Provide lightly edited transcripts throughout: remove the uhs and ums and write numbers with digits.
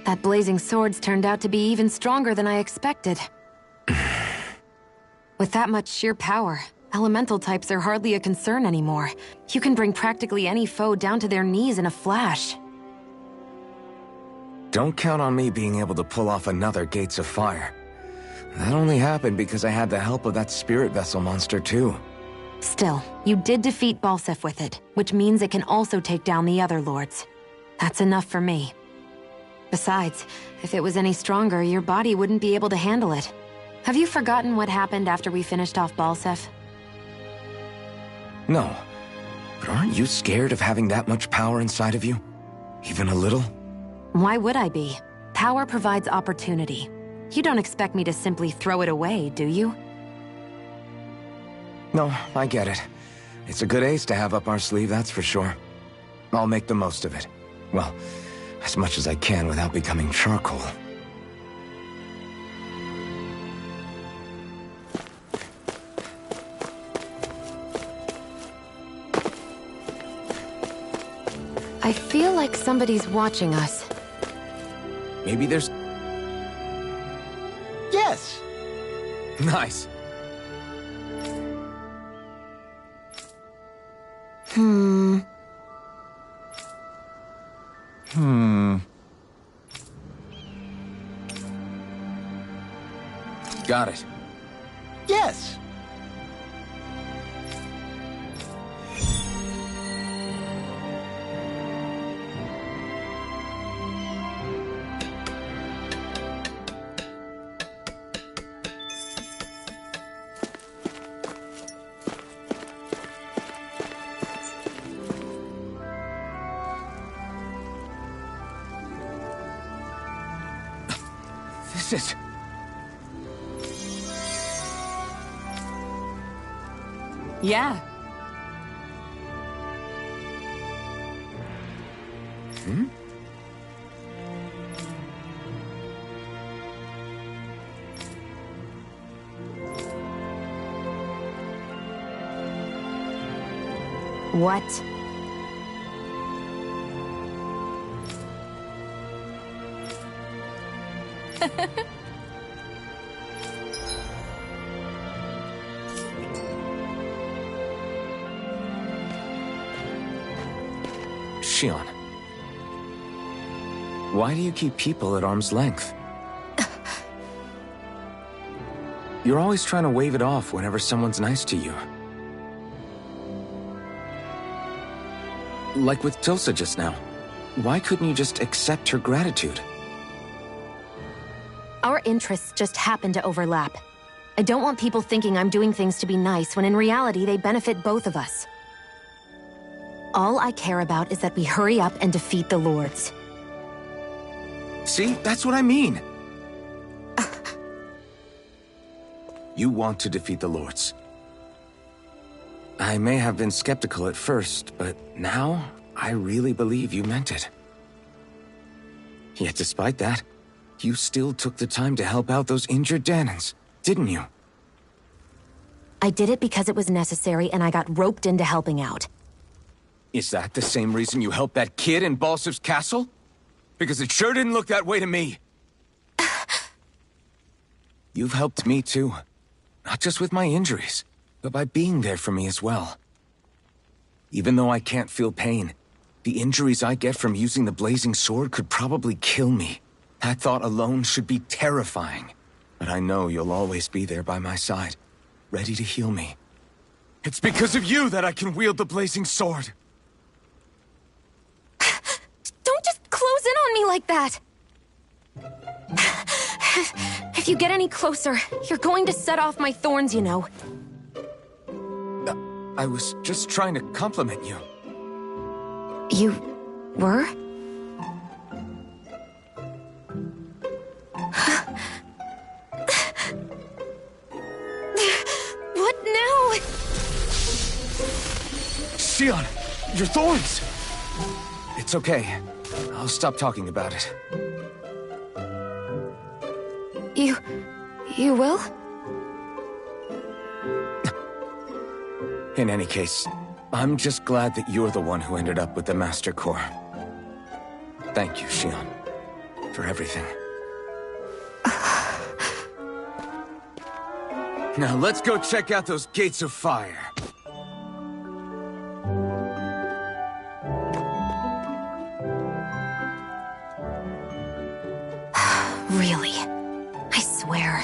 That blazing sword's turned out to be even stronger than I expected. With that much sheer power, elemental types are hardly a concern anymore. You can bring practically any foe down to their knees in a flash. Don't count on me being able to pull off another Gates of Fire. That only happened because I had the help of that spirit vessel monster too. Still, you did defeat Balseph with it, which means it can also take down the other lords. That's enough for me. Besides, if it was any stronger, your body wouldn't be able to handle it. Have you forgotten what happened after we finished off Balseph? No. But aren't you scared of having that much power inside of you? Even a little? Why would I be? Power provides opportunity. You don't expect me to simply throw it away, do you? No, I get it. It's a good ace to have up our sleeve, that's for sure. I'll make the most of it. Well, as much as I can without becoming charcoal. I feel like somebody's watching us. Maybe there's... Yes! Nice. Got it. Yes! This is... Yeah. What? Shionne. Why do you keep people at arm's length? You're always trying to wave it off whenever someone's nice to you. Like with Tilsa just now. Why couldn't you just accept her gratitude? Our interests just happen to overlap. I don't want people thinking I'm doing things to be nice when in reality they benefit both of us. All I care about is that we hurry up and defeat the lords. See? That's what I mean! You want to defeat the lords. I may have been skeptical at first, but now I really believe you meant it. Yet despite that, you still took the time to help out those injured Dahnans, didn't you? I did it because it was necessary and I got roped into helping out. Is that the same reason you helped that kid in Balsef's castle? Because it sure didn't look that way to me. You've helped me too. Not just with my injuries, but by being there for me as well. Even though I can't feel pain, the injuries I get from using the blazing sword could probably kill me. That thought alone should be terrifying. But I know you'll always be there by my side, ready to heal me. It's because of you that I can wield the blazing sword. Don't just close in on me like that! If you get any closer, you're going to set off my thorns, you know. I was just trying to compliment you. You were? What now? Shionne, your thorns! It's okay. I'll stop talking about it. You will? In any case, I'm just glad that you're the one who ended up with the Master Core. Thank you, Shionne, after everything. Now let's go check out those gates of fire. Really? I swear.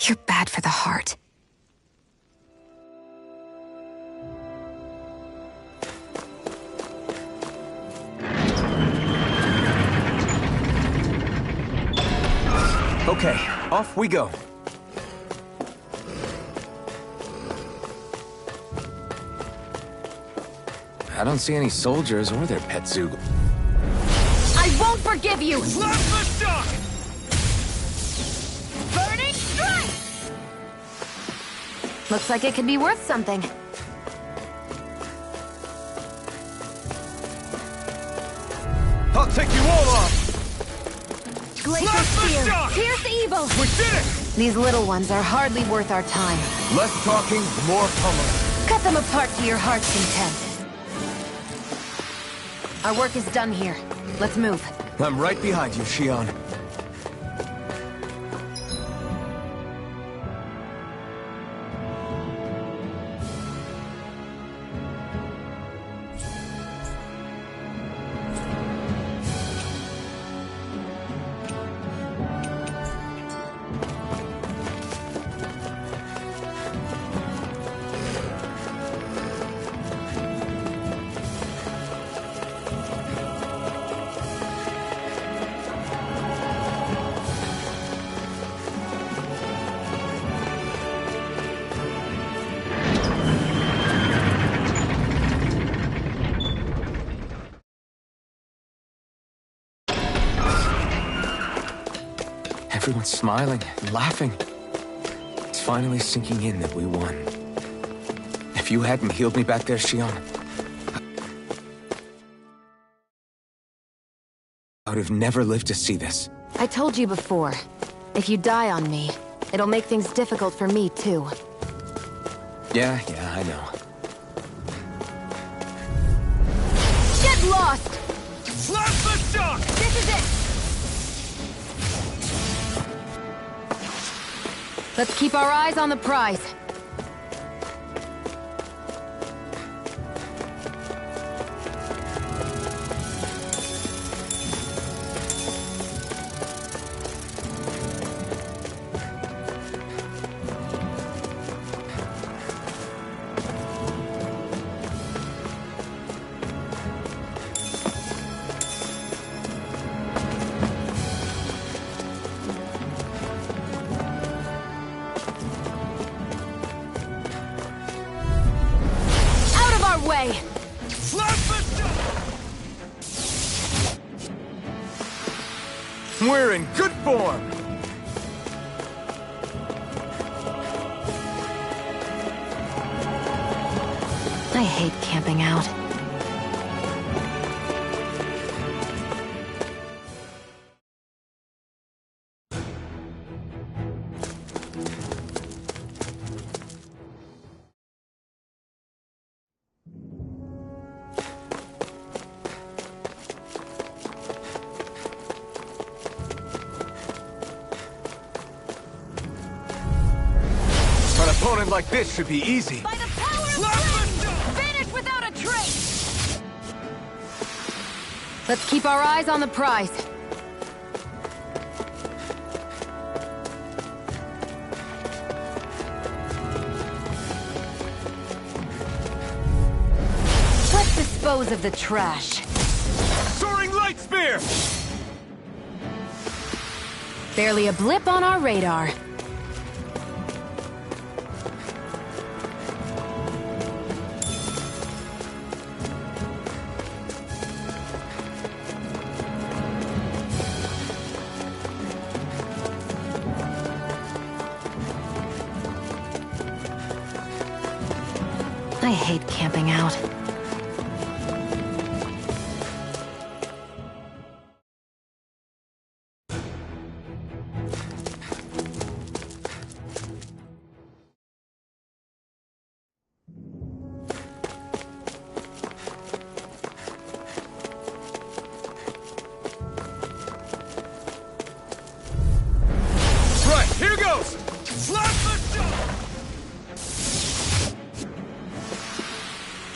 You're bad for the heart. Okay, off we go. I don't see any soldiers or their pet Zug. I won't forgive you! Slap the shock! Burning strike! Looks like it could be worth something. I'll take you all off! Glacier Slap the Spear! shock! Pierce evil! We did it! These little ones are hardly worth our time. Less talking, more pummeling. Cut them apart to your heart's content. Our work is done here. Let's move. I'm right behind you, Shionne. Everyone's smiling and laughing. It's finally sinking in that we won. If you hadn't healed me back there, Shionne, I would have never lived to see this. I told you before. If you die on me, it'll make things difficult for me, too. Yeah, I know. Get lost! Slap the shock! This is it! Let's keep our eyes on the prize. Way. We're in good form! I hate camping out. An opponent like this should be easy. By the power of flame! Vanish without a trace! Let's keep our eyes on the prize. Let's dispose of the trash. Soaring Light Spear! Barely a blip on our radar. I hate camping out.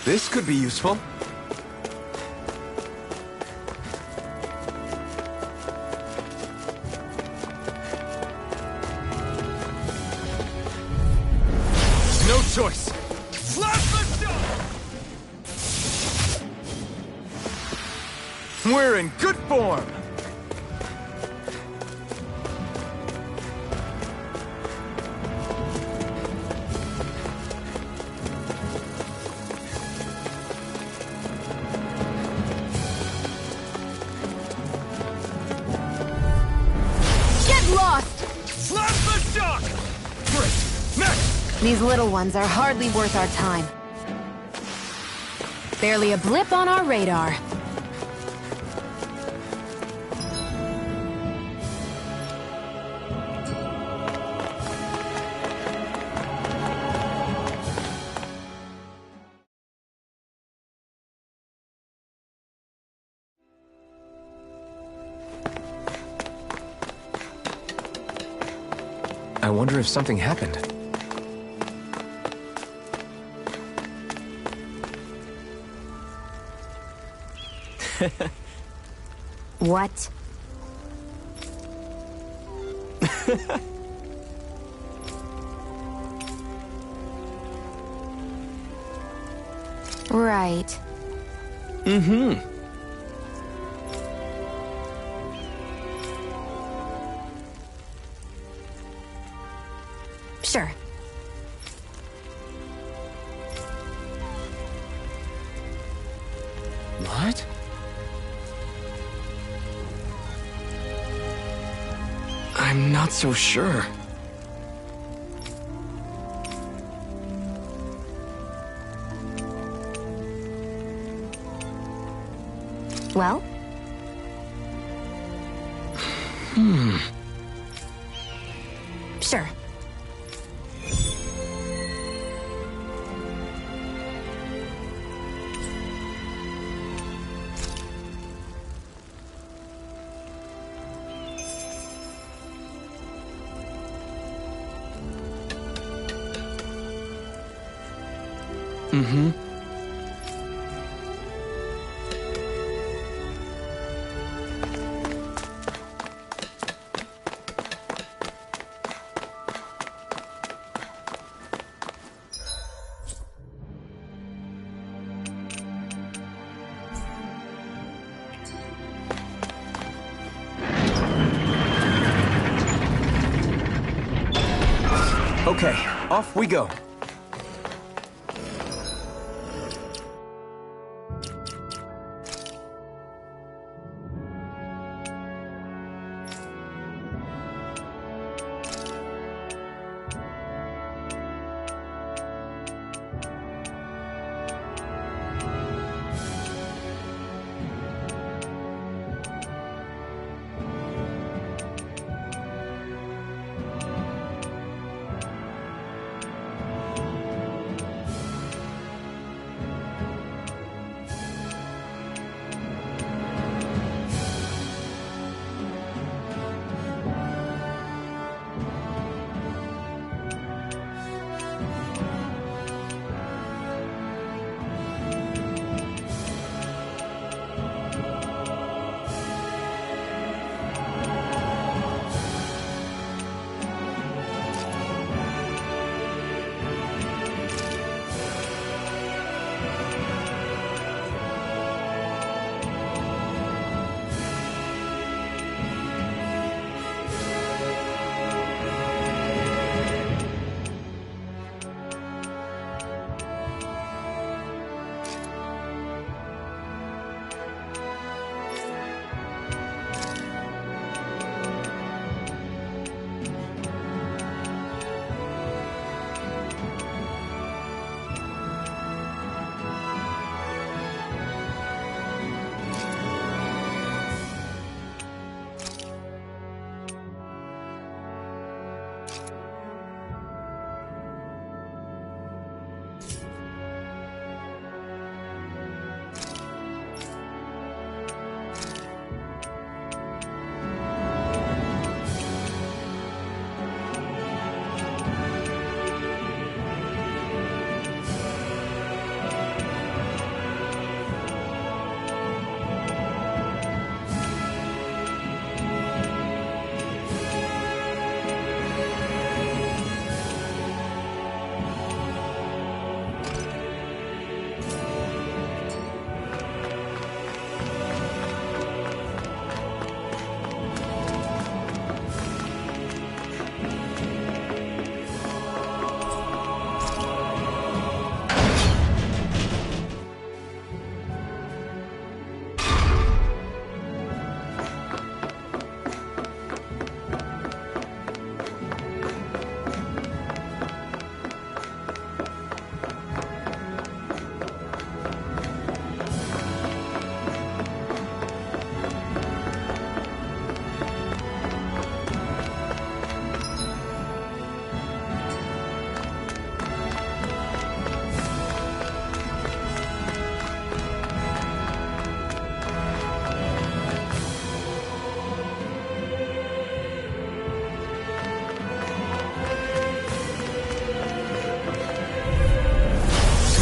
This could be useful. No choice! We're in good form! Get lost! Slap the shock! Great! Next! These little ones are hardly worth our time. Barely a blip on our radar. I wonder if something happened. What? Right. Mm-hmm. Sure. What? I'm not so sure. Well? Sure. Mm-hmm. Okay, off we go.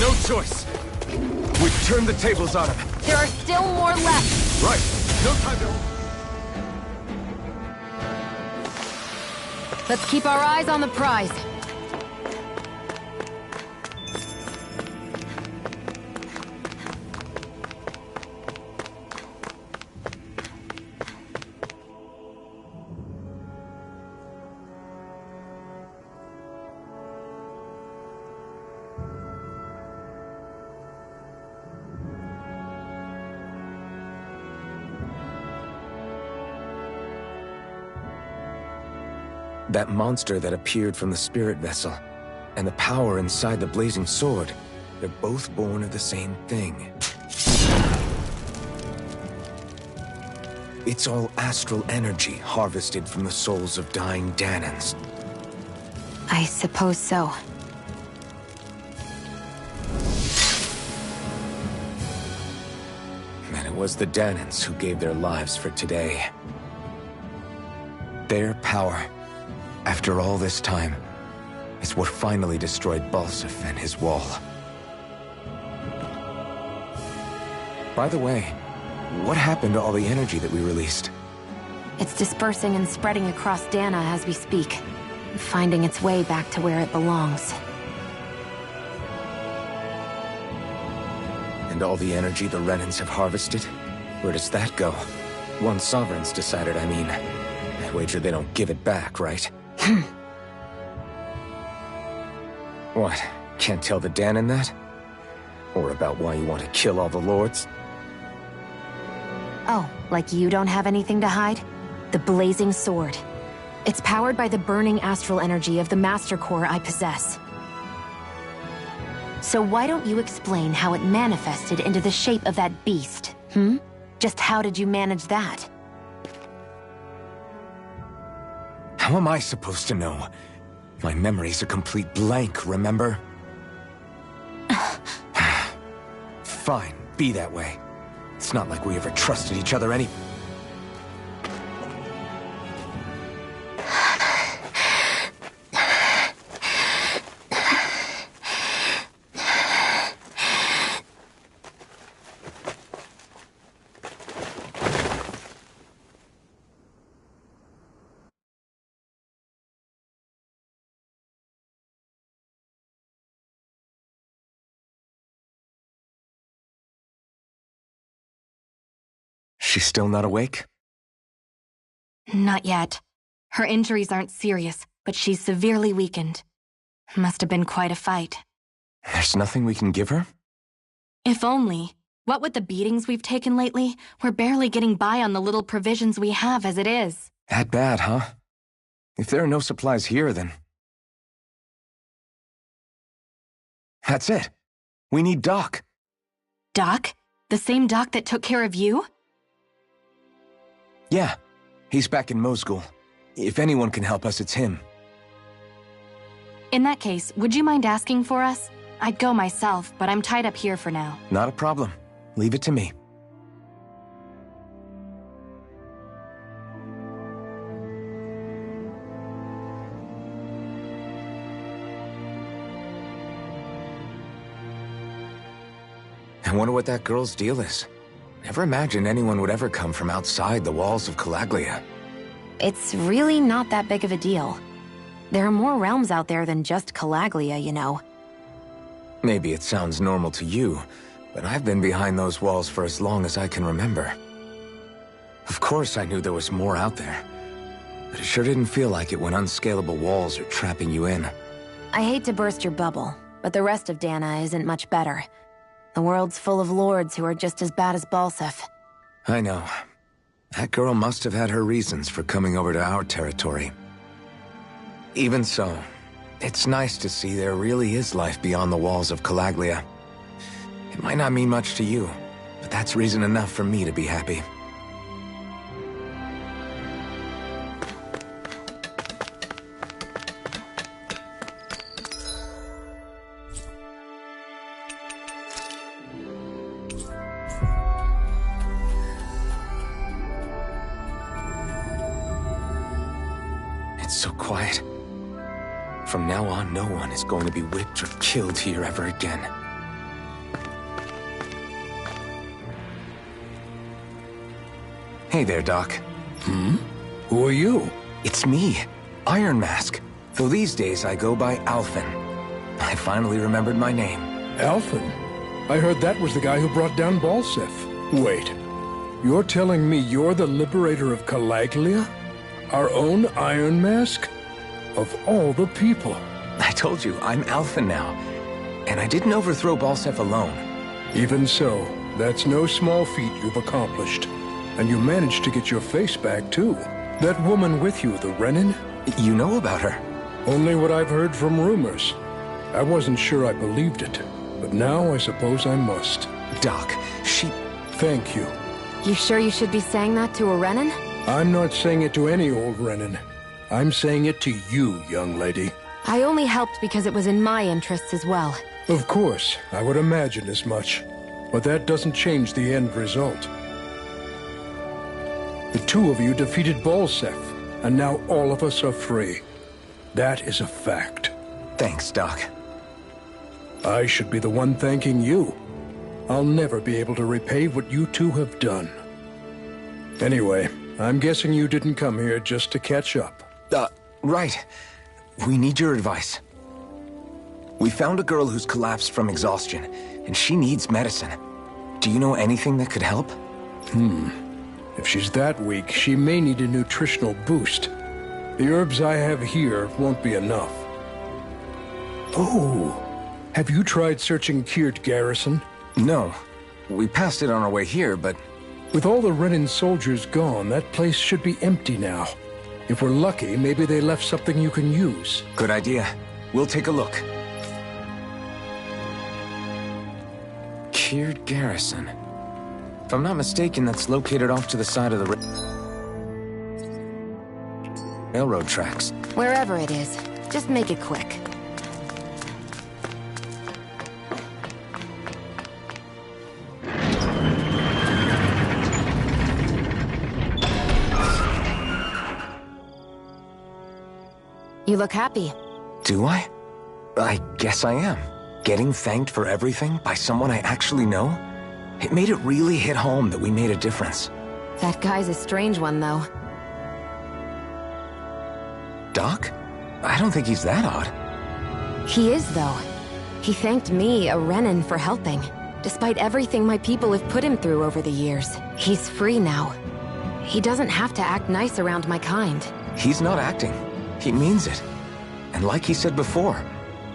No choice. We've turned the tables on him. There are still more left. Right. No time to... Let's keep our eyes on the prize. That monster that appeared from the spirit vessel, and the power inside the blazing sword, they're both born of the same thing. It's all astral energy harvested from the souls of dying Dahnans. I suppose so. And it was the Dahnans who gave their lives for today. Their power, after all this time, is what finally destroyed Balseph and his wall. By the way, what happened to all the energy that we released? It's dispersing and spreading across Dahna as we speak, finding its way back to where it belongs. And all the energy the Renans have harvested? Where does that go? Once Sovereign's decided, I mean. I wager they don't give it back, right? What? Can't tell the Dahnan that? Or about why you want to kill all the lords? Oh, like you don't have anything to hide? The Blazing Sword. It's powered by the burning astral energy of the Master Core I possess. So why don't you explain how it manifested into the shape of that beast, Just how did you manage that? How am I supposed to know? My memory's a complete blank, remember? Fine, be that way. It's not like we ever trusted each other any... She's still not awake? Not yet. Her injuries aren't serious, but she's severely weakened. Must have been quite a fight. There's nothing we can give her? If only. What with the beatings we've taken lately, we're barely getting by on the little provisions we have as it is. That bad, huh? If there are no supplies here, then... That's it. We need Doc. Doc? The same Doc that took care of you? Yeah, he's back in Mosgul. If anyone can help us, it's him. In that case, would you mind asking for us? I'd go myself, but I'm tied up here for now. Not a problem. Leave it to me. I wonder what that girl's deal is. Never imagined anyone would ever come from outside the walls of Calaglia. It's really not that big of a deal. There are more realms out there than just Calaglia, you know. Maybe it sounds normal to you, but I've been behind those walls for as long as I can remember. Of course I knew there was more out there, but it sure didn't feel like it when unscalable walls are trapping you in. I hate to burst your bubble, but the rest of Dahna isn't much better. The world's full of lords who are just as bad as Balseph. I know. That girl must have had her reasons for coming over to our territory. Even so, it's nice to see there really is life beyond the walls of Calaglia. It might not mean much to you, but that's reason enough for me to be happy. It's so quiet. From now on, no one is going to be whipped or killed here ever again. Hey there, Doc. Who are you? It's me, Iron Mask. Though these days I go by Alphen. I finally remembered my name. Alphen? I heard that was the guy who brought down Balseph. Wait, you're telling me you're the liberator of Calaglia? Our own Iron Mask? Of all the people. I told you, I'm Alphen now. And I didn't overthrow Balseph alone. Even so, that's no small feat you've accomplished. And you managed to get your face back, too. That woman with you, the Renin? You know about her? Only what I've heard from rumors. I wasn't sure I believed it, but now I suppose I must. Doc, she... Thank you. You sure you should be saying that to a Renin? I'm not saying it to any old Renin. I'm saying it to you, young lady. I only helped because it was in my interests as well. Of course, I would imagine as much. But that doesn't change the end result. The two of you defeated Balseph, and now all of us are free. That is a fact. Thanks, Doc. I should be the one thanking you. I'll never be able to repay what you two have done. Anyway, I'm guessing you didn't come here just to catch up. Right. We need your advice. We found a girl who's collapsed from exhaustion, and she needs medicine. Do you know anything that could help? If she's that weak, she may need a nutritional boost. The herbs I have here won't be enough. Oh, have you tried searching Kirt Garrison? No. We passed it on our way here, but... With all the Renin soldiers gone, that place should be empty now. If we're lucky, maybe they left something you can use. Good idea. We'll take a look. Kirt Garrison. If I'm not mistaken, that's located off to the side of the railroad tracks. Wherever it is, just make it quick. You look happy. Do I? I guess I am. Getting thanked for everything by someone I actually know? It made it really hit home that we made a difference. That guy's a strange one, though. Doc? I don't think he's that odd. He is, though. He thanked me, a Renin, for helping. Despite everything my people have put him through over the years. He's free now. He doesn't have to act nice around my kind. He's not acting. He means it. And like he said before,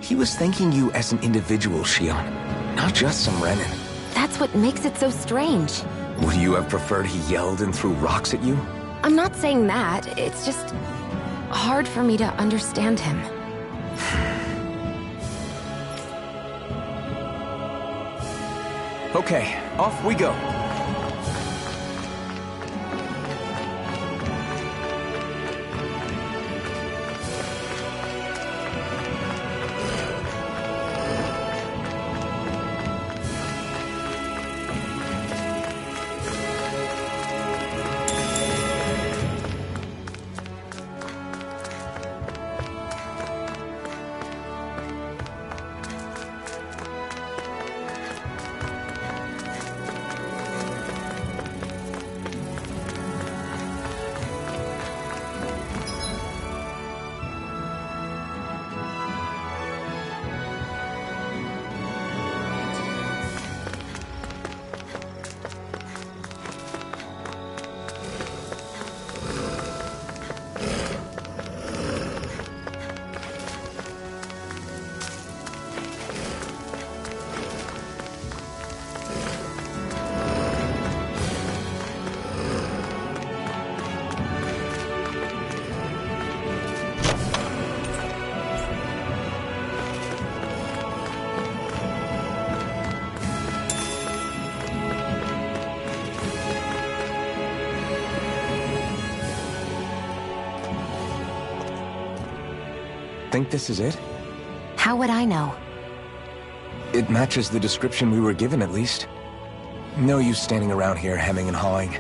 he was thanking you as an individual, Shionne, not just some Renin. That's what makes it so strange. Would you have preferred he yelled and threw rocks at you? I'm not saying that. It's just hard for me to understand him. Okay, off we go. Think this is it? How would I know? It matches the description we were given, at least. No use standing around here hemming and hawing.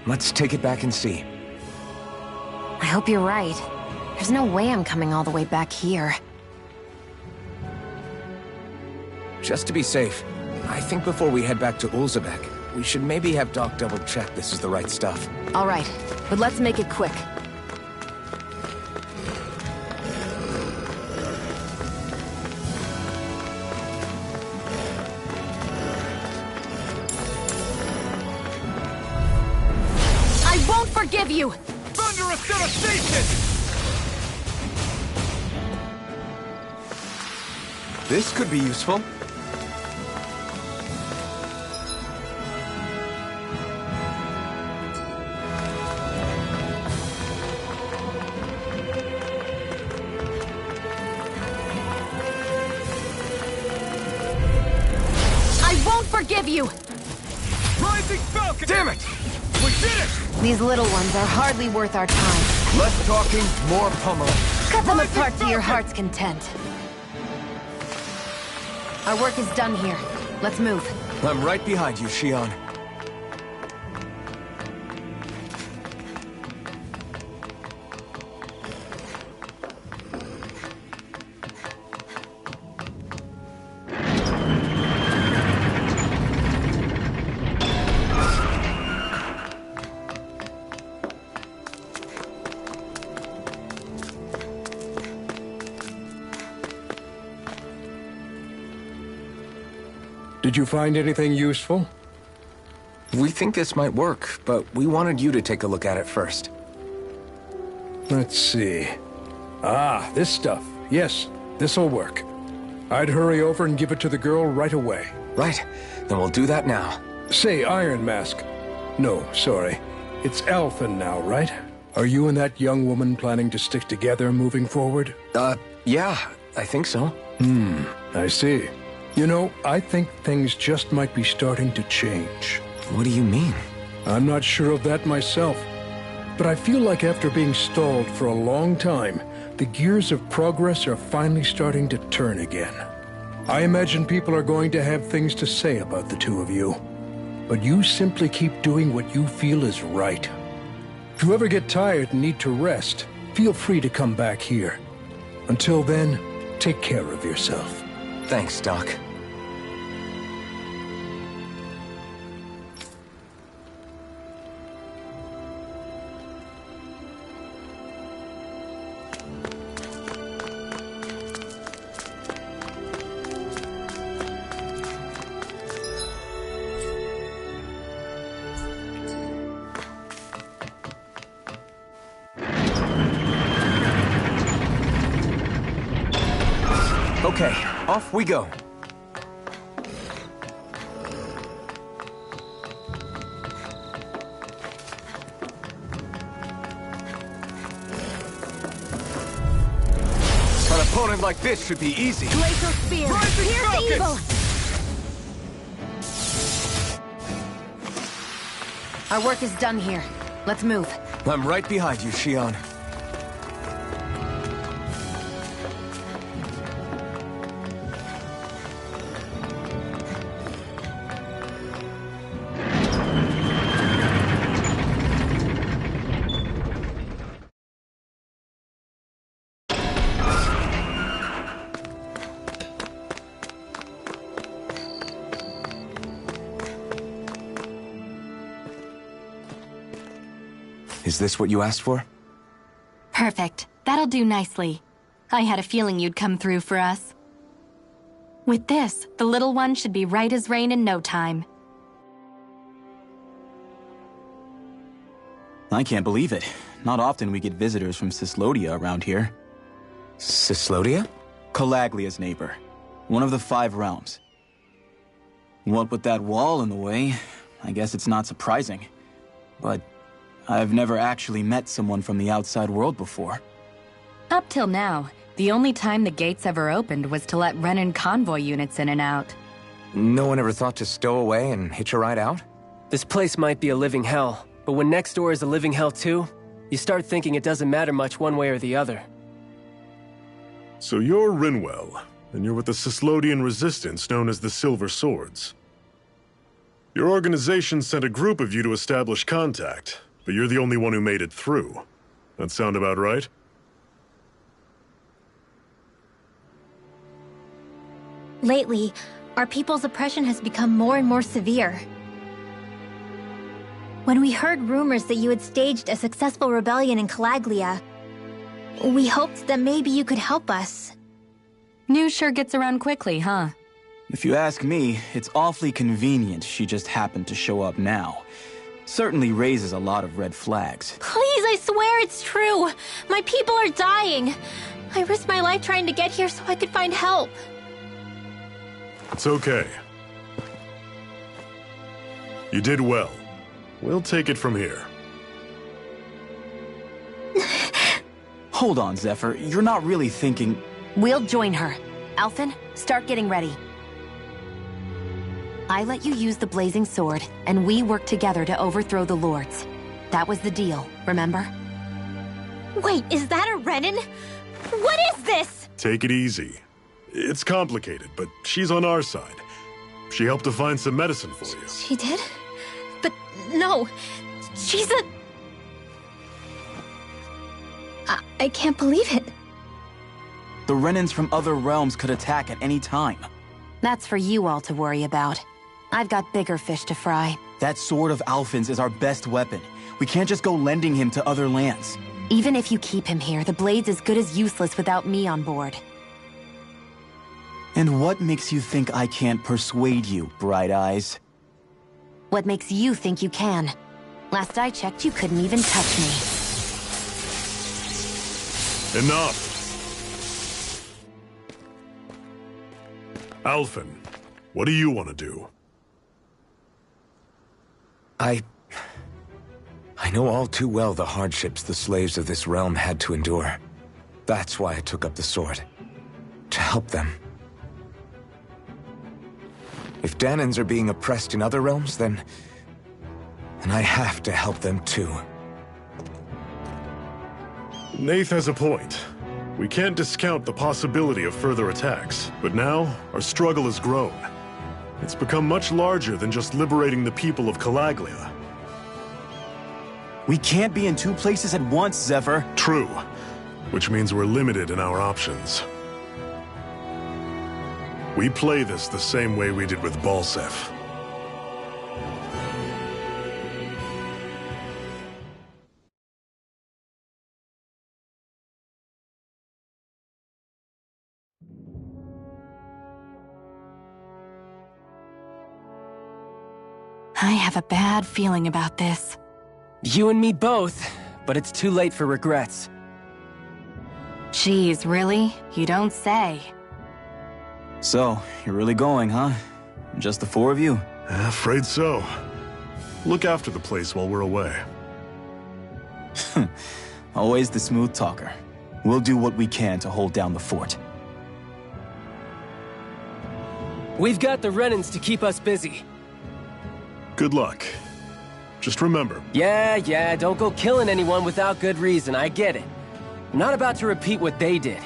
Let's take it back and see. I hope you're right. There's no way I'm coming all the way back here. Just to be safe, I think before we head back to Ulzebek, we should maybe have Doc double-check this is the right stuff. All right, but let's make it quick. I won't forgive you! Thunderous devastation! This could be useful. I won't forgive you! Rising Falcon! Damn it! We did it! These little ones are hardly worth our time. Less talking, more pummeling. Cut them apart to your heart's content. Our work is done here. Let's move. I'm right behind you, Shionne. Did you find anything useful? We think this might work, but we wanted you to take a look at it first. Let's see. Ah, this stuff. Yes, this'll work. I'd hurry over and give it to the girl right away. Right, then we'll do that now. Say, Iron Mask. No, sorry. It's Alphen now, right? Are you and that young woman planning to stick together moving forward? Yeah, I think so. I see. You know, I think things just might be starting to change. What do you mean? I'm not sure of that myself, but I feel like after being stalled for a long time, the gears of progress are finally starting to turn again. I imagine people are going to have things to say about the two of you, but you simply keep doing what you feel is right. If you ever get tired and need to rest, feel free to come back here. Until then, take care of yourself. Thanks, Doc. Okay, off we go. An opponent like this should be easy. Glacial Spear! Rising Here's Falcon! the evil! Our work is done here. Let's move. I'm right behind you, Shionne. Is this what you asked for? Perfect. That'll do nicely. I had a feeling you'd come through for us. With this, the little one should be right as rain in no time. I can't believe it. Not often we get visitors from Cyslodia around here. Cyslodia? Calaglia's neighbor. One of the 5 realms. What with that wall in the way, I guess it's not surprising. But I've never actually met someone from the outside world before. Up till now, the only time the gates ever opened was to let Renan convoy units in and out. No one ever thought to stow away and hitch a ride out? This place might be a living hell, but when next door is a living hell too, you start thinking it doesn't matter much one way or the other. So you're Rinwell, and you're with the Cyslodian resistance known as the Silver Swords. Your organization sent a group of you to establish contact, but you're the only one who made it through. That sound about right? Lately, our people's oppression has become more and more severe. When we heard rumors that you had staged a successful rebellion in Calaglia, we hoped that maybe you could help us. News sure gets around quickly, huh? If you ask me, it's awfully convenient she just happened to show up now. Certainly raises a lot of red flags. Please, I swear it's true. My people are dying. I risked my life trying to get here so I could find help. It's okay. You did well. We'll take it from here. Hold on, Zephyr. You're not really thinking... We'll join her. Alphen, start getting ready. I let you use the blazing sword, and we worked together to overthrow the Lords. That was the deal, remember? Wait, is that a Renan? What is this? Take it easy. It's complicated, but she's on our side. She helped to find some medicine for you. She did? But no, she's a... I can't believe it. The Renans from other realms could attack at any time. That's for you all to worry about. I've got bigger fish to fry. That sword of Alphen's is our best weapon. We can't just go lending him to other lands. Even if you keep him here, the blade's as good as useless without me on board. And what makes you think I can't persuade you, Bright Eyes? What makes you think you can? Last I checked, you couldn't even touch me. Enough! Alphen, what do you want to do? I know all too well the hardships the slaves of this realm had to endure. That's why I took up the sword. To help them. If Dahnans are being oppressed in other realms, then I have to help them too. Nath has a point. We can't discount the possibility of further attacks, but now our struggle has grown. It's become much larger than just liberating the people of Calaglia. We can't be in two places at once, Zephyr. True, which means we're limited in our options. We play this the same way we did with Balseph. I have a bad feeling about this. You and me both, but it's too late for regrets. Jeez, really? You don't say. So, you're really going, huh? Just the four of you? Afraid so. Look after the place while we're away. Always the smooth talker. We'll do what we can to hold down the fort. We've got the Renans to keep us busy. Good luck. Just remember. Yeah, don't go killing anyone without good reason, I get it. I'm not about to repeat what they did.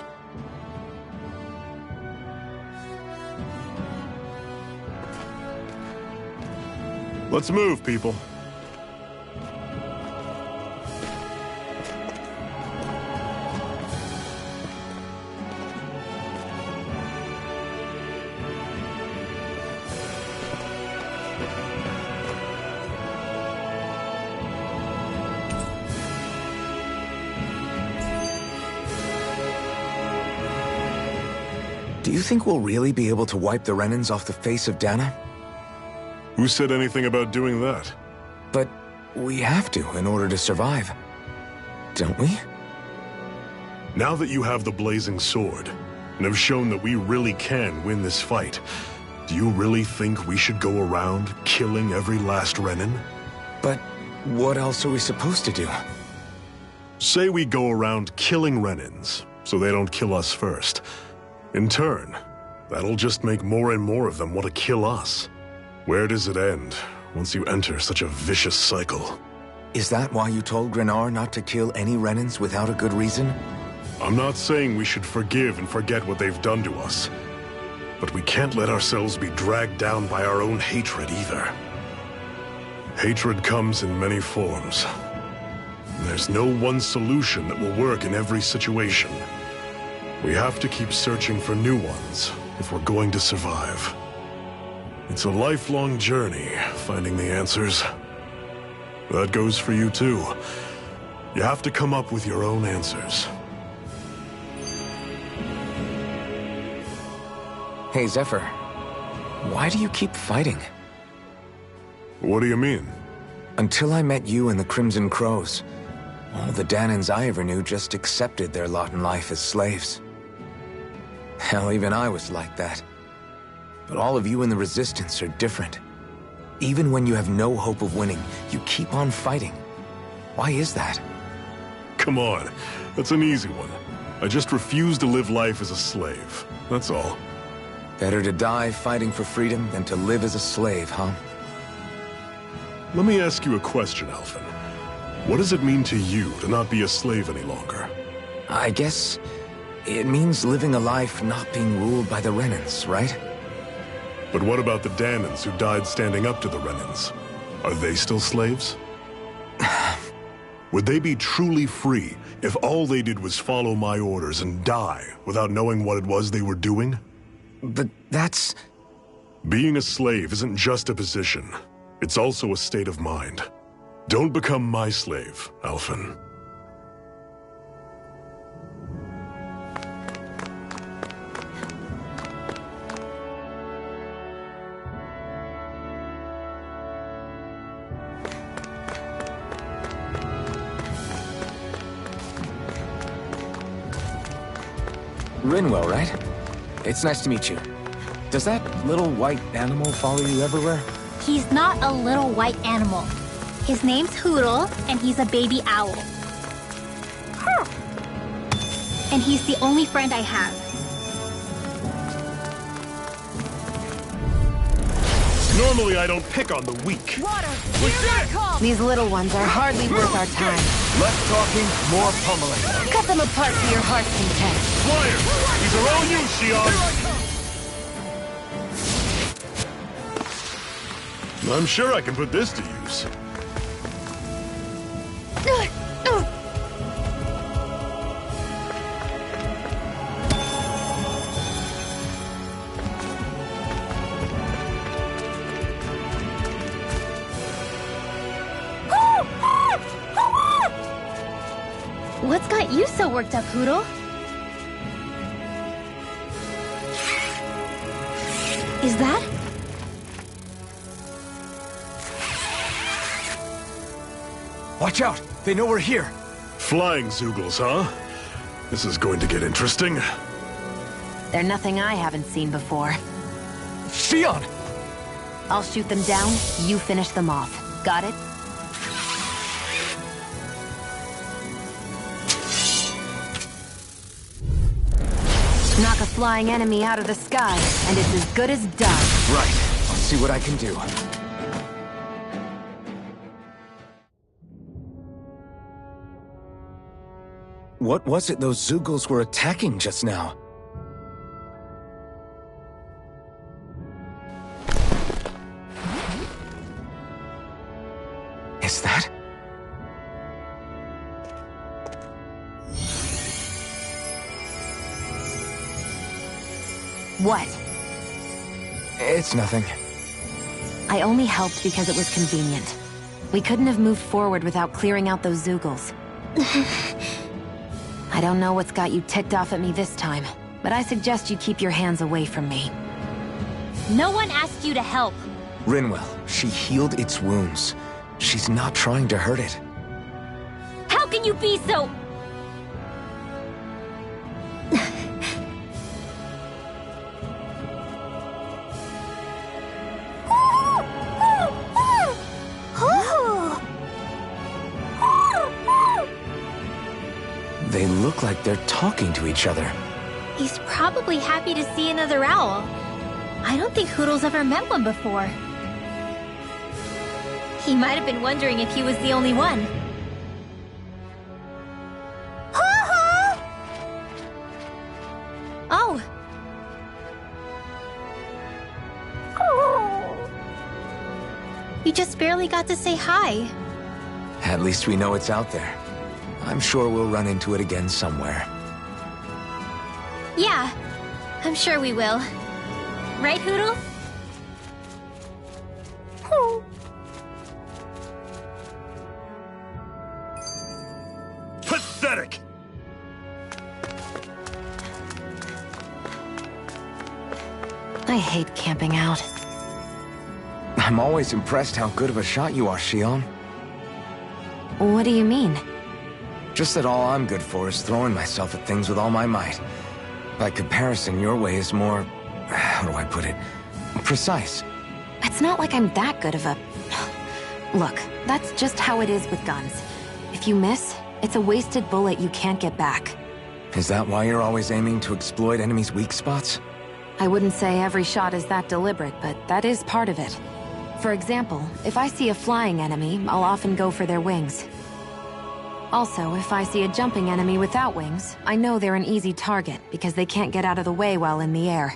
Let's move, people. Do you think we'll really be able to wipe the Renans off the face of Dahna? Who said anything about doing that? But we have to in order to survive. Don't we? Now that you have the blazing sword, and have shown that we really can win this fight, do you really think we should go around killing every last Renan? But what else are we supposed to do? Say we go around killing Renans, so they don't kill us first. In turn, that'll just make more and more of them want to kill us. Where does it end, once you enter such a vicious cycle? Is that why you told Grenar not to kill any Renans without a good reason? I'm not saying we should forgive and forget what they've done to us. But we can't let ourselves be dragged down by our own hatred either. Hatred comes in many forms. There's no one solution that will work in every situation. We have to keep searching for new ones if we're going to survive. It's a lifelong journey, finding the answers. That goes for you too. You have to come up with your own answers. Hey, Zephyr. Why do you keep fighting? What do you mean? Until I met you and the Crimson Crows, all the Danans I ever knew just accepted their lot in life as slaves. Hell, even I was like that. But all of you in the Resistance are different. Even when you have no hope of winning, you keep on fighting. Why is that? Come on, that's an easy one. I just refuse to live life as a slave. That's all. Better to die fighting for freedom than to live as a slave, huh? Let me ask you a question, Alphen. What does it mean to you to not be a slave any longer? I guess it means living a life not being ruled by the Renans, right? But what about the Danans who died standing up to the Renans? Are they still slaves? Would they be truly free if all they did was follow my orders and die without knowing what it was they were doing? But that's... Being a slave isn't just a position. It's also a state of mind. Don't become my slave, Alphen. Rinwell, right? It's nice to meet you. Does that little white animal follow you everywhere? He's not a little white animal. His name's Hootle, and he's a baby owl. And he's the only friend I have. Normally I don't pick on the weak. These little ones are hardly worth our time. Less talking, more pummeling. Cut them apart to your heart's content. Flyers! These are all you, Shion! I'm sure I can put this to use. What's got you so worked up, Hootle? Is that? Watch out! They know we're here! Flying Zeugles, huh? This is going to get interesting. They're nothing I haven't seen before. Shion! I'll shoot them down, you finish them off. Got it? Knock a flying enemy out of the sky, and it's as good as done. Right. I'll see what I can do. What was it those Zeugles were attacking just now? Is that? What? It's nothing. I only helped because it was convenient. We couldn't have moved forward without clearing out those Zeugles. I don't know what's got you ticked off at me this time, but I suggest you keep your hands away from me. No one asked you to help. Rinwell, she healed its wounds. She's not trying to hurt it. How can you be so... They look like they're talking to each other. He's probably happy to see another owl. I don't think Hootle's ever met one before. He might have been wondering if he was the only one. Oh. You just barely got to say hi. At least we know it's out there. I'm sure we'll run into it again somewhere. Yeah, I'm sure we will. Right, Hootle? hate camping out. I'm always impressed how good of a shot you are, Shion. What do you mean? Just that all I'm good for is throwing myself at things with all my might. By comparison, your way is more... how do I put it? Precise. It's not like I'm that good of a... Look, that's just how it is with guns. If you miss, it's a wasted bullet you can't get back. Is that why you're always aiming to exploit enemies' weak spots? I wouldn't say every shot is that deliberate, but that is part of it. For example, if I see a flying enemy, I'll often go for their wings. Also, if I see a jumping enemy without wings, I know they're an easy target because they can't get out of the way while in the air.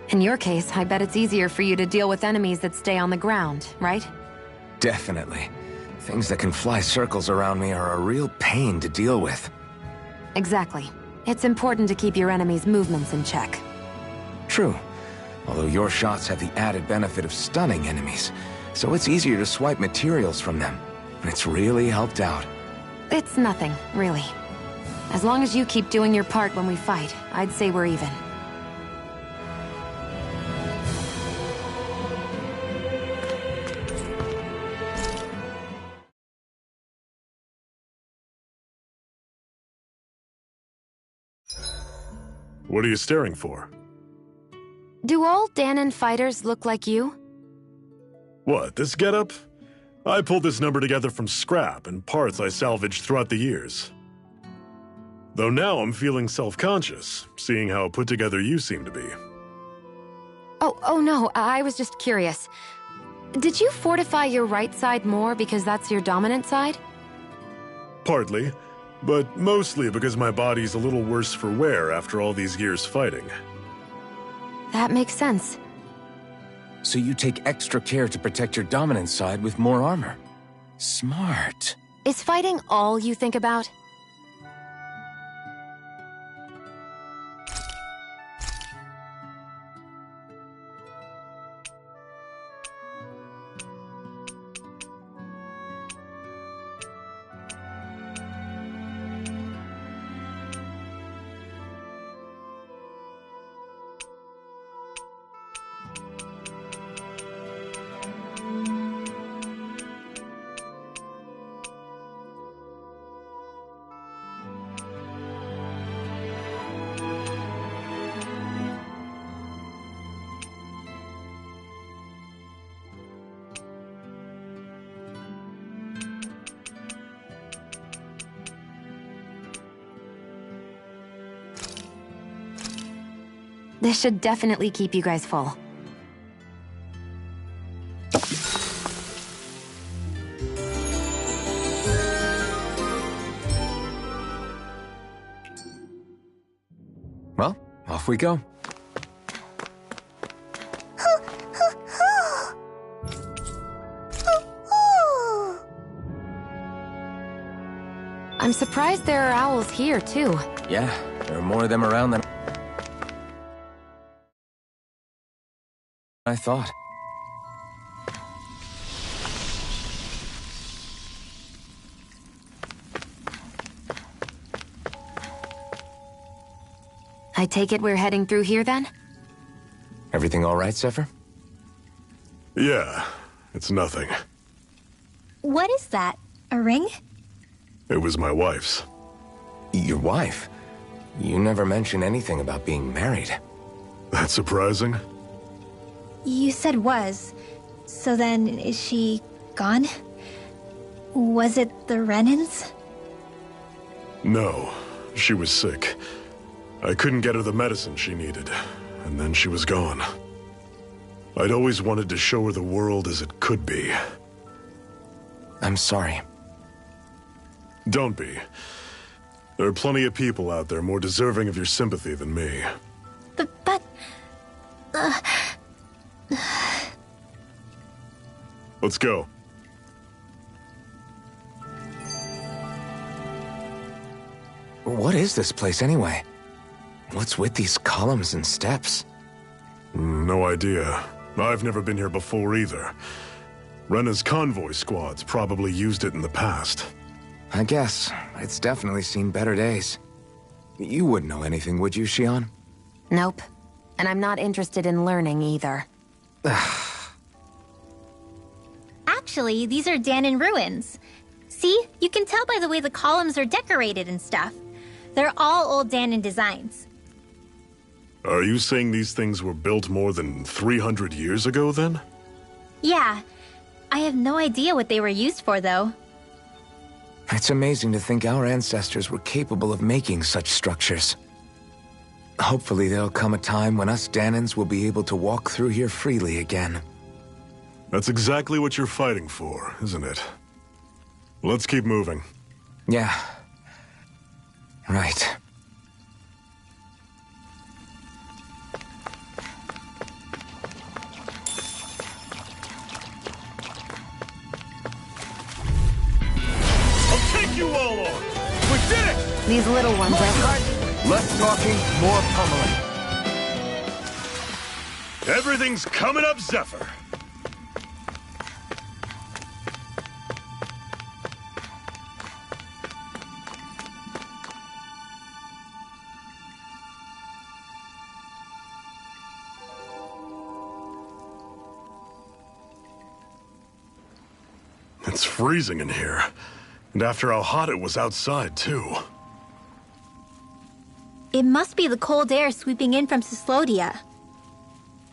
In your case, I bet it's easier for you to deal with enemies that stay on the ground, right? Definitely. Things that can fly circles around me are a real pain to deal with. Exactly. It's important to keep your enemy's movements in check. True. Although your shots have the added benefit of stunning enemies, so it's easier to swipe materials from them. It's really helped out. It's nothing, really. As long as you keep doing your part when we fight, I'd say we're even. What are you staring for? Do all Dahnan fighters look like you? What, this getup? I pulled this number together from scrap and parts I salvaged throughout the years. Though now I'm feeling self-conscious, seeing how put together you seem to be. Oh no, I was just curious. Did you fortify your right side more because that's your dominant side? Partly, but mostly because my body's a little worse for wear after all these years fighting. That makes sense. So you take extra care to protect your dominant side with more armor. Smart. Is fighting all you think about? This should definitely keep you guys full. Well, off we go. I'm surprised there are owls here, too. Yeah, there are more of them around than I thought. I take it we're heading through here, then? Everything all right, Zephyr? Yeah, it's nothing. What is that? A ring? It was my wife's. Your wife? You never mentioned anything about being married. That's surprising? You said was. So then, is she gone? Was it the Renans? No, she was sick. I couldn't get her the medicine she needed, and then she was gone. I'd always wanted to show her the world as it could be. I'm sorry. Don't be. There are plenty of people out there more deserving of your sympathy than me. But... Let's go. What is this place, anyway? What's with these columns and steps? No idea. I've never been here before either. Rena's convoy squads probably used it in the past. I guess. It's definitely seen better days. You wouldn't know anything, would you, Shion? Nope. and I'm not interested in learning either. Actually, these are Dahnan ruins. See? You can tell by the way the columns are decorated and stuff. They're all old Dahnan designs. Are you saying these things were built more than 300 years ago, then? Yeah. I have no idea what they were used for, though. It's amazing to think our ancestors were capable of making such structures. Hopefully there'll come a time when us Dahnans will be able to walk through here freely again. That's exactly what you're fighting for, isn't it? Let's keep moving. Yeah. Right. I'll take you all on! We did it! These little ones are hard. Less talking, more pummeling. Everything's coming up, Zephyr. It's freezing in here. And after how hot it was outside, too. It must be the cold air sweeping in from Cyslodia.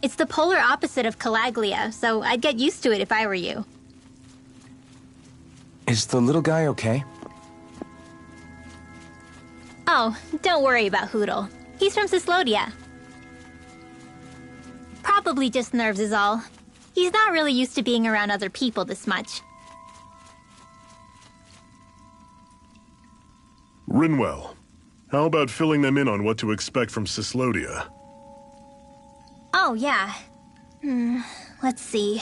It's the polar opposite of Calaglia, so I'd get used to it if I were you. Is the little guy okay? Oh, don't worry about Hootle. He's from Cyslodia. Probably just nerves is all. He's not really used to being around other people this much. Rinwell, how about filling them in on what to expect from Cyslodia? Oh, yeah. Let's see.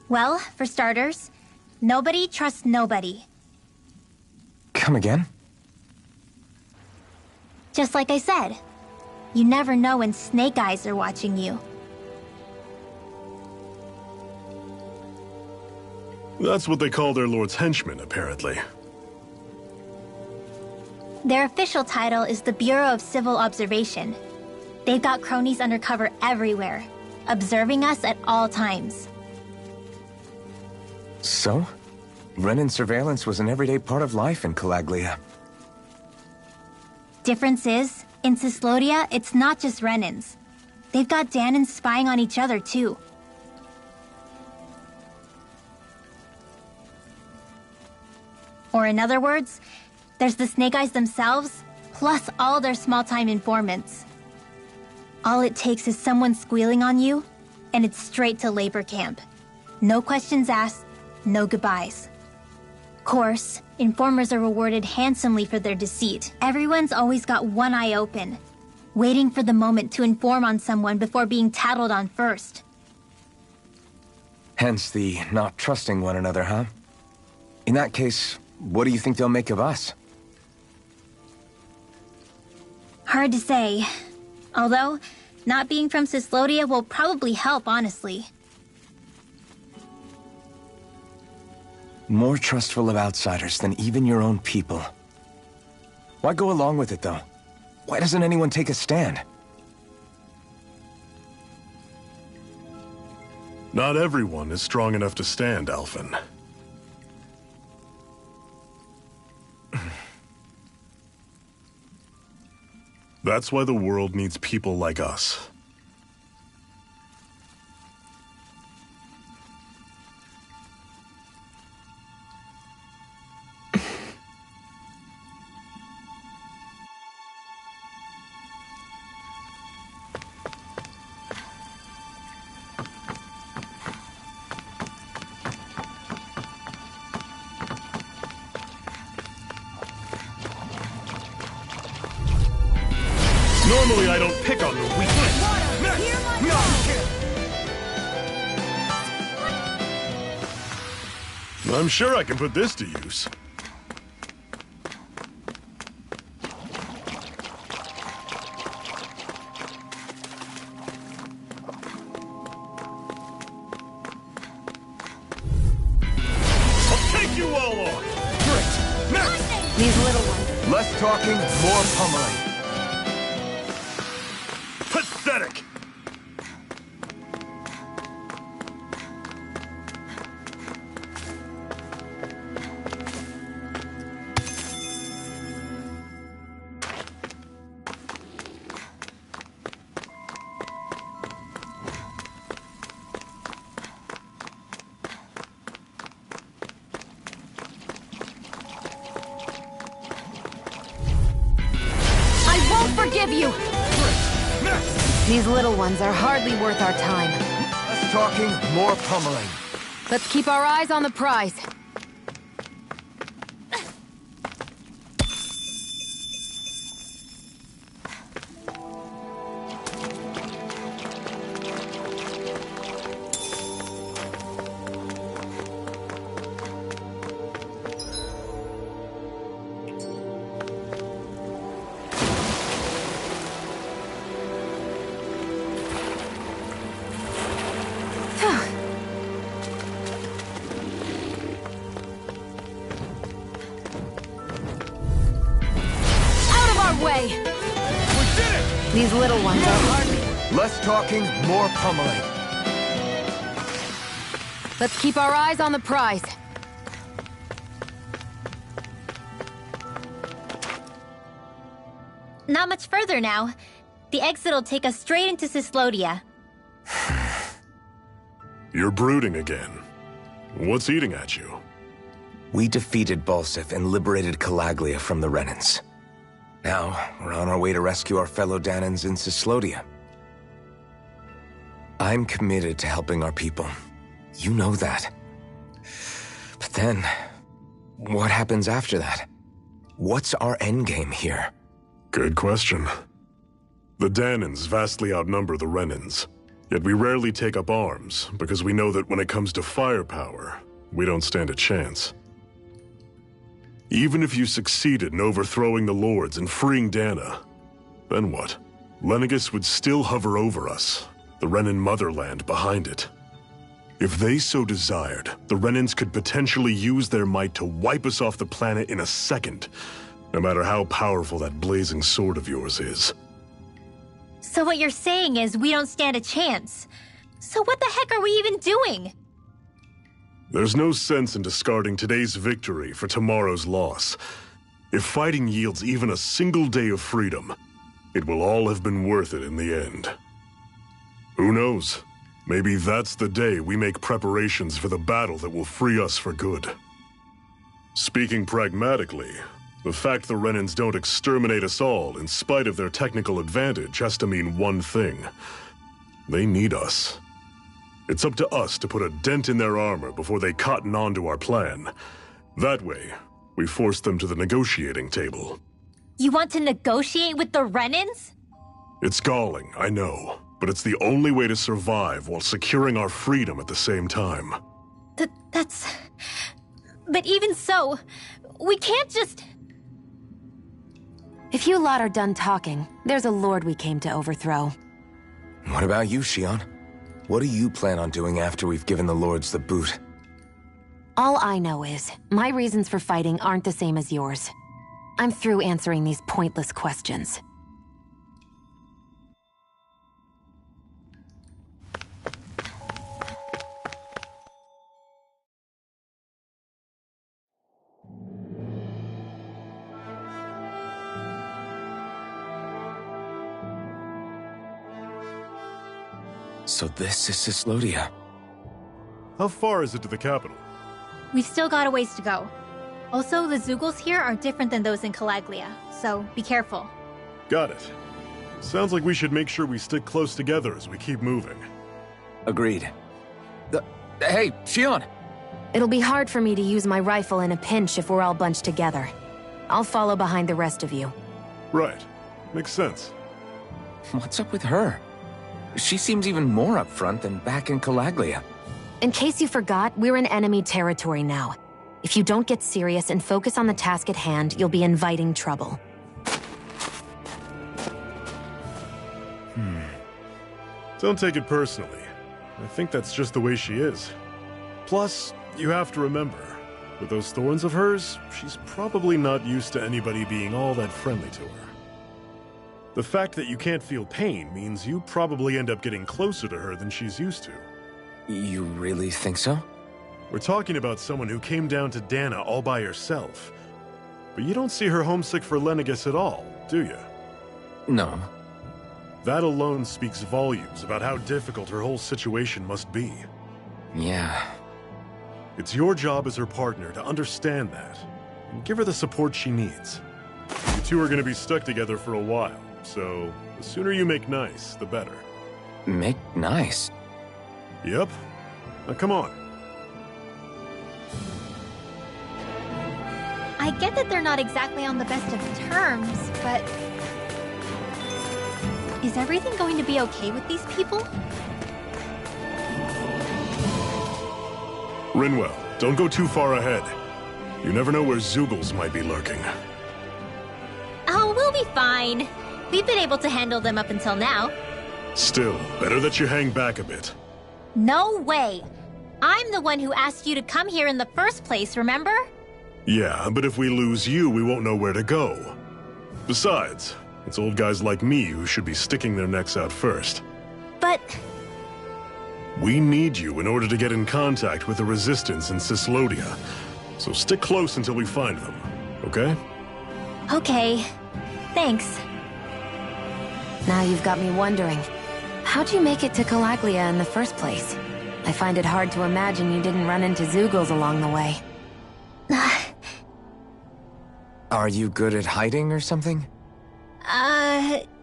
Well, for starters, nobody trusts nobody. Come again? Just like I said, you never know when Snake Eyes are watching you. That's what they call their lord's henchmen, apparently. Their official title is the Bureau of Civil Observation. They've got cronies undercover everywhere, observing us at all times. So? Renan surveillance was an everyday part of life in Calaglia. Difference is, in Cyslodia, it's not just Renans. They've got Dahnans spying on each other, too. Or in other words, there's the Snake Eyes themselves, plus all their small-time informants. All it takes is someone squealing on you, and it's straight to labor camp. No questions asked, no goodbyes. Of course, informers are rewarded handsomely for their deceit. Everyone's always got one eye open, waiting for the moment to inform on someone before being tattled on first. Hence the not trusting one another, huh? In that case, what do you think they'll make of us? Hard to say. Although, not being from Cyslodia will probably help, honestly. More trustful of outsiders than even your own people. Why go along with it, though? Why doesn't anyone take a stand? Not everyone is strong enough to stand, Alphen. That's why the world needs people like us. Normally I don't pick on the weak. I'm sure I can put this to use. I'll take you all on! Great! Next! These little ones. Less talking, more pummeling. Pathetic! of you! These little ones are hardly worth our time. Less talking, more pummeling. Let's keep our eyes on the prize. Way. We did it! These little ones are hardly... Less talking, more pummeling. Let's keep our eyes on the prize. Not much further now. The exit'll take us straight into Cyslodia. You're brooding again. What's eating at you? We defeated Balseph and liberated Calaglia from the Renans. Now, we're on our way to rescue our fellow Dahnans in Cyslodia. I'm committed to helping our people. You know that. But then, what happens after that? What's our endgame here? Good question. The Dahnans vastly outnumber the Renans, yet we rarely take up arms, because we know that when it comes to firepower, we don't stand a chance. Even if you succeeded in overthrowing the Lords and freeing Dahna, then what? Lenegis would still hover over us, the Renan motherland behind it. If they so desired, the Renans could potentially use their might to wipe us off the planet in a second, no matter how powerful that blazing sword of yours is. So what you're saying is we don't stand a chance. So what the heck are we even doing? There's no sense in discarding today's victory for tomorrow's loss. If fighting yields even a single day of freedom, it will all have been worth it in the end. Who knows? Maybe that's the day we make preparations for the battle that will free us for good. Speaking pragmatically, the fact the Renans don't exterminate us all in spite of their technical advantage has to mean one thing. They need us. It's up to us to put a dent in their armor before they cotton on to our plan. That way, we force them to the negotiating table. You want to negotiate with the Renans? It's galling, I know, but it's the only way to survive while securing our freedom at the same time. That's... But even so, we can't just... If you lot are done talking, there's a lord we came to overthrow. What about you, Shionne? What do you plan on doing after we've given the Lords the boot? All I know is, my reasons for fighting aren't the same as yours. I'm through answering these pointless questions. So this is Cyslodia. How far is it to the capital? We've still got a ways to go. Also, the Zeugles here are different than those in Calaglia, so be careful. Got it. Sounds like we should make sure we stick close together as we keep moving. Agreed. Hey, Shionne! It'll be hard for me to use my rifle in a pinch if we're all bunched together. I'll follow behind the rest of you. Right. Makes sense. What's up with her? She seems even more upfront than back in Calaglia. In case you forgot, we're in enemy territory now. If you don't get serious and focus on the task at hand, you'll be inviting trouble. Don't take it personally. I think that's just the way she is. Plus, you have to remember, with those thorns of hers, she's probably not used to anybody being all that friendly to her. The fact that you can't feel pain means you probably end up getting closer to her than she's used to. You really think so? We're talking about someone who came down to Dahna all by herself. But you don't see her homesick for Lenegis at all, do you? No. That alone speaks volumes about how difficult her whole situation must be. Yeah. It's your job as her partner to understand that, and give her the support she needs. You two are going to be stuck together for a while, so the sooner you make nice, the better. Make nice? Yep. Now come on. I get that they're not exactly on the best of terms, but... is everything going to be okay with these people? Rinwell, don't go too far ahead. You never know where Zeugles might be lurking. Oh, we'll be fine. We've been able to handle them up until now. Still, better that you hang back a bit. No way! I'm the one who asked you to come here in the first place, remember? Yeah, but if we lose you, we won't know where to go. Besides, it's old guys like me who should be sticking their necks out first. But... we need you in order to get in contact with the Resistance in Cyslodia. So stick close until we find them, okay? okay. Thanks. Now you've got me wondering. How'd you make it to Calaglia in the first place? I find it hard to imagine you didn't run into Zeugles along the way. Are you good at hiding or something?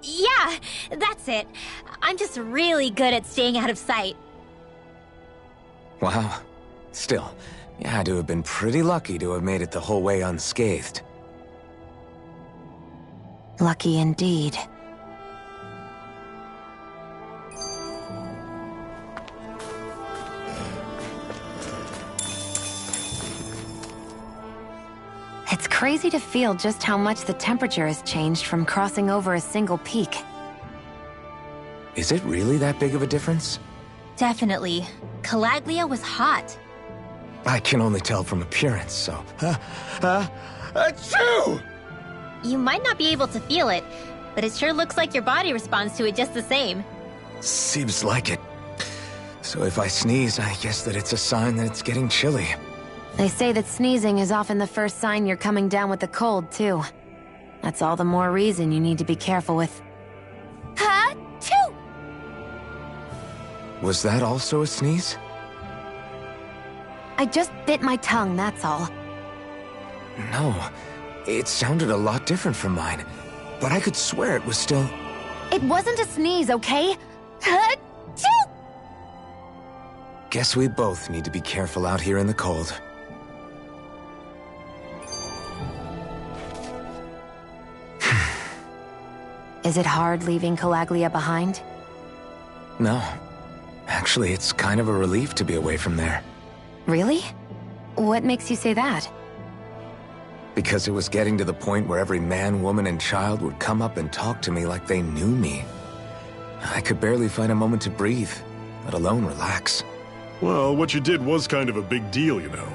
Yeah, that's it. I'm just really good at staying out of sight. Wow. Still, you had to have been pretty lucky to have made it the whole way unscathed. Lucky indeed. It's crazy to feel just how much the temperature has changed from crossing over a single peak. Is it really that big of a difference? Definitely. Calaglia was hot. I can only tell from appearance, so... Achoo! You might not be able to feel it, but it sure looks like your body responds to it just the same. Seems like it. So if I sneeze, I guess that it's a sign that it's getting chilly. They say that sneezing is often the first sign you're coming down with the cold, too. That's all the more reason you need to be careful with... Ha-choo! Was that also a sneeze? I just bit my tongue, that's all. No, it sounded a lot different from mine. But I could swear it was still... It wasn't a sneeze, okay? Ha-choo! Guess we both need to be careful out here in the cold. Is it hard leaving Calaglia behind? No. Actually, it's kind of a relief to be away from there. Really? What makes you say that? Because it was getting to the point where every man, woman, and child would come up and talk to me like they knew me. I could barely find a moment to breathe, let alone relax. Well, what you did was kind of a big deal, you know.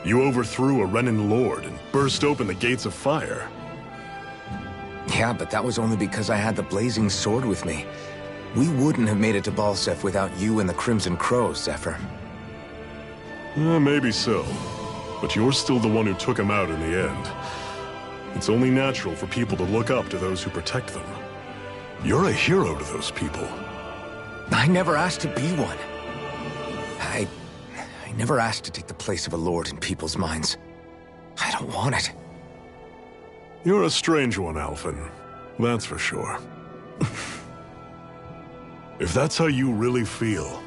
You overthrew a Renan lord and burst open the gates of fire. Yeah, but that was only because I had the blazing sword with me. We wouldn't have made it to Balseph without you and the Crimson Crows, Zephyr. Maybe so. But you're still the one who took him out in the end. It's only natural for people to look up to those who protect them. You're a hero to those people. I never asked to be one. I never asked to take the place of a lord in people's minds. I don't want it. You're a strange one, Alphen. That's for sure. If that's how you really feel,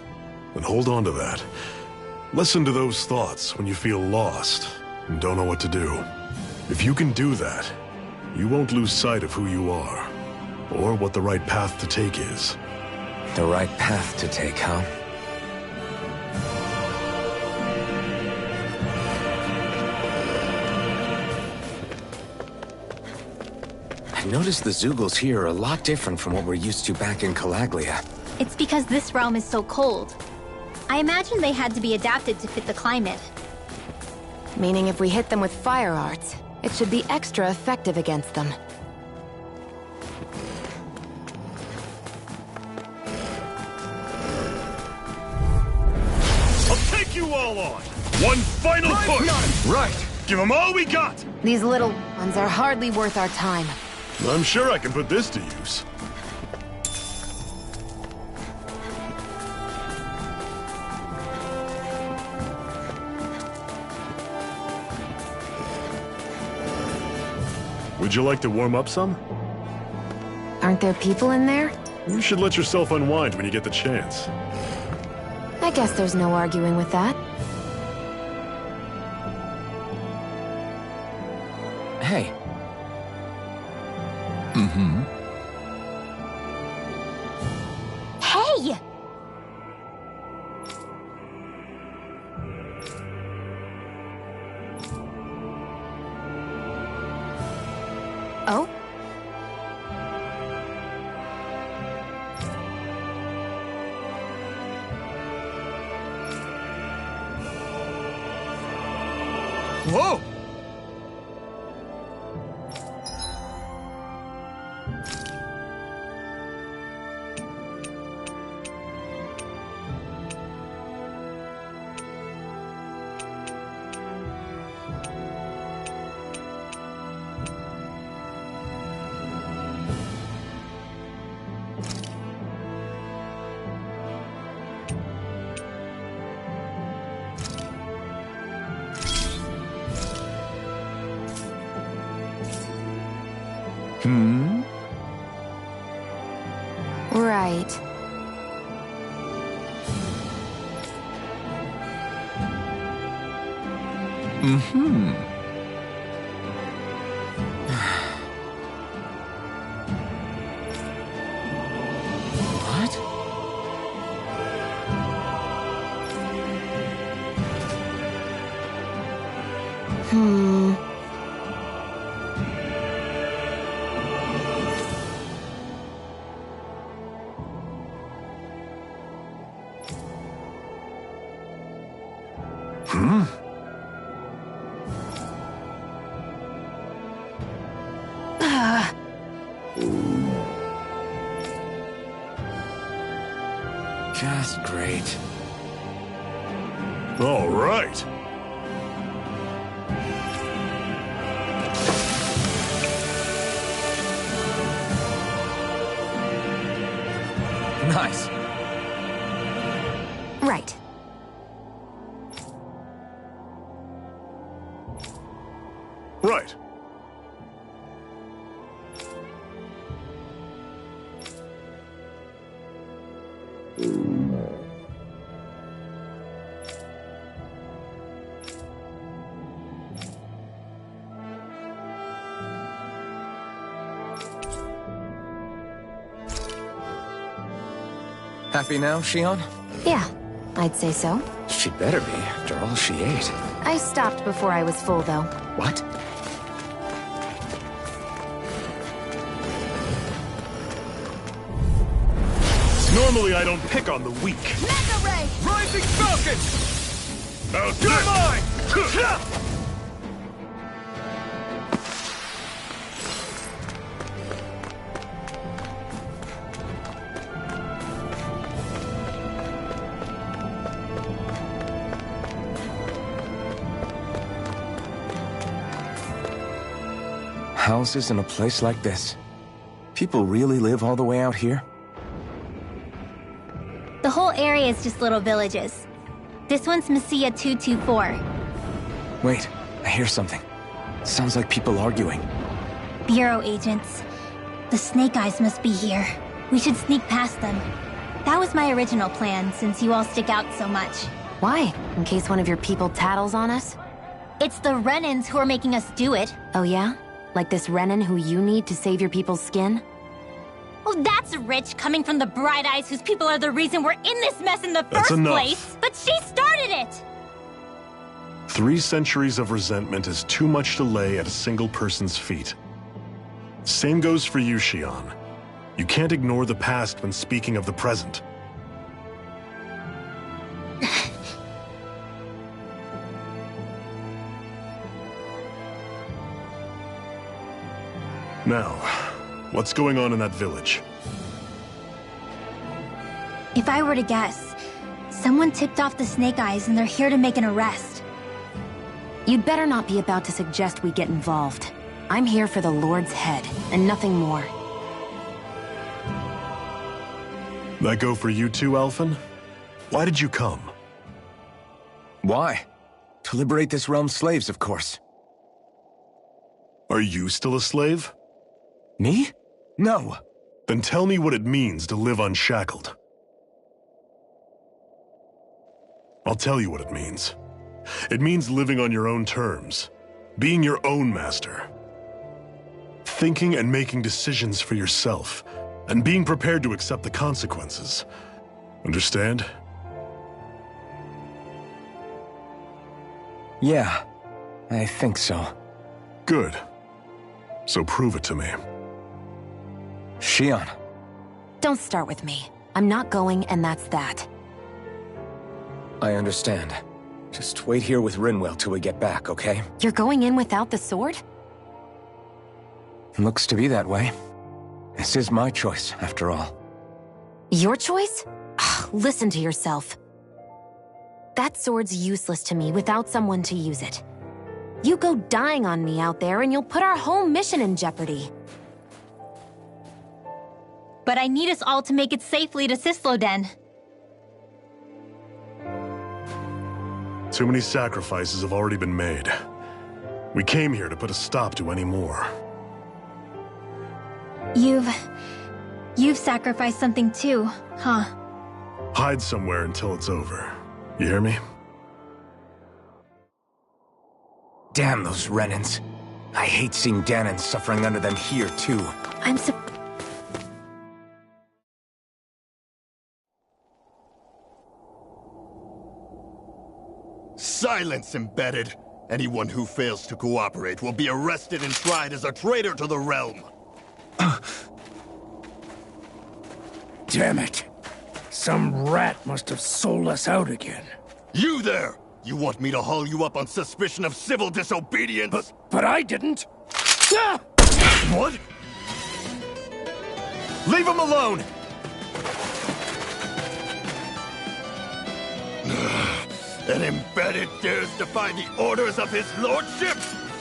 then hold on to that. Listen to those thoughts when you feel lost and don't know what to do. If you can do that, you won't lose sight of who you are, or what the right path to take is. The right path to take, huh? I noticed the Zeugles here are a lot different from what we're used to back in Calaglia. It's because this realm is so cold. I imagine they had to be adapted to fit the climate. Meaning if we hit them with fire arts, it should be extra effective against them. I'll take you all on! One final push! Right! Give them all we got! These little ones are hardly worth our time. I'm sure I can put this to use. Would you like to warm up some? Aren't there people in there? You should let yourself unwind when you get the chance. I guess there's no arguing with that. Hey. Mm-hmm. Hey! Oh? Whoa! Hmm? Right. Mm-hmm. What? Hmm. Hmm? Just great. All right. Nice. Right. Right. Happy now, Shion? Yeah, I'd say so. She better be, after all she ate. I stopped before I was full, though. What? Normally I don't pick on the weak. Mega Ray! Rising Falcon! Now you're mine! Houses in a place like this. People really live all the way out here? The whole area is just little villages. This one's Messiah 224. Wait, I hear something. Sounds like people arguing. Bureau agents. The Snake Eyes must be here. We should sneak past them. That was my original plan, since you all stick out so much. Why? In case one of your people tattles on us? It's the Renans who are making us do it. Oh yeah? Like this Renan who you need to save your people's skin? Oh, that's rich, coming from the Bright Eyes whose people are the reason we're in this mess in the first enough. place. But she started it! 3 centuries of resentment is too much to lay at a single person's feet. Same goes for you, Shion. You can't ignore the past when speaking of the present. Now, what's going on in that village? If I were to guess, someone tipped off the Snake Eyes and they're here to make an arrest. You'd better not be about to suggest we get involved. I'm here for the Lord's head, and nothing more. That go for you too, Alphen? Why did you come? Why? To liberate this realm's slaves, of course. Are you still a slave? Me? No. Then tell me what it means to live unshackled. I'll tell you what it means. It means living on your own terms, being your own master, thinking and making decisions for yourself, and being prepared to accept the consequences. Understand? Yeah, I think so. Good. So prove it to me. Shionne. Don't start with me. I'm not going, and that's that. I understand. Just wait here with Rinwell till we get back, okay? You're going in without the sword? Looks to be that way. This is my choice, after all. Your choice? Listen to yourself. That sword's useless to me without someone to use it. You go dying on me out there and you'll put our whole mission in jeopardy. But I need us all to make it safely to Cysloden. Too many sacrifices have already been made. We came here to put a stop to any more. You've sacrificed something too, huh? Hide somewhere until it's over. You hear me? Damn those Renans. I hate seeing Dahnan suffering under them here, too. I'm Silence, Embedded! Anyone who fails to cooperate will be arrested and tried as a traitor to the realm. Damn it. Some rat must have sold us out again. You there! You want me to haul you up on suspicion of civil disobedience? But I didn't. Ah! What? Leave him alone! An Embedded dares defy the orders of his lordship?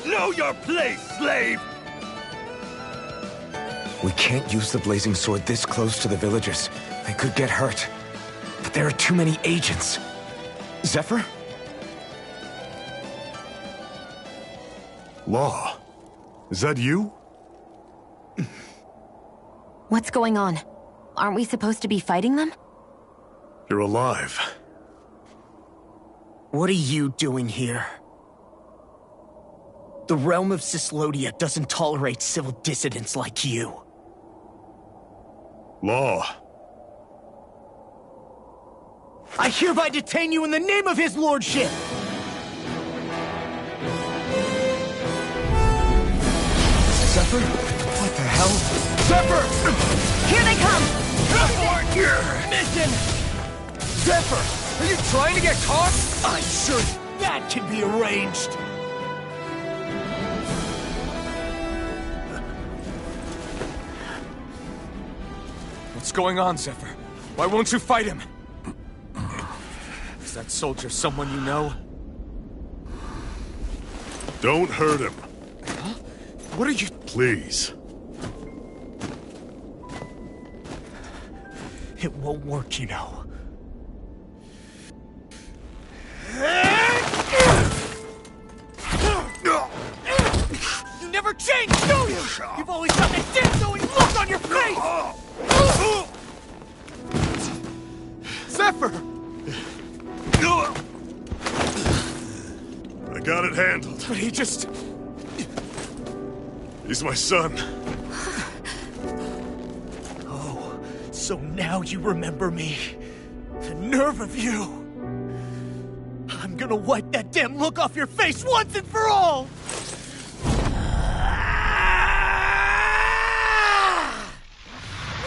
Know your place, slave! We can't use the blazing sword this close to the villagers. They could get hurt. But there are too many agents. Zephyr? Law. Is that you? What's going on? Aren't we supposed to be fighting them? You're alive. What are you doing here? The realm of Cyslodia doesn't tolerate civil dissidents like you. Law. I hereby detain you in the name of his lordship! Zephyr? What the hell? Zephyr! Here they come! Abort your mission! Zephyr! Are you trying to get caught? I'm sure that can be arranged. What's going on, Zephyr? Why won't you fight him? Is that soldier someone you know? Don't hurt him. Huh? What are you... Please. It won't work, you know. You never change, do you? You've always got that death-knowing look on your face! Zephyr! I got it handled. But he just... He's my son. Oh, so now you remember me. The nerve of you! I'm gonna wipe that damn look off your face once and for all!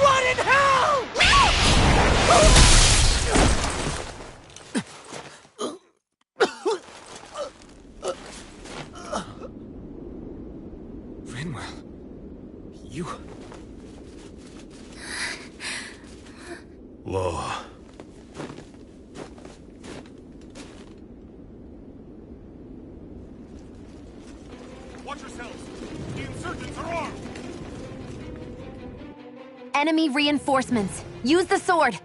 Rot in hell! Rinwell... You... Law. Watch yourselves! The insurgents are armed! Enemy reinforcements. Use the sword.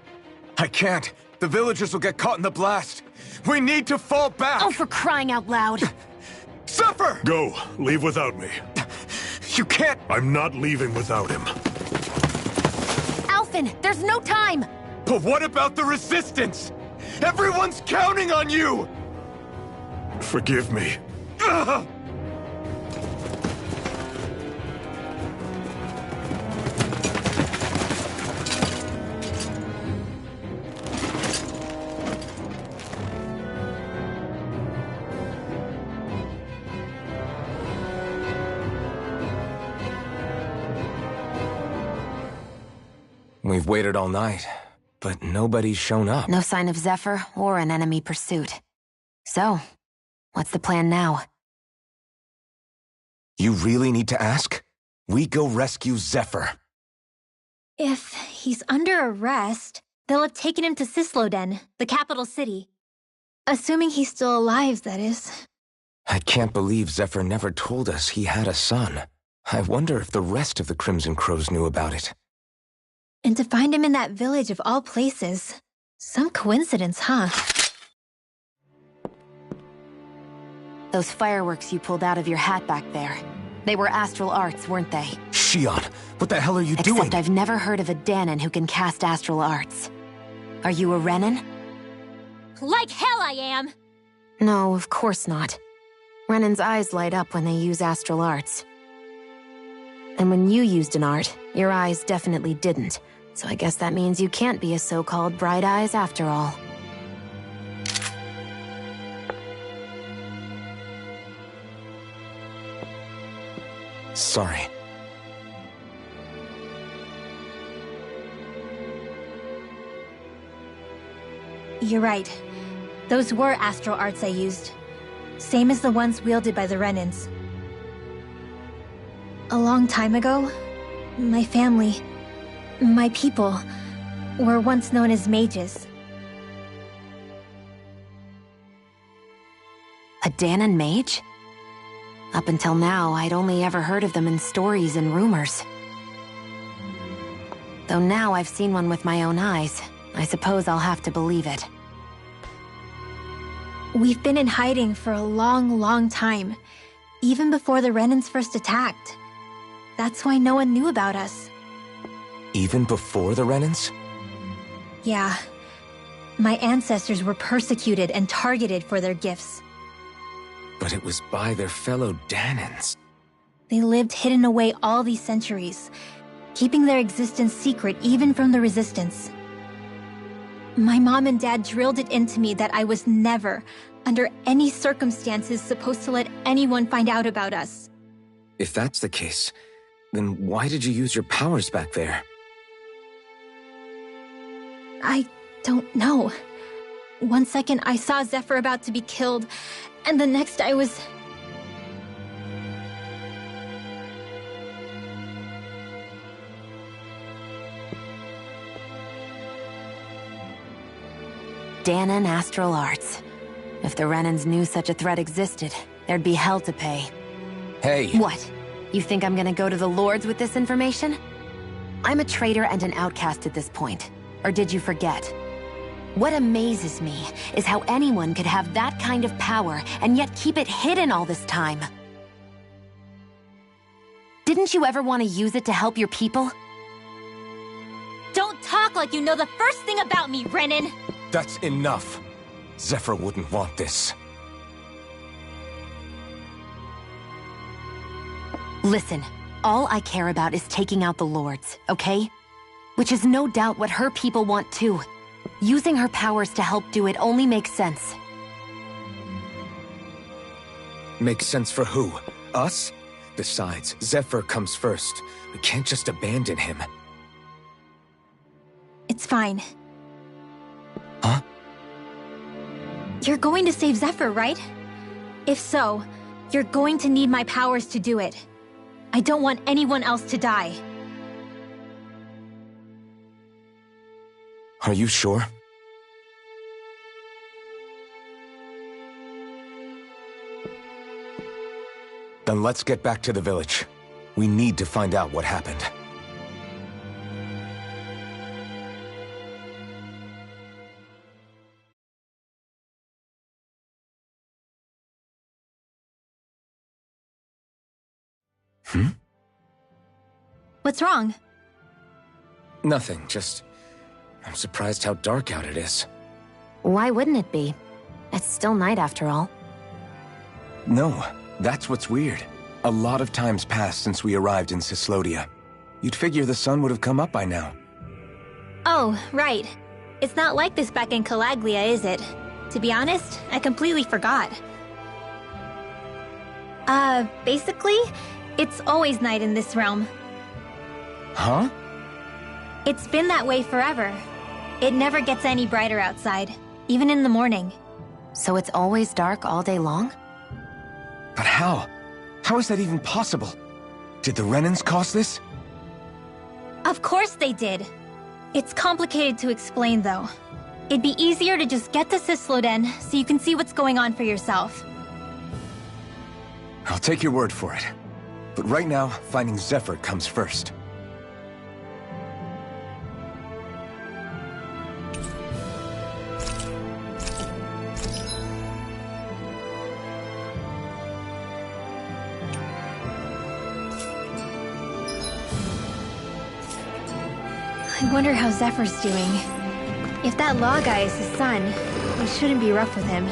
I can't. The villagers will get caught in the blast. We need to fall back! Oh, for crying out loud. Zephyr! Go. Leave without me. You can't... I'm not leaving without him. Raven, there's no time! But what about the Resistance? Everyone's counting on you! Forgive me. Ugh! We've waited all night, but nobody's shown up. No sign of Zephyr or an enemy pursuit. So, what's the plan now? You really need to ask? We go rescue Zephyr. If he's under arrest, they'll have taken him to Cisloden, the capital city. Assuming he's still alive, that is. I can't believe Zephyr never told us he had a son. I wonder if the rest of the Crimson Crows knew about it. And to find him in that village of all places. Some coincidence, huh? Those fireworks you pulled out of your hat back there. They were astral arts, weren't they? Shionne, what the hell are you doing? Except I've never heard of a Dahnan who can cast astral arts. Are you a Renan? Like hell I am! No, of course not. Renan's eyes light up when they use astral arts. And when you used an art, your eyes definitely didn't. So I guess that means you can't be a so-called Bright Eyes after all. Sorry. You're right. Those were astral arts I used. Same as the ones wielded by the Renans. A long time ago, my family, my people, were once known as mages. A Dahnan mage? Up until now, I'd only ever heard of them in stories and rumors. Though now I've seen one with my own eyes, I suppose I'll have to believe it. We've been in hiding for a long, long time, even before the Renans first attacked. That's why no one knew about us. Even before the Renans? Yeah. My ancestors were persecuted and targeted for their gifts. But it was by their fellow Dahnans. They lived hidden away all these centuries, keeping their existence secret even from the Resistance. My mom and dad drilled it into me that I was never, under any circumstances, supposed to let anyone find out about us. If that's the case, then why did you use your powers back there? I don't know. One second I saw Zephyr about to be killed, and the next I was... Dahnan astral arts. If the Renans knew such a threat existed, there'd be hell to pay. Hey! What? You think I'm gonna go to the Lords with this information? I'm a traitor and an outcast at this point. Or did you forget? What amazes me is how anyone could have that kind of power and yet keep it hidden all this time. Didn't you ever want to use it to help your people? Don't talk like you know the first thing about me, Renan! That's enough. Zephyr wouldn't want this. Listen, all I care about is taking out the Lords, okay? Which is no doubt what her people want too. Using her powers to help do it only makes sense. Makes sense for who? Us? Besides, Zephyr comes first. We can't just abandon him. It's fine. Huh? You're going to save Zephyr, right? If so, you're going to need my powers to do it. I don't want anyone else to die. Are you sure? Then let's get back to the village. We need to find out what happened. What's wrong? Nothing, just... I'm surprised how dark out it is. Why wouldn't it be? It's still night after all. No, that's what's weird. A lot of time's passed since we arrived in Cyslodia. You'd figure the sun would have come up by now. Oh, right. It's not like this back in Calaglia, is it? To be honest, I completely forgot. Basically, it's always night in this realm. Huh? It's been that way forever. It never gets any brighter outside, even in the morning. So it's always dark all day long? But how? How is that even possible? Did the Renans cause this? Of course they did. It's complicated to explain, though. It'd be easier to just get to Cysloden so you can see what's going on for yourself. I'll take your word for it. But right now, finding Zephyr comes first. I wonder how Zephyr's doing. If that law guy is his son, we shouldn't be rough with him.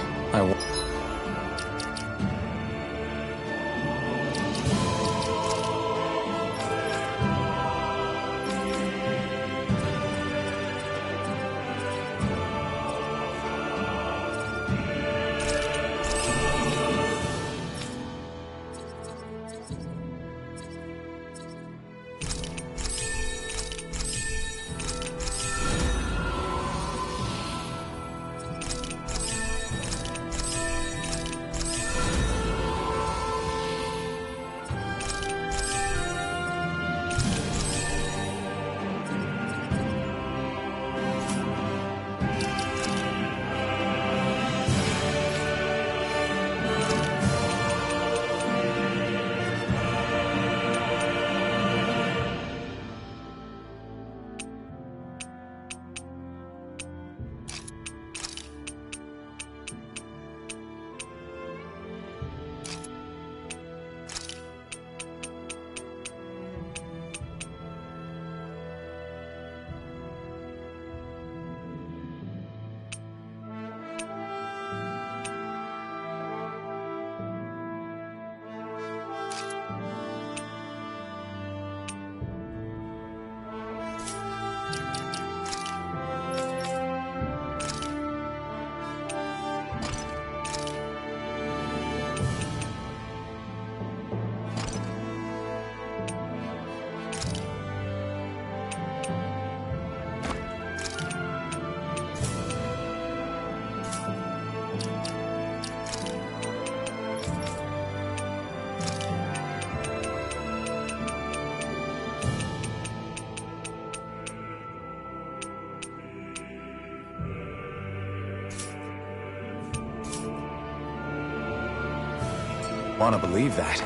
Want to believe that,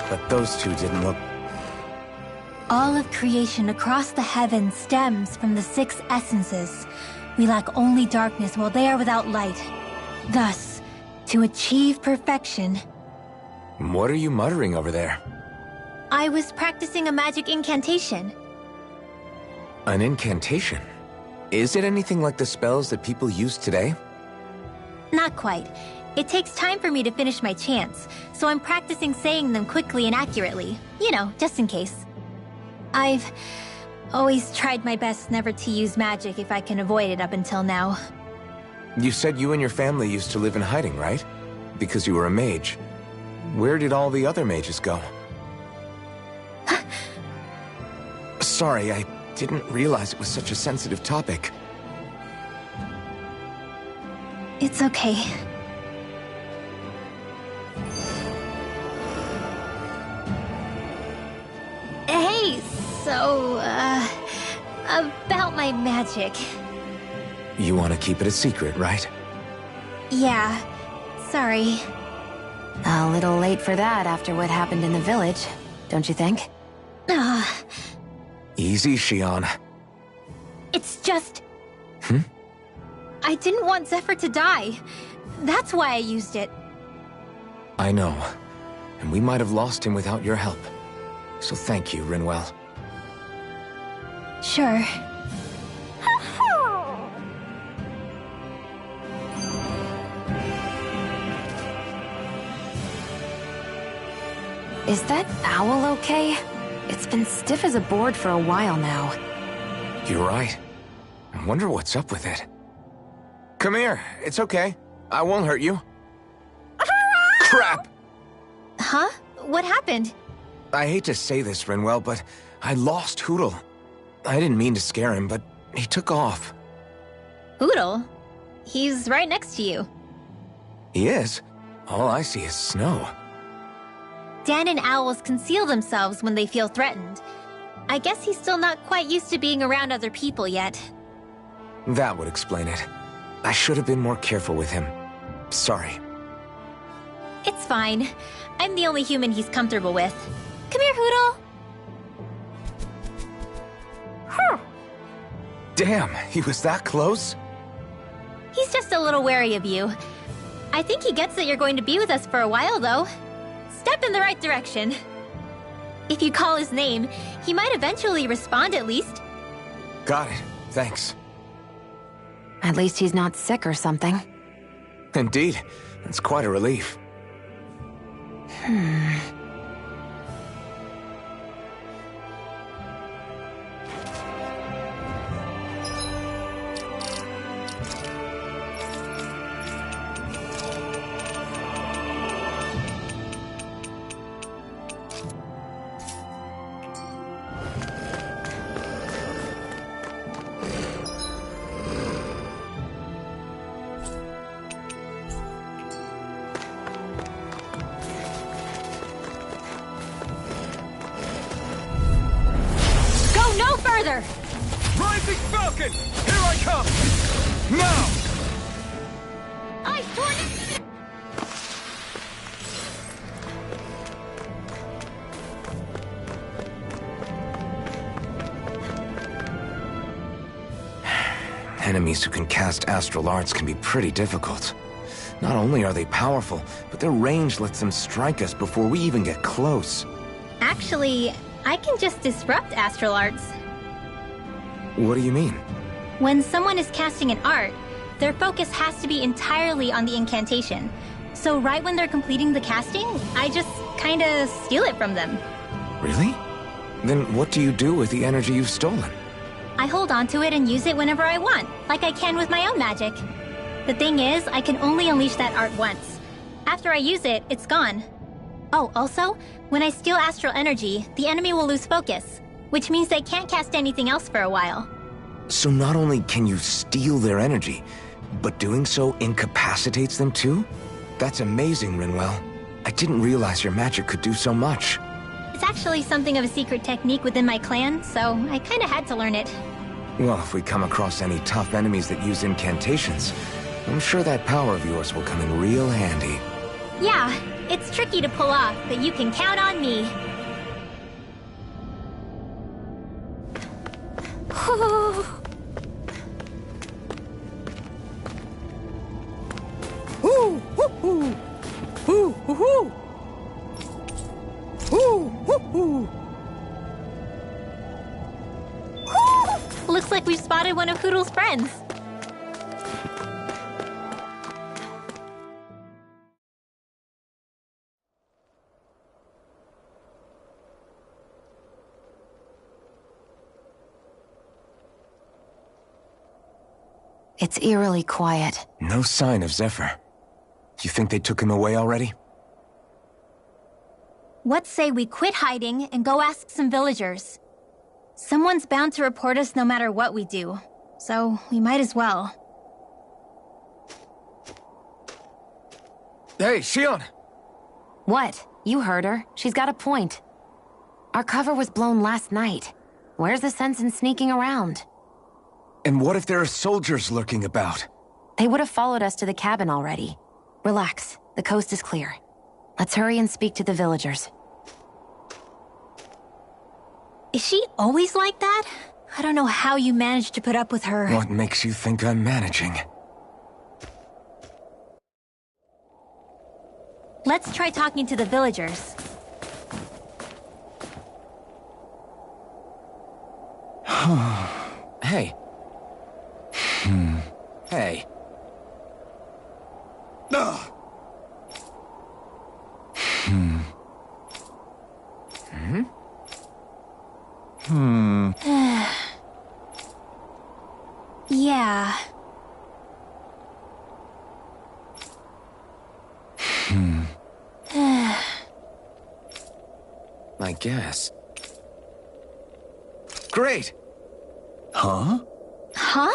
but those two didn't look... All of creation across the heavens stems from the 6 essences. We lack only darkness while they are without light. Thus, to achieve perfection... What are you muttering over there? I was practicing a magic incantation. An incantation? Is it anything like the spells that people use today? Not quite. It takes time for me to finish my chants, so I'm practicing saying them quickly and accurately. You know, just in case. I've always tried my best never to use magic if I can avoid it up until now. You said you and your family used to live in hiding, right? Because you were a mage. Where did all the other mages go? Sorry, I didn't realize it was such a sensitive topic. It's okay. Hey, so, about my magic. You want to keep it a secret, right? Yeah, sorry. A little late for that after what happened in the village, don't you think? Easy, Shionne. It's just... I didn't want Zephyr to die. That's why I used it. I know. And we might have lost him without your help. So thank you, Rinwell. Sure. Is that owl okay? It's been stiff as a board for a while now. You're right. I wonder what's up with it. Come here. It's okay. I won't hurt you. Crap! Huh? What happened? I hate to say this, Rinwell, but I lost Hootle. I didn't mean to scare him, but he took off. Hootle? He's right next to you. He is? All I see is snow. Dan and owls conceal themselves when they feel threatened. I guess he's still not quite used to being around other people yet. That would explain it. I should have been more careful with him. Sorry. It's fine. I'm the only human he's comfortable with. Come here, Hootle! Damn, he was that close? He's just a little wary of you. I think he gets that you're going to be with us for a while, though. Step in the right direction. If you call his name, he might eventually respond at least. Got it. Thanks. At least he's not sick or something. Indeed. That's quite a relief. No further! Rising Falcon! Here I come! Now! Ice Tornado! Enemies who can cast astral arts can be pretty difficult. Not only are they powerful, but their range lets them strike us before we even get close. Actually, I can just disrupt astral arts. What do you mean? When someone is casting an art, their focus has to be entirely on the incantation. So right when they're completing the casting, I just kinda steal it from them. Really? Then what do you do with the energy you've stolen? I hold onto it and use it whenever I want, like I can with my own magic. The thing is, I can only unleash that art once. After I use it, it's gone. Oh, also, when I steal astral energy, the enemy will lose focus, which means they can't cast anything else for a while. So not only can you steal their energy, but doing so incapacitates them too? That's amazing, Rinwell. I didn't realize your magic could do so much. It's actually something of a secret technique within my clan, so I kinda had to learn it. Well, if we come across any tough enemies that use incantations, I'm sure that power of yours will come in real handy. Yeah, it's tricky to pull off, but you can count on me. Looks like we've spotted one of Hootle's friends. It's eerily quiet. No sign of Zephyr. You think they took him away already? What say we quit hiding and go ask some villagers? Someone's bound to report us no matter what we do, so we might as well. Hey, Xion! What? You heard her. She's got a point. Our cover was blown last night. Where's the sense in sneaking around? And what if there are soldiers lurking about? They would have followed us to the cabin already. Relax. The coast is clear. Let's hurry and speak to the villagers. Is she always like that? I don't know how you managed to put up with her. What makes you think I'm managing? Let's try talking to the villagers. Hey. Hey. Yeah. I guess. Great! Huh? Huh?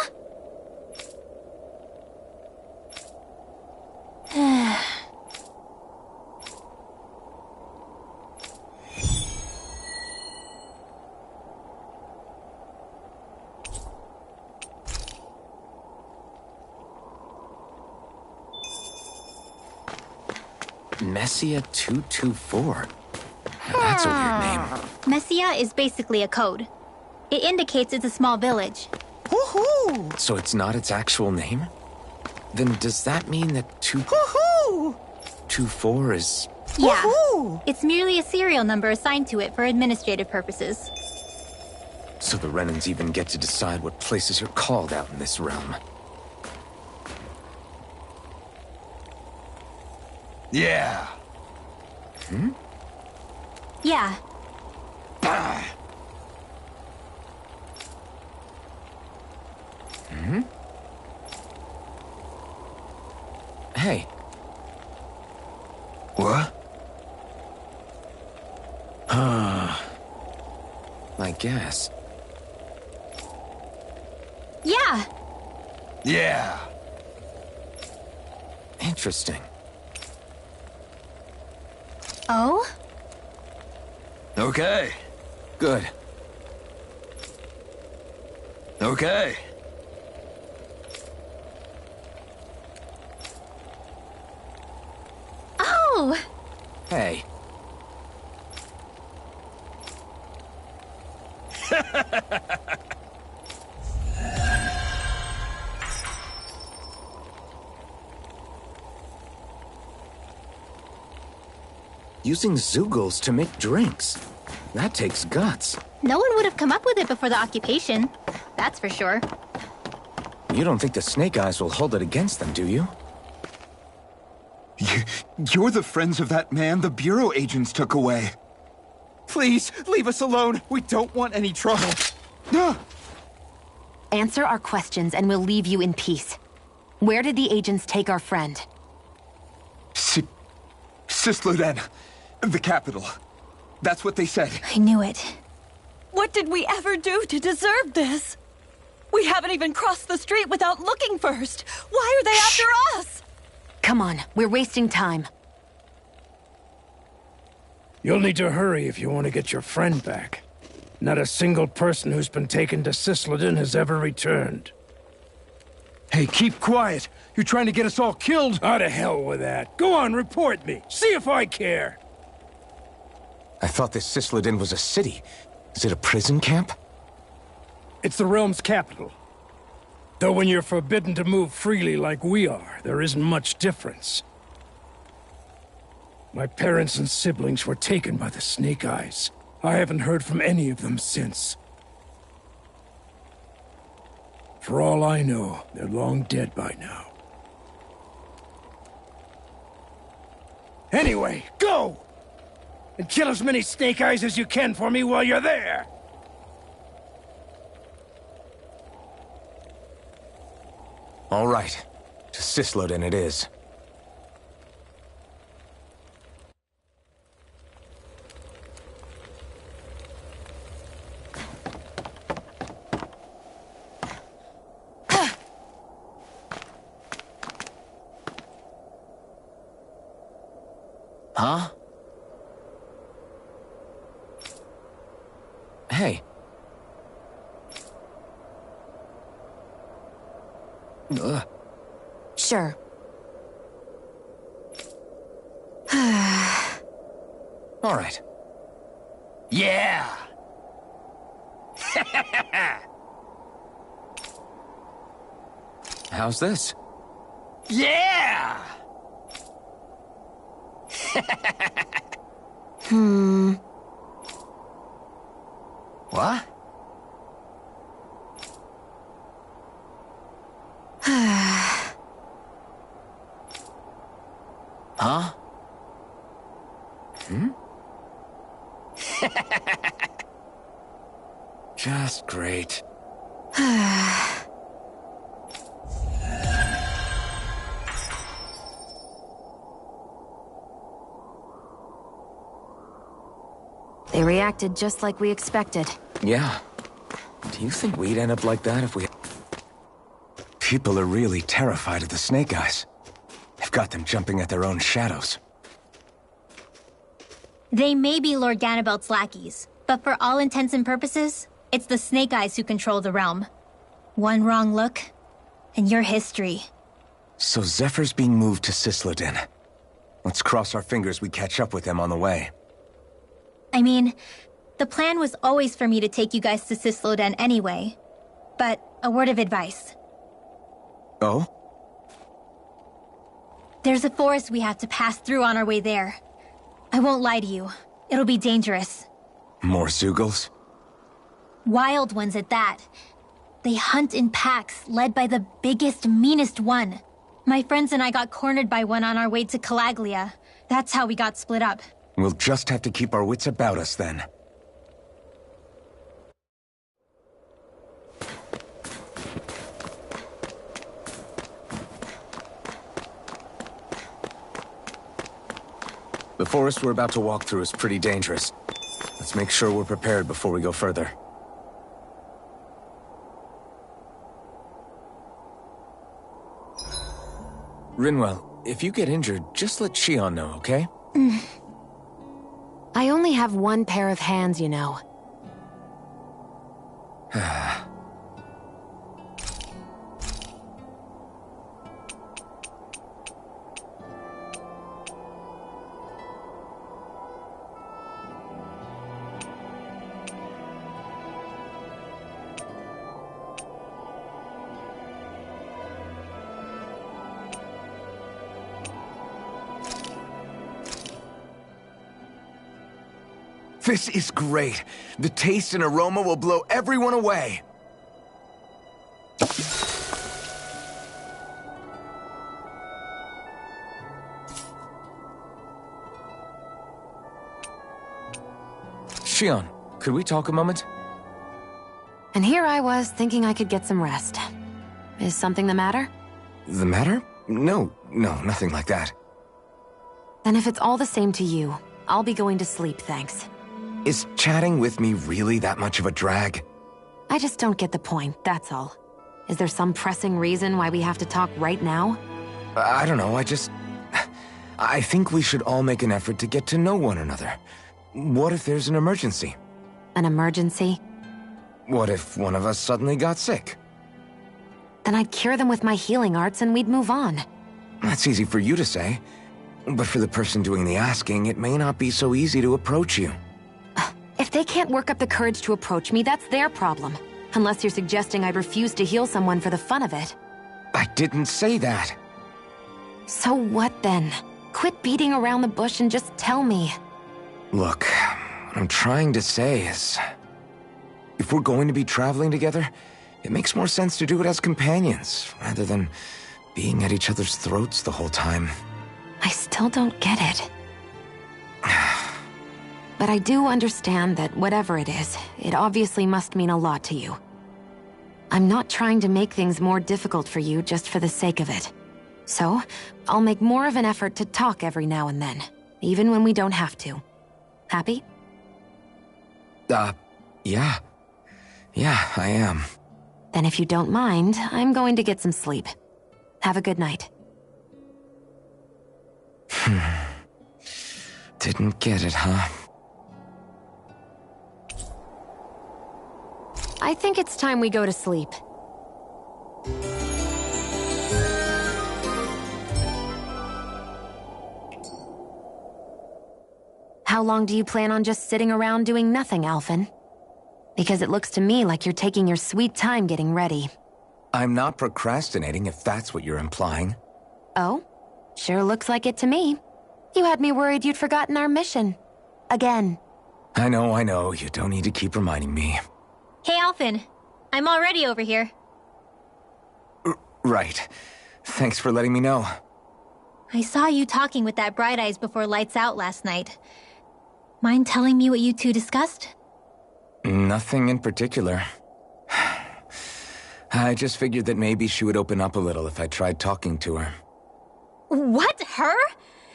Messia 224. Now that's a weird name. Messia is basically a code. It indicates it's a small village. Woohoo! So it's not its actual name? Then does that mean that 224 is... Yeah. Woohoo! It's merely a serial number assigned to it for administrative purposes. So the Renans even get to decide what places are called out in this realm. Yeah. Yeah. Hey. What? I guess. Yeah. Yeah. Interesting. Oh? Okay. Good. Okay. Oh! Hey. Using Zeugles to make drinks. That takes guts. No one would have come up with it before the occupation. That's for sure. You don't think the Snake Eyes will hold it against them, do you? You're the friends of that man the Bureau agents took away. Please, leave us alone. We don't want any trouble. Answer our questions and we'll leave you in peace. Where did the agents take our friend? Cisloden, the capital. That's what they said. I knew it. What did we ever do to deserve this? We haven't even crossed the street without looking first. Why are they after us? Come on, we're wasting time. You'll need to hurry if you want to get your friend back. Not a single person who's been taken to Cisloden has ever returned. Hey, keep quiet. You're trying to get us all killed. Out of hell with that. Go on, report me. See if I care. I thought this Cisloden was a city. Is it a prison camp? It's the realm's capital. Though when you're forbidden to move freely like we are, there isn't much difference. My parents and siblings were taken by the Snake Eyes. I haven't heard from any of them since. For all I know, they're long dead by now. Anyway, go! And kill as many Snake Eyes as you can for me while you're there! All right. To Cisloden it is. Huh? Hey. Sure. All right. Yeah! How's this? Yeah! What? Huh? Hmm? Just great. They reacted just like we expected. Yeah. Do you think we'd end up like that if we... People are really terrified of the Snake Eyes. They've got them jumping at their own shadows. They may be Lord Ganabelt's lackeys, but for all intents and purposes, it's the Snake Eyes who control the realm. One wrong look, and your history. So Zephyr's being moved to Cislodin. Let's cross our fingers we catch up with him on the way. I mean, the plan was always for me to take you guys to Cislodin anyway. But a word of advice. Oh? There's a forest we have to pass through on our way there. I won't lie to you. It'll be dangerous. More Zeugles? Wild ones at that. They hunt in packs, led by the biggest, meanest one. My friends and I got cornered by one on our way to Calaglia. That's how we got split up. We'll just have to keep our wits about us then. The forest we're about to walk through is pretty dangerous. Let's make sure we're prepared before we go further. Rinwell, if you get injured, just let Shion know, okay? I only have one pair of hands, you know. This is great. The taste and aroma will blow everyone away. Shion, could we talk a moment? And here I was, thinking I could get some rest. Is something the matter? The matter? No, nothing like that. Then if it's all the same to you, I'll be going to sleep, thanks. Is chatting with me really that much of a drag? I just don't get the point, that's all. Is there some pressing reason why we have to talk right now? I don't know, I think we should all make an effort to get to know one another. What if there's an emergency? An emergency? What if one of us suddenly got sick? Then I'd cure them with my healing arts and we'd move on. That's easy for you to say. But for the person doing the asking, it may not be so easy to approach you. If they can't work up the courage to approach me, that's their problem. Unless you're suggesting I'd refuse to heal someone for the fun of it. I didn't say that. So what then? Quit beating around the bush and just tell me. Look, what I'm trying to say is... if we're going to be traveling together, it makes more sense to do it as companions, rather than being at each other's throats the whole time. I still don't get it. But I do understand that whatever it is, it obviously must mean a lot to you. I'm not trying to make things more difficult for you just for the sake of it. So, I'll make more of an effort to talk every now and then, even when we don't have to. Happy? Yeah. Yeah, I am. Then if you don't mind, I'm going to get some sleep. Have a good night. Didn't get it, huh? I think it's time we go to sleep. How long do you plan on just sitting around doing nothing, Alphen? Because it looks to me like you're taking your sweet time getting ready. I'm not procrastinating, if that's what you're implying. Oh? Sure looks like it to me. You had me worried you'd forgotten our mission. Again. I know. You don't need to keep reminding me. Hey, Alphen. I'm already over here. Right. Thanks for letting me know. I saw you talking with that Bright Eyes before lights out last night. Mind telling me what you two discussed? Nothing in particular. I just figured that maybe she would open up a little if I tried talking to her. What? Her?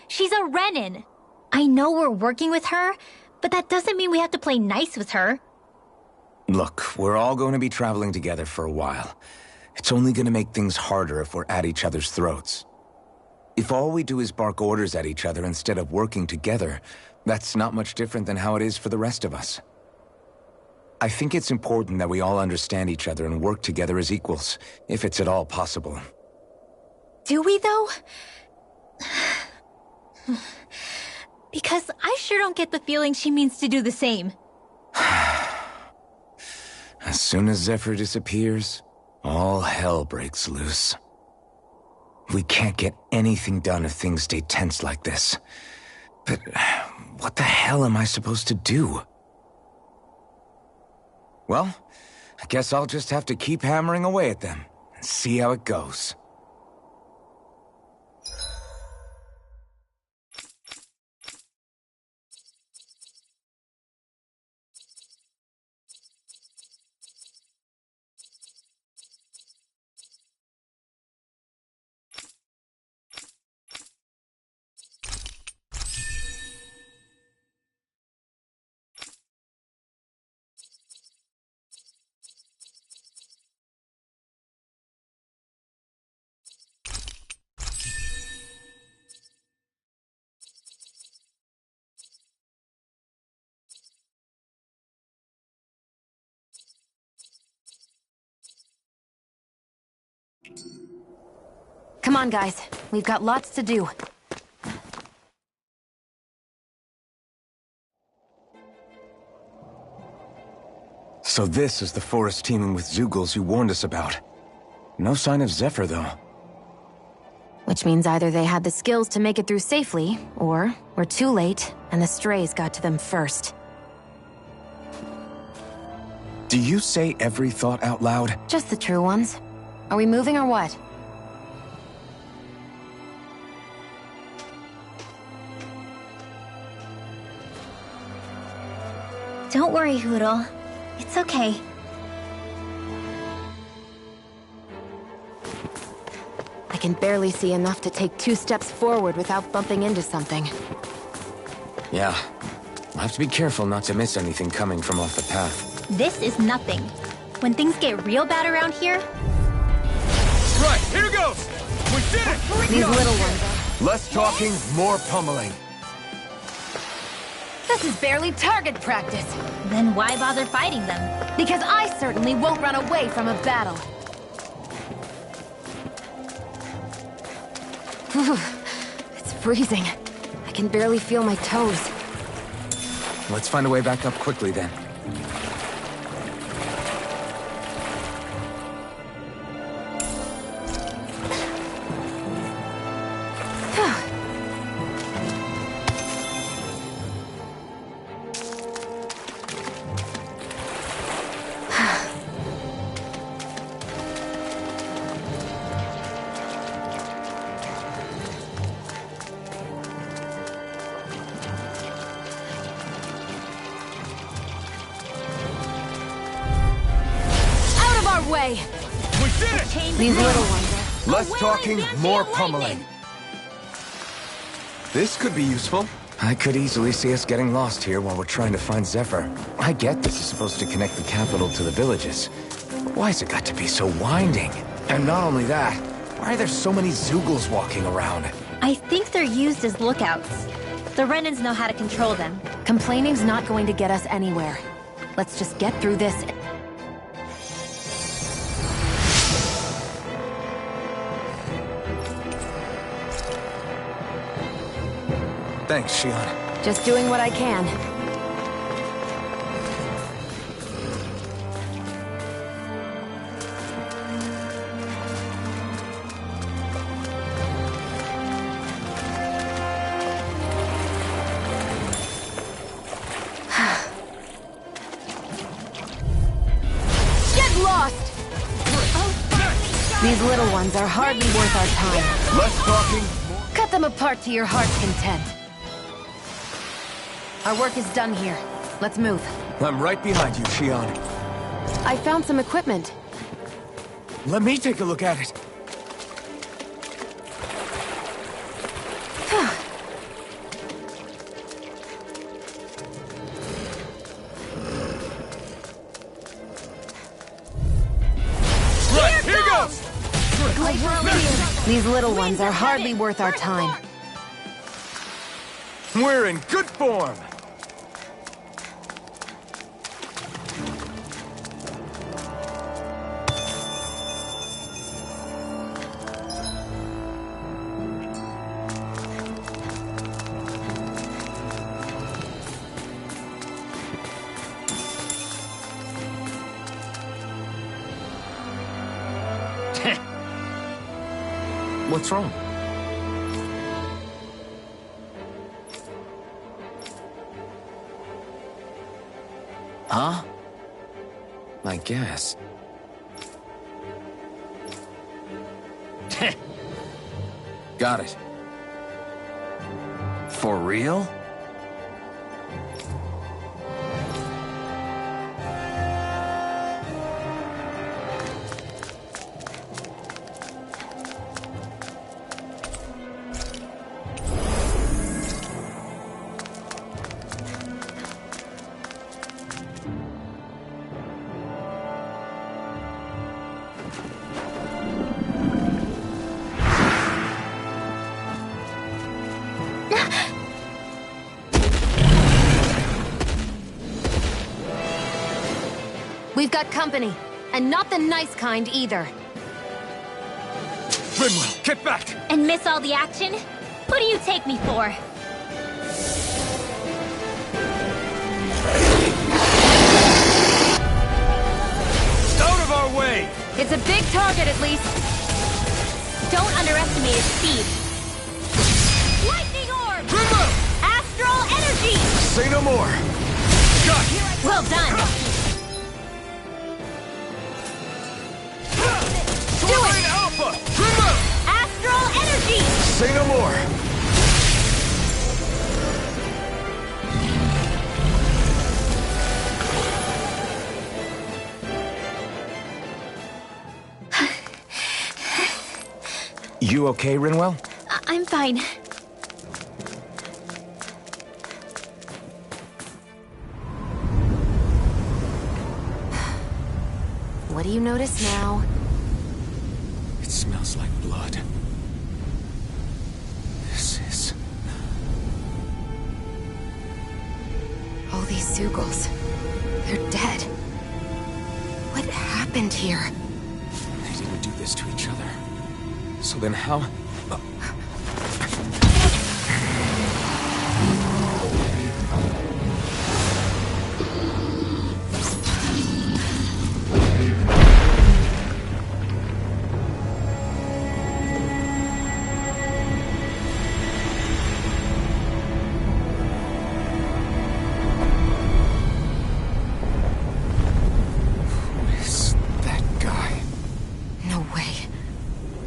She's a Renan. I know we're working with her, but that doesn't mean we have to play nice with her. Look, we're all going to be traveling together for a while. It's only going to make things harder if we're at each other's throats. If all we do is bark orders at each other instead of working together, that's not much different than how it is for the rest of us. I think it's important that we all understand each other and work together as equals, if it's at all possible. Do we, though? Because I sure don't get the feeling she means to do the same. As soon as Zephyr disappears, all hell breaks loose. We can't get anything done if things stay tense like this. But what the hell am I supposed to do? Well, I guess I'll just have to keep hammering away at them and see how it goes. Come on, guys. We've got lots to do. So this is the forest teeming with Zeugles you warned us about. No sign of Zephyr, though. Which means either they had the skills to make it through safely, or we're too late, and the strays got to them first. Do you say every thought out loud? Just the true ones. Are we moving or what? Don't worry, Hootle. It's okay. I can barely see enough to take 2 steps forward without bumping into something. Yeah. I'll have to be careful not to miss anything coming from off the path. This is nothing. When things get real bad around here... Right, here goes! We did it! These little ones. Less talking, more pummeling. This is barely target practice. Then why bother fighting them? Because I certainly won't run away from a battle. It's freezing. I can barely feel my toes. Let's find a way back up quickly, then. Way. We did it! These little ones. Less talking, more pummeling. This could be useful. I could easily see us getting lost here while we're trying to find Zephyr. I get this is supposed to connect the capital to the villages. But why's it got to be so winding? And not only that, why are there so many Zeugles walking around? I think they're used as lookouts. The Renans know how to control them. Complaining's not going to get us anywhere. Let's just get through this. Thanks, Shionne. Just doing what I can. Get lost! These little ones are hardly worth our time. Less talking. Cut them them apart to your heart's content. Our work is done here. Let's move. I'm right behind you, Shionne. I found some equipment. Let me take a look at it. Right, here goes! These little ones are hardly worth our time. We're in good form! What's wrong? Huh? I guess. Got it. For real? We've got company, and not the nice kind either. Rinwell, get back! And miss all the action? Who do you take me for? Out of our way! It's a big target, at least. Don't underestimate its speed. Lightning orb! Rinwell! Astral energy! Say no more! Got Well done! Do it! Alpha! Rinwell! Astral energy! Say no more! You okay, Rinwell? I'm fine. What do you notice now? It smells like blood. This is... All these Zeugles. They're dead. What happened here? They didn't do this to each other. So then how...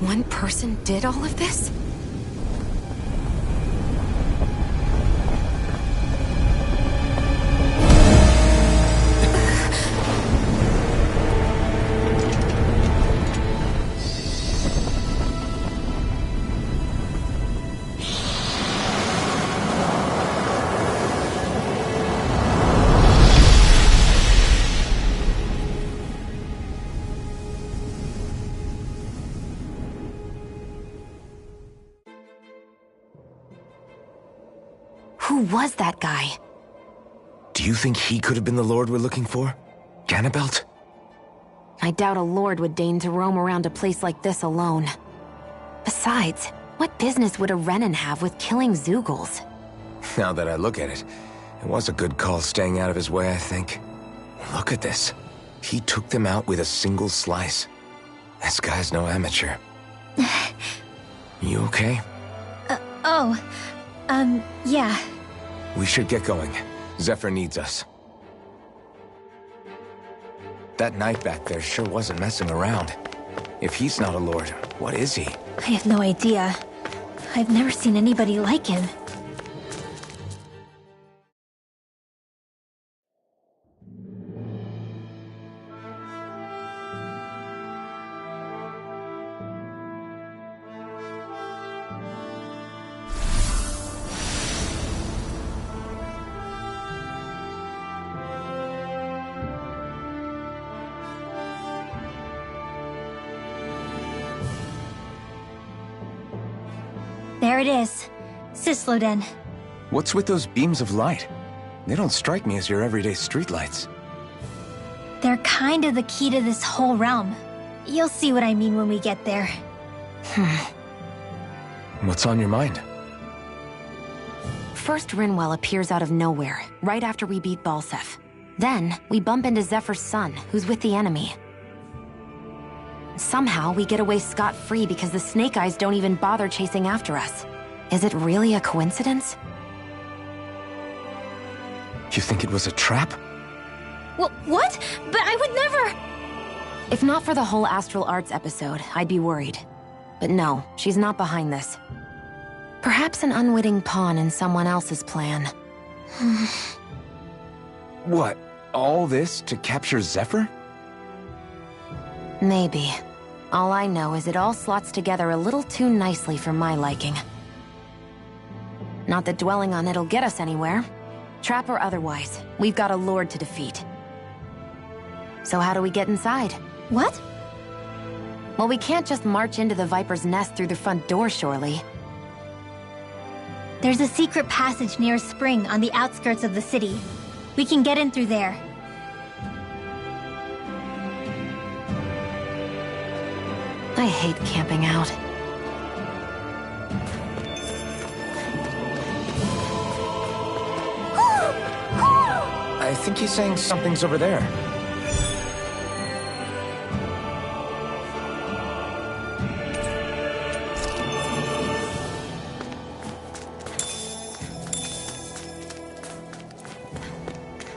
One person did all of this? Who was that guy? Do you think he could have been the Lord we're looking for? Ganabelt? I doubt a lord would deign to roam around a place like this alone. Besides, what business would a Renan have with killing Zeugles? Now that I look at it, it was a good call staying out of his way, I think. Look at this. He took them out with a single slice. This guy's no amateur. You okay? Yeah. We should get going. Zephyr needs us. That knight back there sure wasn't messing around. If he's not a lord, what is he? I have no idea. I've never seen anybody like him. There it is. Sisloden. What's with those beams of light? They don't strike me as your everyday streetlights. They're kind of the key to this whole realm. You'll see what I mean when we get there. What's on your mind? First, Rinwell appears out of nowhere, right after we beat Balseph. Then, we bump into Zephyr's son, who's with the enemy. Somehow, we get away scot-free because the Snake Eyes don't even bother chasing after us. Is it really a coincidence? You think it was a trap? What? But I would never... If not for the whole Astral Arts episode, I'd be worried. But no, she's not behind this. Perhaps an unwitting pawn in someone else's plan. What? All this to capture Zephyr? Maybe. All I know is it all slots together a little too nicely for my liking. Not that dwelling on it'll get us anywhere. Trap or otherwise, we've got a lord to defeat. So how do we get inside? What? Well, we can't just march into the Viper's nest through the front door, surely. There's a secret passage near a spring on the outskirts of the city. We can get in through there. I hate camping out. I think he's saying something's over there.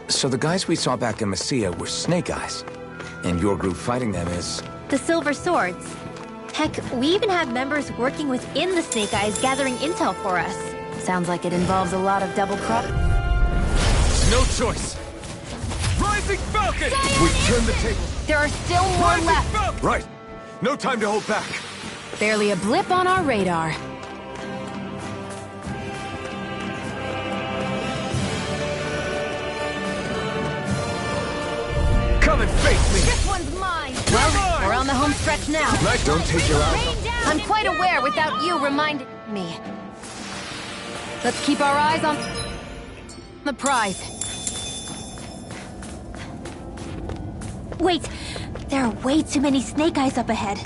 So the guys we saw back in Messia were Snake Eyes, and your group fighting them is... The Silver Swords. Heck, we even have members working within the Snake Eyes gathering intel for us. Sounds like it involves a lot of double crop. No choice! Rising Falcon! We turn the table. There are still more left. Falcon! Right. No time to hold back. Barely a blip on our radar. Come and face me! This one's mine! Well, we're on the home stretch now. Knight, don't take your eyes. I'm quite aware without you reminding me. Let's keep our eyes on the prize. Wait, there are way too many Snake Eyes up ahead.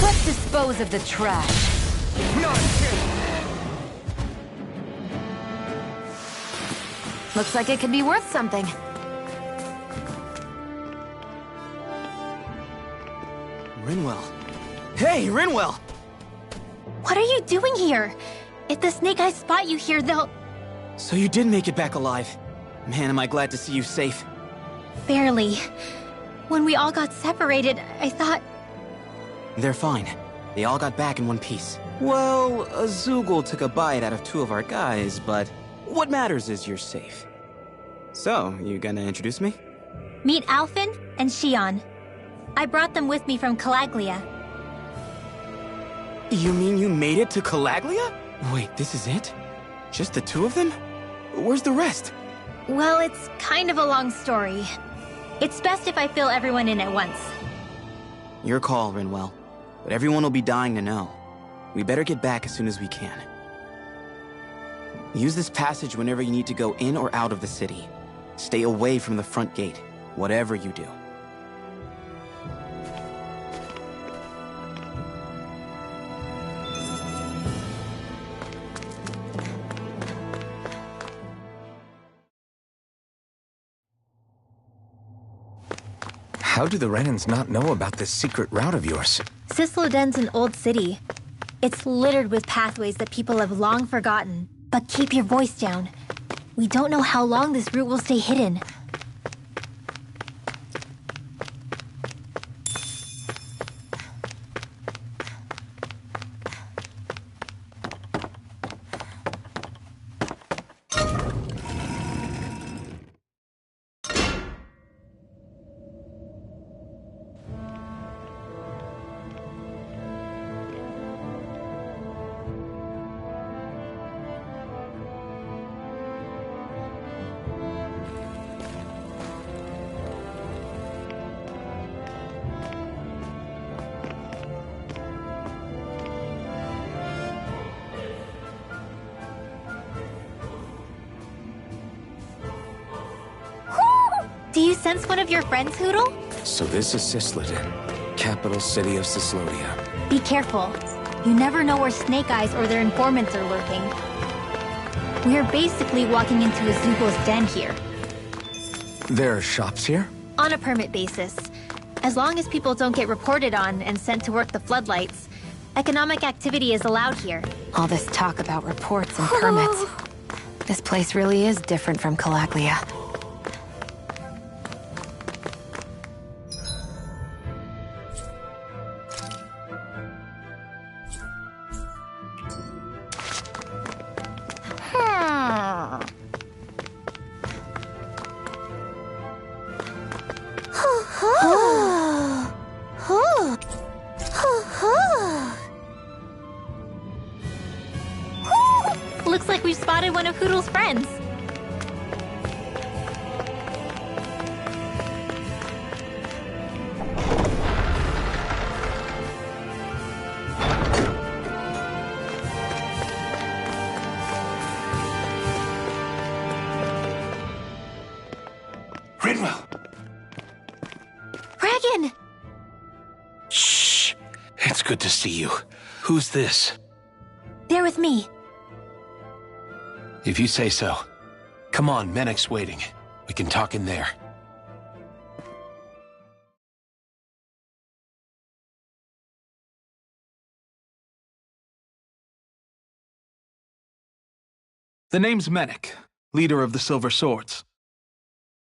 Let's dispose of the trash. Looks like it could be worth something. Rinwell. Hey, Rinwell! What are you doing here? If the Snake Eyes spot you here, they'll... So you did make it back alive. Man, am I glad to see you safe. Barely. When we all got separated, I thought... They're fine. They all got back in one piece. Well, Azugul took a bite out of two of our guys, but what matters is you're safe. So, you gonna introduce me? Meet Alphen and Xion. I brought them with me from Calaglia. You mean you made it to Calaglia? Wait, this is it? Just the two of them? Where's the rest? Well, it's kind of a long story. It's best if I fill everyone in at once. Your call, Rinwell. But everyone will be dying to know. We better get back as soon as we can. Use this passage whenever you need to go in or out of the city. Stay away from the front gate, whatever you do. How do the Renans not know about this secret route of yours? Cisloden's an old city. It's littered with pathways that people have long forgotten. But keep your voice down. We don't know how long this route will stay hidden. Do you sense one of your friends, Hootle? So this is Cisloden, capital city of Cyslodia. Be careful. You never know where Snake Eyes or their informants are lurking. We are basically walking into a Zugos den here. There are shops here? On a permit basis. As long as people don't get reported on and sent to work the floodlights, economic activity is allowed here. All this talk about reports and permits. This place really is different from Calaglia. Looks like we've spotted one of Hootle's friends. Rinwell! Regan! Shh! It's good to see you. Who's this? They're with me. If you say so. Come on, Menek's waiting. We can talk in there. The name's Menek, leader of the Silver Swords.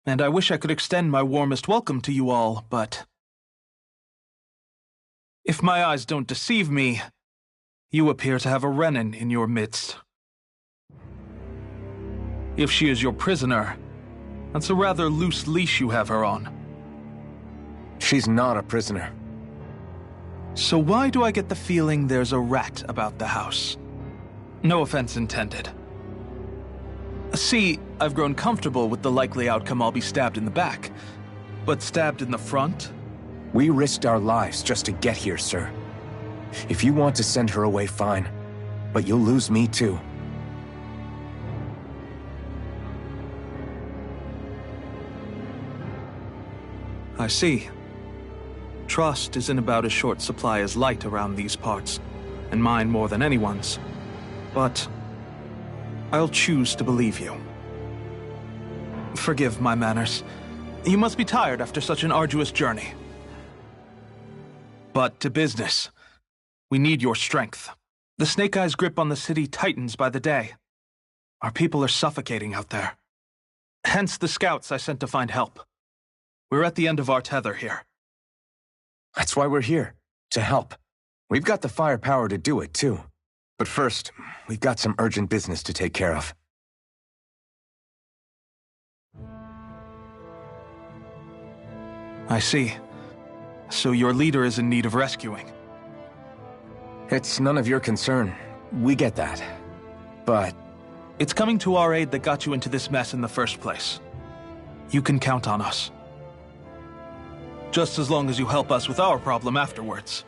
And I wish I could extend my warmest welcome to you all, but if my eyes don't deceive me, you appear to have a Renan in your midst. If she is your prisoner, that's a rather loose leash you have her on. She's not a prisoner. So why do I get the feeling there's a rat about the house? No offense intended. See, I've grown comfortable with the likely outcome I'll be stabbed in the back, but stabbed in the front? We risked our lives just to get here, sir. If you want to send her away, fine. But you'll lose me too. I see. Trust isn't about as short supply as light around these parts, and mine more than anyone's. But I'll choose to believe you. Forgive my manners. You must be tired after such an arduous journey. But to business. We need your strength. The Snake Eyes' grip on the city tightens by the day. Our people are suffocating out there. Hence the scouts I sent to find help. We're at the end of our tether here. That's why we're here, to help. We've got the firepower to do it, too. But first, we've got some urgent business to take care of. I see. So your leader is in need of rescuing. It's none of your concern. We get that. But it's coming to our aid that got you into this mess in the first place. You can count on us. Just as long as you help us with our problem afterwards.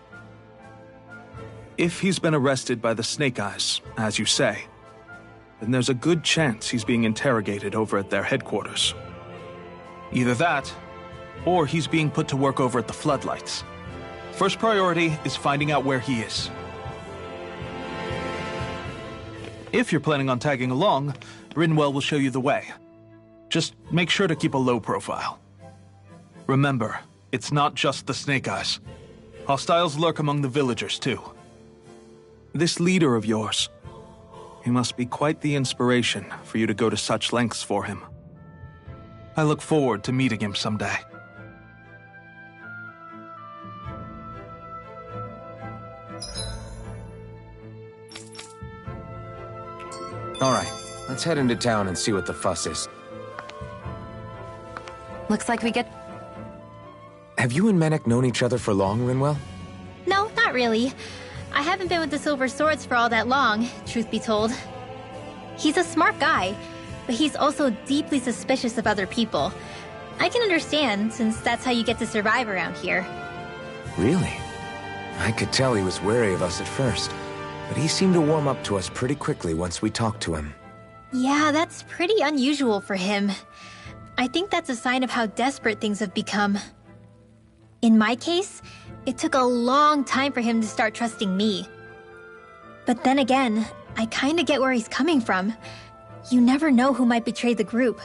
If he's been arrested by the Snake Eyes, as you say, then there's a good chance he's being interrogated over at their headquarters. Either that, or he's being put to work over at the Floodlights. First priority is finding out where he is. If you're planning on tagging along, Rinwell will show you the way. Just make sure to keep a low profile. Remember, it's not just the Snake Eyes. Hostiles lurk among the villagers, too. This leader of yours, he must be quite the inspiration for you to go to such lengths for him. I look forward to meeting him someday. All right, let's head into town and see what the fuss is. Looks like we get... Have you and Menek known each other for long, Rinwell? No, not really. I haven't been with the Silver Swords for all that long, truth be told. He's a smart guy, but he's also deeply suspicious of other people. I can understand, since that's how you get to survive around here. Really? I could tell he was wary of us at first, but he seemed to warm up to us pretty quickly once we talked to him. Yeah, that's pretty unusual for him. I think that's a sign of how desperate things have become. In my case, it took a long time for him to start trusting me. But then again, I kinda get where he's coming from. You never know who might betray the group,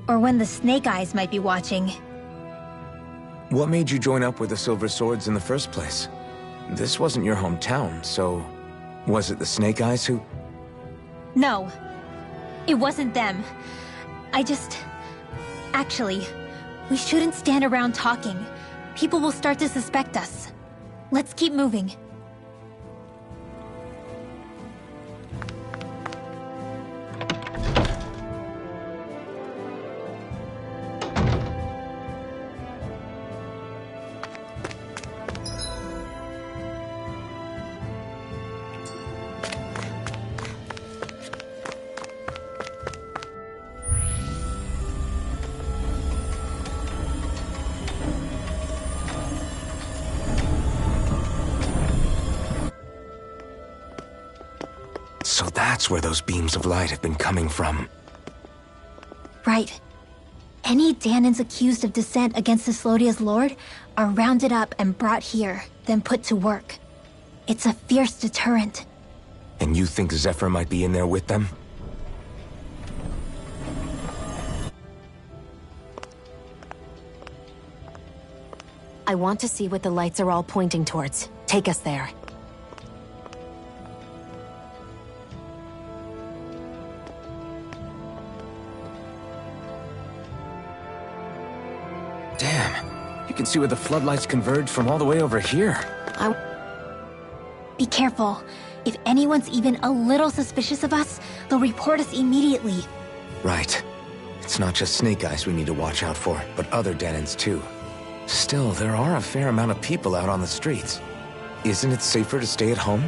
or when the Snake Eyes might be watching. What made you join up with the Silver Swords in the first place? This wasn't your hometown, so... was it the Snake Eyes who... No, it wasn't them. Actually, we shouldn't stand around talking. People will start to suspect us. Let's keep moving. So that's where those beams of light have been coming from. Right. Any Dahnans accused of dissent against Cyslodia's lord are rounded up and brought here, then put to work. It's a fierce deterrent. And you think Zephyr might be in there with them? I want to see what the lights are all pointing towards. Take us there. Damn, you can see where the floodlights converge from all the way over here. Be careful. If anyone's even a little suspicious of us, they'll report us immediately. Right. It's not just Snake Eyes we need to watch out for, but other Dahnans too. Still, there are a fair amount of people out on the streets. Isn't it safer to stay at home?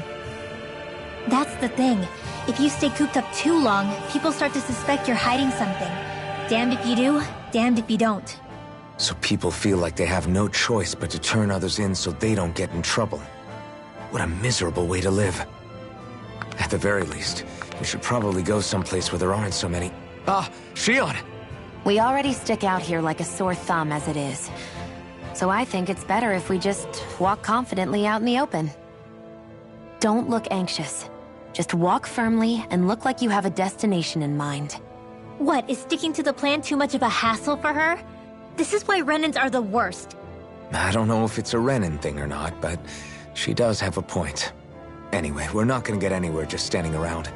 That's the thing. If you stay cooped up too long, people start to suspect you're hiding something. Damned if you do, damned if you don't. So people feel like they have no choice but to turn others in so they don't get in trouble. What a miserable way to live. At the very least, we should probably go someplace where there aren't so many... Shionne! We already stick out here like a sore thumb as it is. So I think it's better if we just walk confidently out in the open. Don't look anxious. Just walk firmly and look like you have a destination in mind. What, is sticking to the plan too much of a hassle for her? This is why Renans are the worst. I don't know if it's a Renan thing or not, but she does have a point. Anyway, we're not gonna get anywhere just standing around.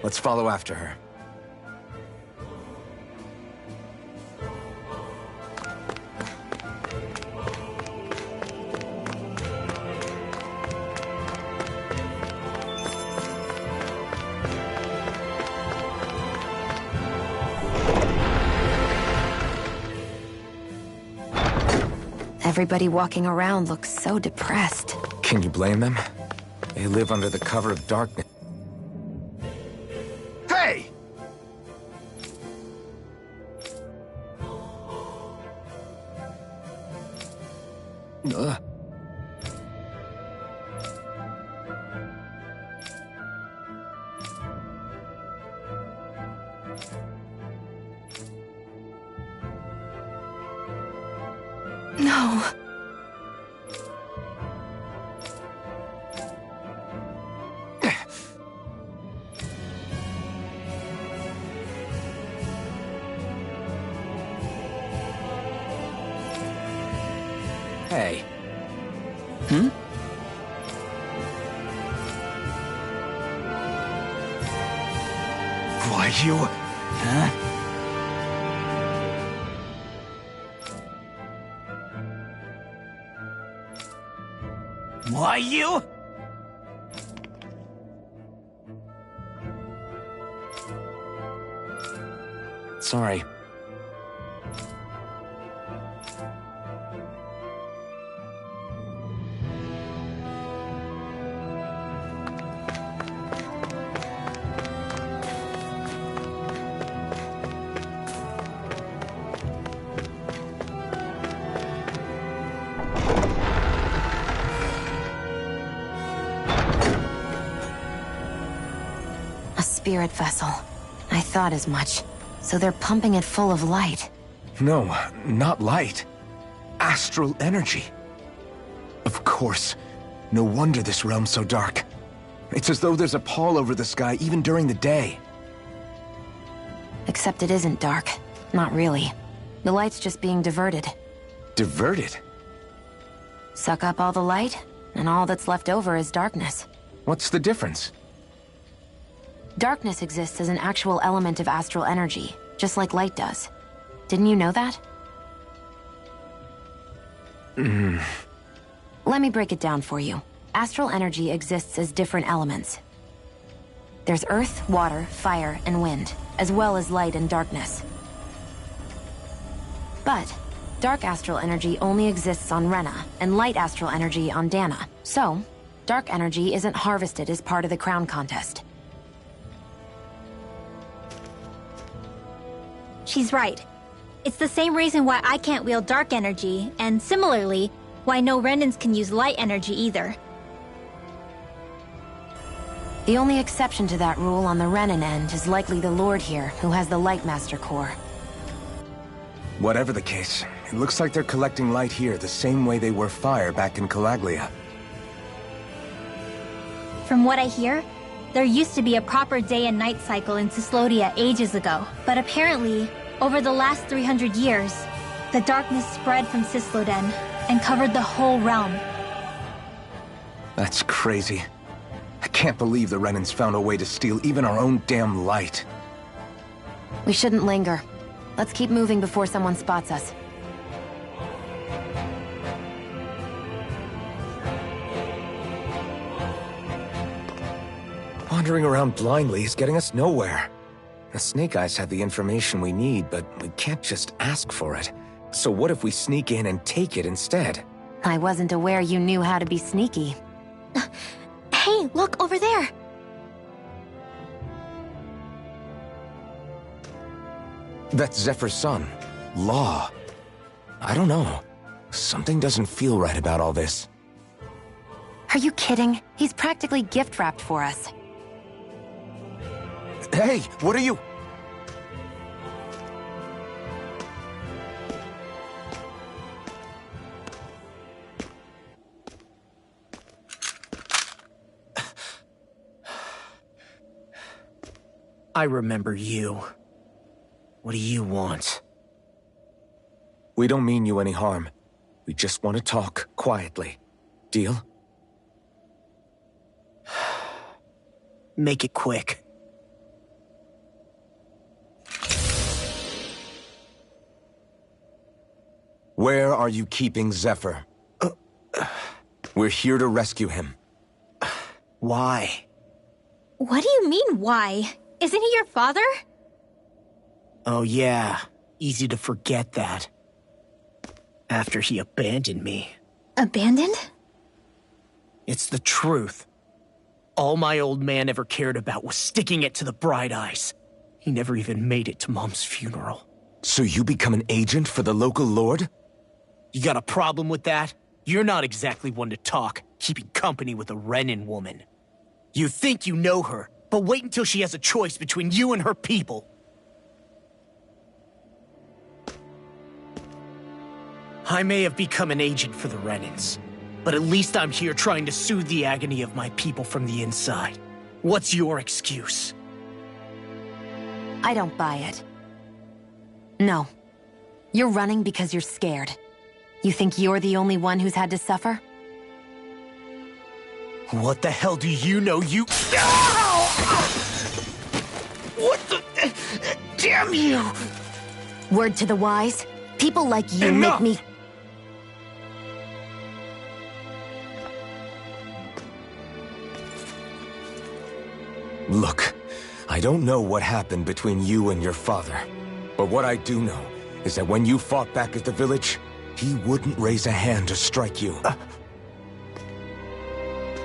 Let's follow after her. Everybody walking around looks so depressed. Can you blame them? They live under the cover of darkness. Hey! No. Hey. Why you... Huh? Why you? Sorry. A spirit vessel. I thought as much. So they're pumping it full of light. No, not light. Astral energy. Of course. No wonder this realm's so dark. It's as though there's a pall over the sky even during the day. Except it isn't dark. Not really. The light's just being diverted. Diverted? Suck up all the light, and all that's left over is darkness. What's the difference? Darkness exists as an actual element of astral energy, just like light does. Didn't you know that? Let me break it down for you. Astral energy exists as different elements. There's earth, water, fire, and wind, as well as light and darkness. But dark astral energy only exists on Rena, and light astral energy on Dana. So, dark energy isn't harvested as part of the crown contest. She's right. It's the same reason why I can't wield dark energy, and similarly, why no Renans can use light energy either. The only exception to that rule on the Renan end is likely the Lord here, who has the Lightmaster core. Whatever the case, it looks like they're collecting light here the same way they were fire back in Calaglia. From what I hear, there used to be a proper day and night cycle in Cyslodia ages ago, but apparently, over the last 300 years, the darkness spread from Cysloden and covered the whole realm. That's crazy. I can't believe the Renans found a way to steal even our own damn light. We shouldn't linger. Let's keep moving before someone spots us. Wandering around blindly is getting us nowhere. The Snake Eyes have the information we need, but we can't just ask for it. So what if we sneak in and take it instead? I wasn't aware you knew how to be sneaky. Hey, look over there! That's Zephyr's son, Law. I don't know. Something doesn't feel right about all this. Are you kidding? He's practically gift-wrapped for us. Hey, what are you... I remember you. What do you want? We don't mean you any harm. We just want to talk quietly. Deal? Make it quick. Where are you keeping Zephyr? We're here to rescue him. Why? What do you mean, why? Isn't he your father? Oh yeah, easy to forget that. After he abandoned me. Abandoned? It's the truth. All my old man ever cared about was sticking it to the Bright Eyes. He never even made it to Mom's funeral. So you become an agent for the local lord? You got a problem with that? You're not exactly one to talk, keeping company with a Renan woman. You think you know her, but wait until she has a choice between you and her people. I may have become an agent for the Renans, but at least I'm here trying to soothe the agony of my people from the inside. What's your excuse? I don't buy it. No. You're running because you're scared. You think you're the only one who's had to suffer? What the hell do you know, you... What the... Damn you! Word to the wise, people like you Enough! make me... Look, I don't know what happened between you and your father, but what I do know is that when you fought back at the village, he wouldn't raise a hand to strike you.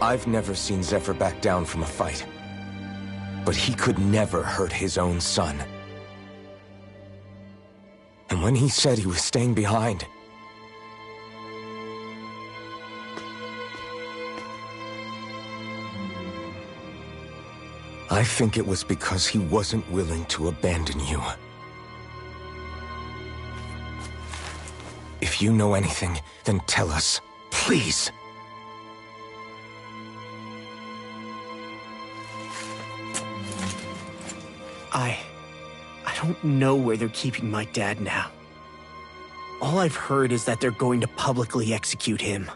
I've never seen Zephyr back down from a fight, but he could never hurt his own son. And when he said he was staying behind, I think it was because he wasn't willing to abandon you. If you know anything, then tell us, please. I don't know where they're keeping my dad now. All I've heard is that they're going to publicly execute him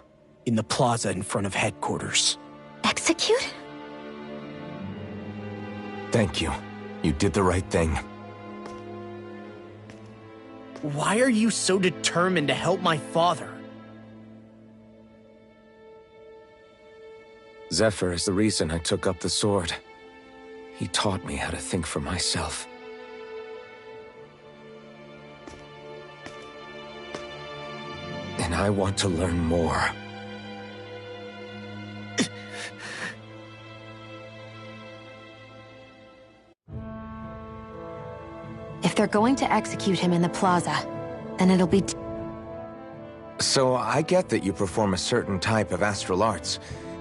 in the plaza in front of headquarters. Execute? Thank you. You did the right thing. Why are you so determined to help my father? Zephyr is the reason I took up the sword. He taught me how to think for myself. And I want to learn more. If they're going to execute him in the plaza, then it'll be... So I get that you perform a certain type of astral arts,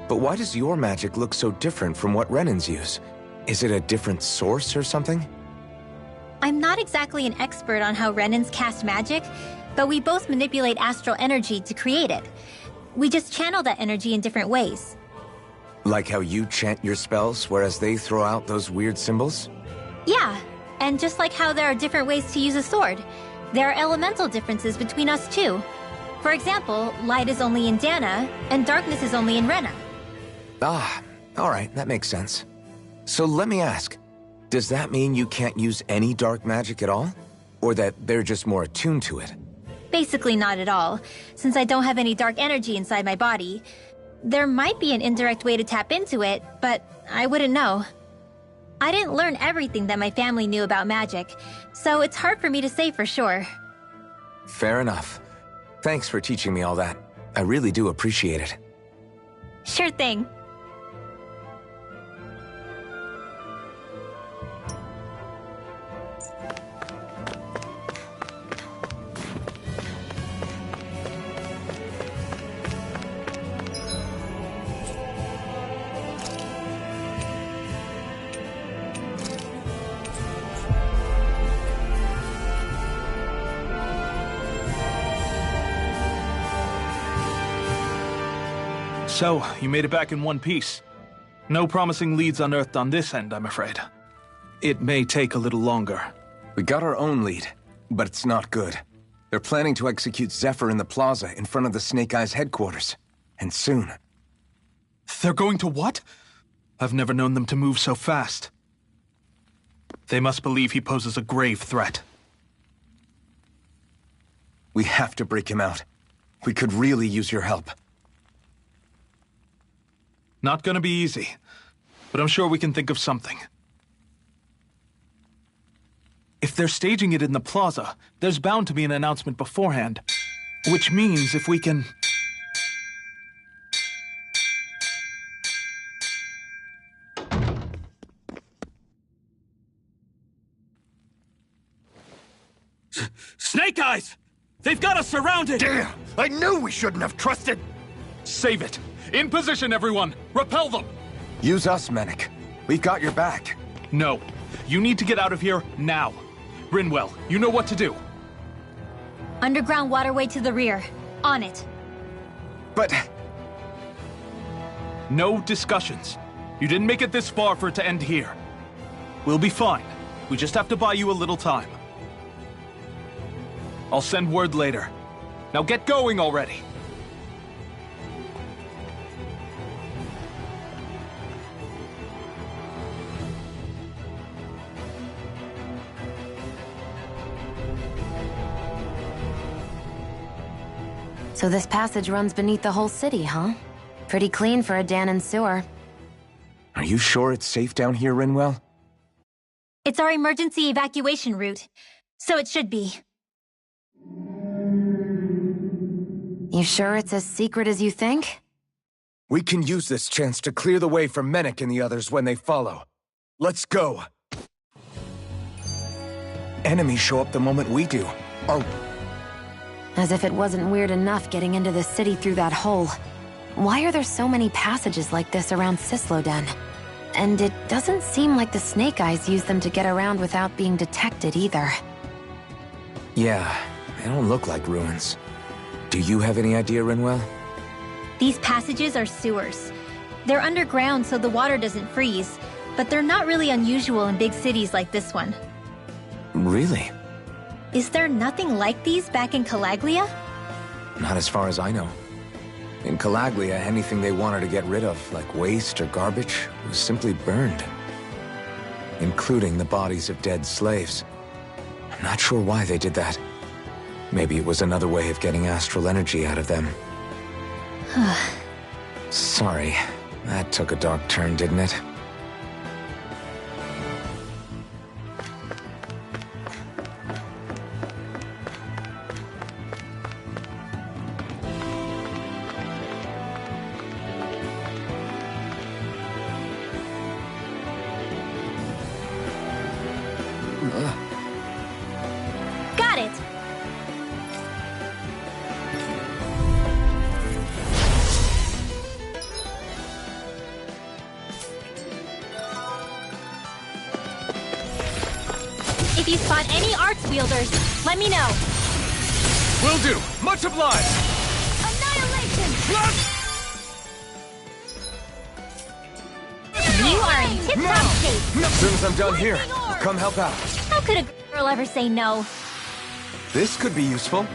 but why does your magic look so different from what Renans use? Is it a different source or something? I'm not exactly an expert on how Renans cast magic, but we both manipulate astral energy to create it. We just channel that energy in different ways. Like how you chant your spells, whereas they throw out those weird symbols? Yeah, and just like how there are different ways to use a sword, there are elemental differences between us too. For example, light is only in Dana, and darkness is only in Rena. Ah, alright, that makes sense. So let me ask, does that mean you can't use any dark magic at all? Or that they're just more attuned to it? Basically not at all, since I don't have any dark energy inside my body. There might be an indirect way to tap into it, but I wouldn't know. I didn't learn everything that my family knew about magic, so it's hard for me to say for sure. Fair enough. Thanks for teaching me all that. I really do appreciate it. Sure thing. So, you made it back in one piece. No promising leads unearthed on this end, I'm afraid. It may take a little longer. We got our own lead, but it's not good. They're planning to execute Zephyr in the plaza in front of the Snake Eyes headquarters. And soon. They're going to what? I've never known them to move so fast. They must believe he poses a grave threat. We have to break him out. We could really use your help. Not gonna be easy, but I'm sure we can think of something. If they're staging it in the plaza, there's bound to be an announcement beforehand. Which means if we can... Snake Eyes! They've got us surrounded! Damn! I knew we shouldn't have trusted... Save it! In position, everyone! Repel them! Use us, Menik. We've got your back. No. You need to get out of here now. Rinwell, you know what to do. Underground waterway to the rear. On it. But... No discussions. You didn't make it this far for it to end here. We'll be fine. We just have to buy you a little time. I'll send word later. Now get going already! So this passage runs beneath the whole city, huh? Pretty clean for a Dahnan sewer. Are you sure it's safe down here, Rinwell? It's our emergency evacuation route, so it should be. You sure it's as secret as you think? We can use this chance to clear the way for Menek and the others when they follow. Let's go! Enemies show up the moment we do. As if it wasn't weird enough getting into the city through that hole. Why are there so many passages like this around Cysloden? And it doesn't seem like the Snake Eyes use them to get around without being detected either. Yeah, they don't look like ruins. Do you have any idea, Rinwell? These passages are sewers. They're underground so the water doesn't freeze, but they're not really unusual in big cities like this one. Really? Is there nothing like these back in Calaglia? Not as far as I know. In Calaglia, anything they wanted to get rid of, like waste or garbage, was simply burned. Including the bodies of dead slaves. I'm not sure why they did that. Maybe it was another way of getting astral energy out of them. Sorry, that took a dark turn, didn't it? Got it! If you spot any arts wielders, let me know. Will do! Much obliged! Annihilation! You are in tip-top shape. As soon as I'm done here, I'll come help out. How could a girl ever say no? This could be useful.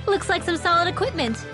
Looks like some solid equipment.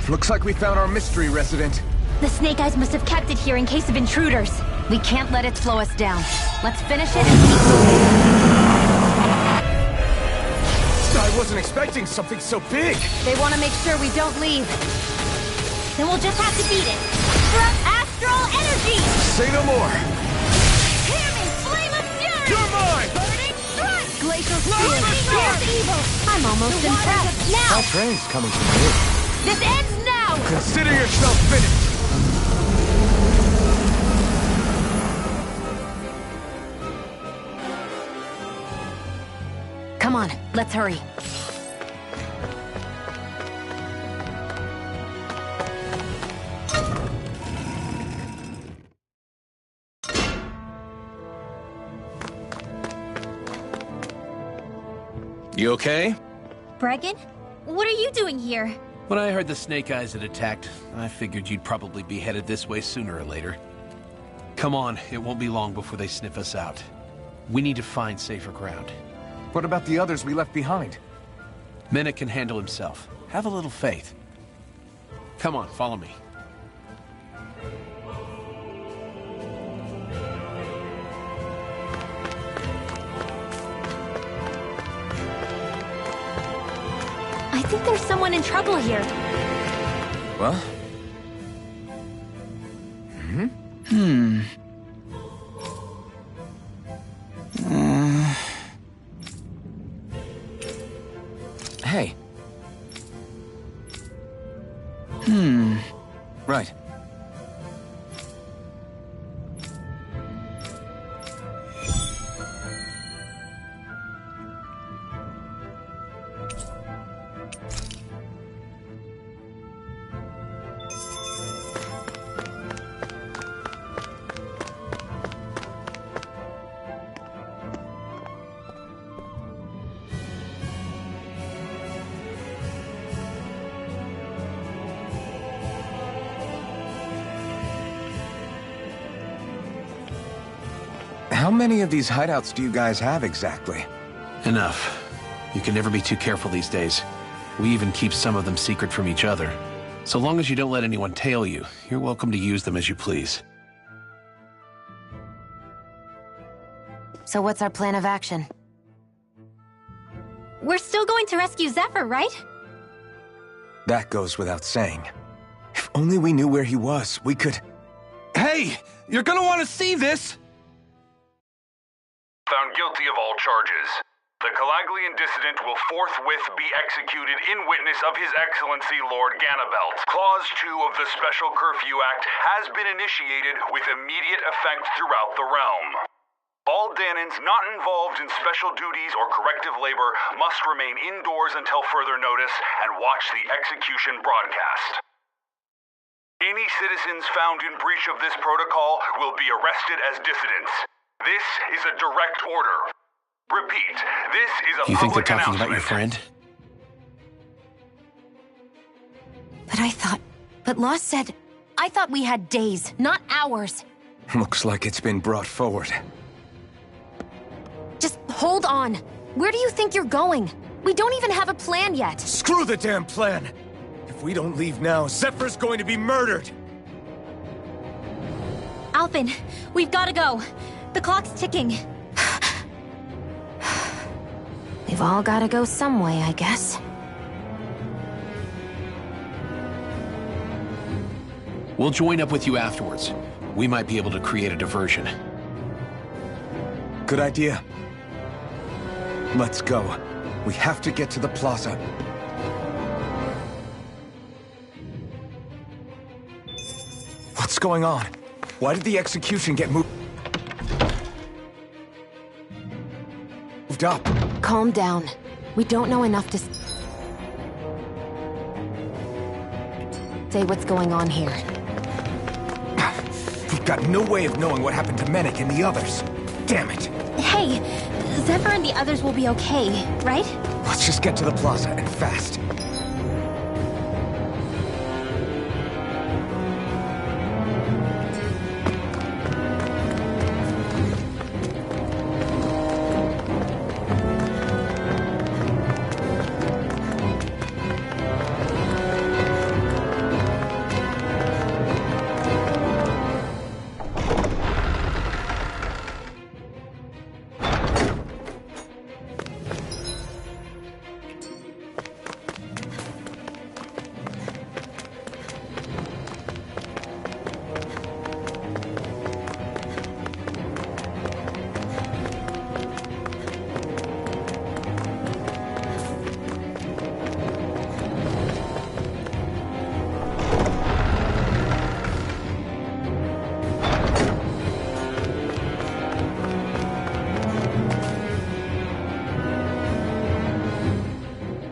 Looks like we found our mystery resident. The Snake Eyes must have kept it here in case of intruders. We can't let it slow us down. Let's finish it and keep moving. I wasn't expecting something so big. They want to make sure we don't leave. Then we'll just have to beat it. From astral energy! Say no more. Hear me, flame of fury! You're mine! Burning strike! Glacial spear! Here's evil! I'm almost impressed. Now! That train's coming from here. This ends now! Consider yourself finished! Come on, let's hurry. You okay? Bregan? What are you doing here? When I heard the Snake Eyes had attacked, I figured you'd probably be headed this way sooner or later. Come on, it won't be long before they sniff us out. We need to find safer ground. What about the others we left behind? Menek can handle himself. Have a little faith. Come on, follow me. I think there's someone in trouble here. Well? Hey. Right. How many of these hideouts do you guys have exactly? Enough. You can never be too careful these days. We even keep some of them secret from each other. So long as you don't let anyone tail you, you're welcome to use them as you please. So what's our plan of action? We're still going to rescue Zephyr, right? That goes without saying. If only we knew where he was, we could... Hey! You're gonna want to see this! Found guilty of all charges. The Calaglian dissident will forthwith be executed in witness of His Excellency Lord Ganabelt. Clause 2 of the Special Curfew Act has been initiated with immediate effect throughout the realm. All Danans not involved in special duties or corrective labor must remain indoors until further notice and watch the execution broadcast. Any citizens found in breach of this protocol will be arrested as dissidents. This is a direct order. Repeat, this is a You think they're public talking about your announcement. friend? But Law said... I thought we had days, not hours. Looks like it's been brought forward. Just hold on. Where do you think you're going? We don't even have a plan yet. Screw the damn plan! If we don't leave now, Zephyr's going to be murdered! Alphen, we've got to go. The clock's ticking. We've all got to go some way, I guess. We'll join up with you afterwards. We might be able to create a diversion. Good idea. Let's go. We have to get to the plaza. What's going on? Why did the execution get moved up? Calm down. We don't know enough to say what's going on here. We've got no way of knowing what happened to Menek and the others. Damn it. Hey, Zephyr and the others will be okay, right? Let's just get to the plaza, and fast.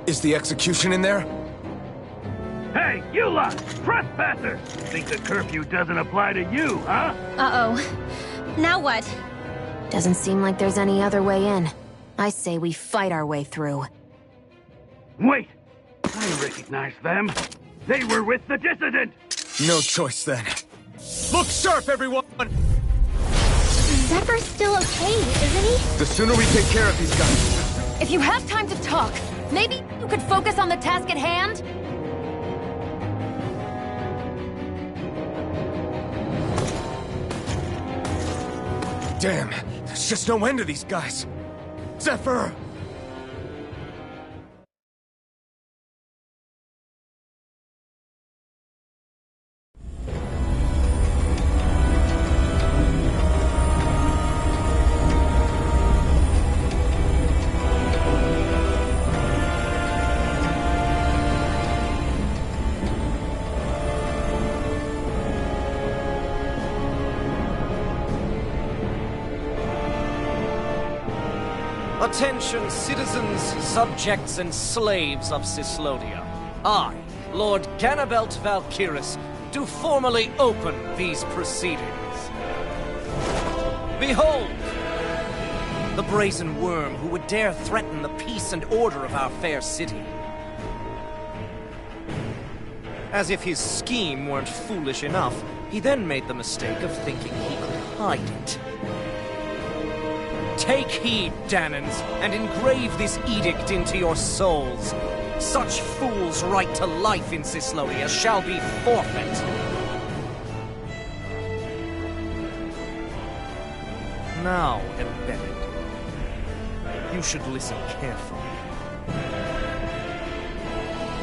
Is the execution in there? Hey, you lot! Trespassers! Think the curfew doesn't apply to you, huh? Uh-oh. Now what? Doesn't seem like there's any other way in. I say we fight our way through. Wait! I recognize them. They were with the Dissident! No choice then. Look sharp, everyone! Zephyr's still okay, isn't he? The sooner we take care of these guys. If you have time to talk, maybe you could focus on the task at hand? Damn, there's just no end to these guys. Zephyr! Attention, citizens, subjects, and slaves of Cyslodia. I, Lord Ganabelt Valkyris, do formally open these proceedings. Behold! The brazen worm who would dare threaten the peace and order of our fair city. As if his scheme weren't foolish enough, he then made the mistake of thinking he could hide it. Take heed, Danans, and engrave this edict into your souls. Such fools' right to life in Cyslodia shall be forfeit. Now, Embedded, you should listen carefully.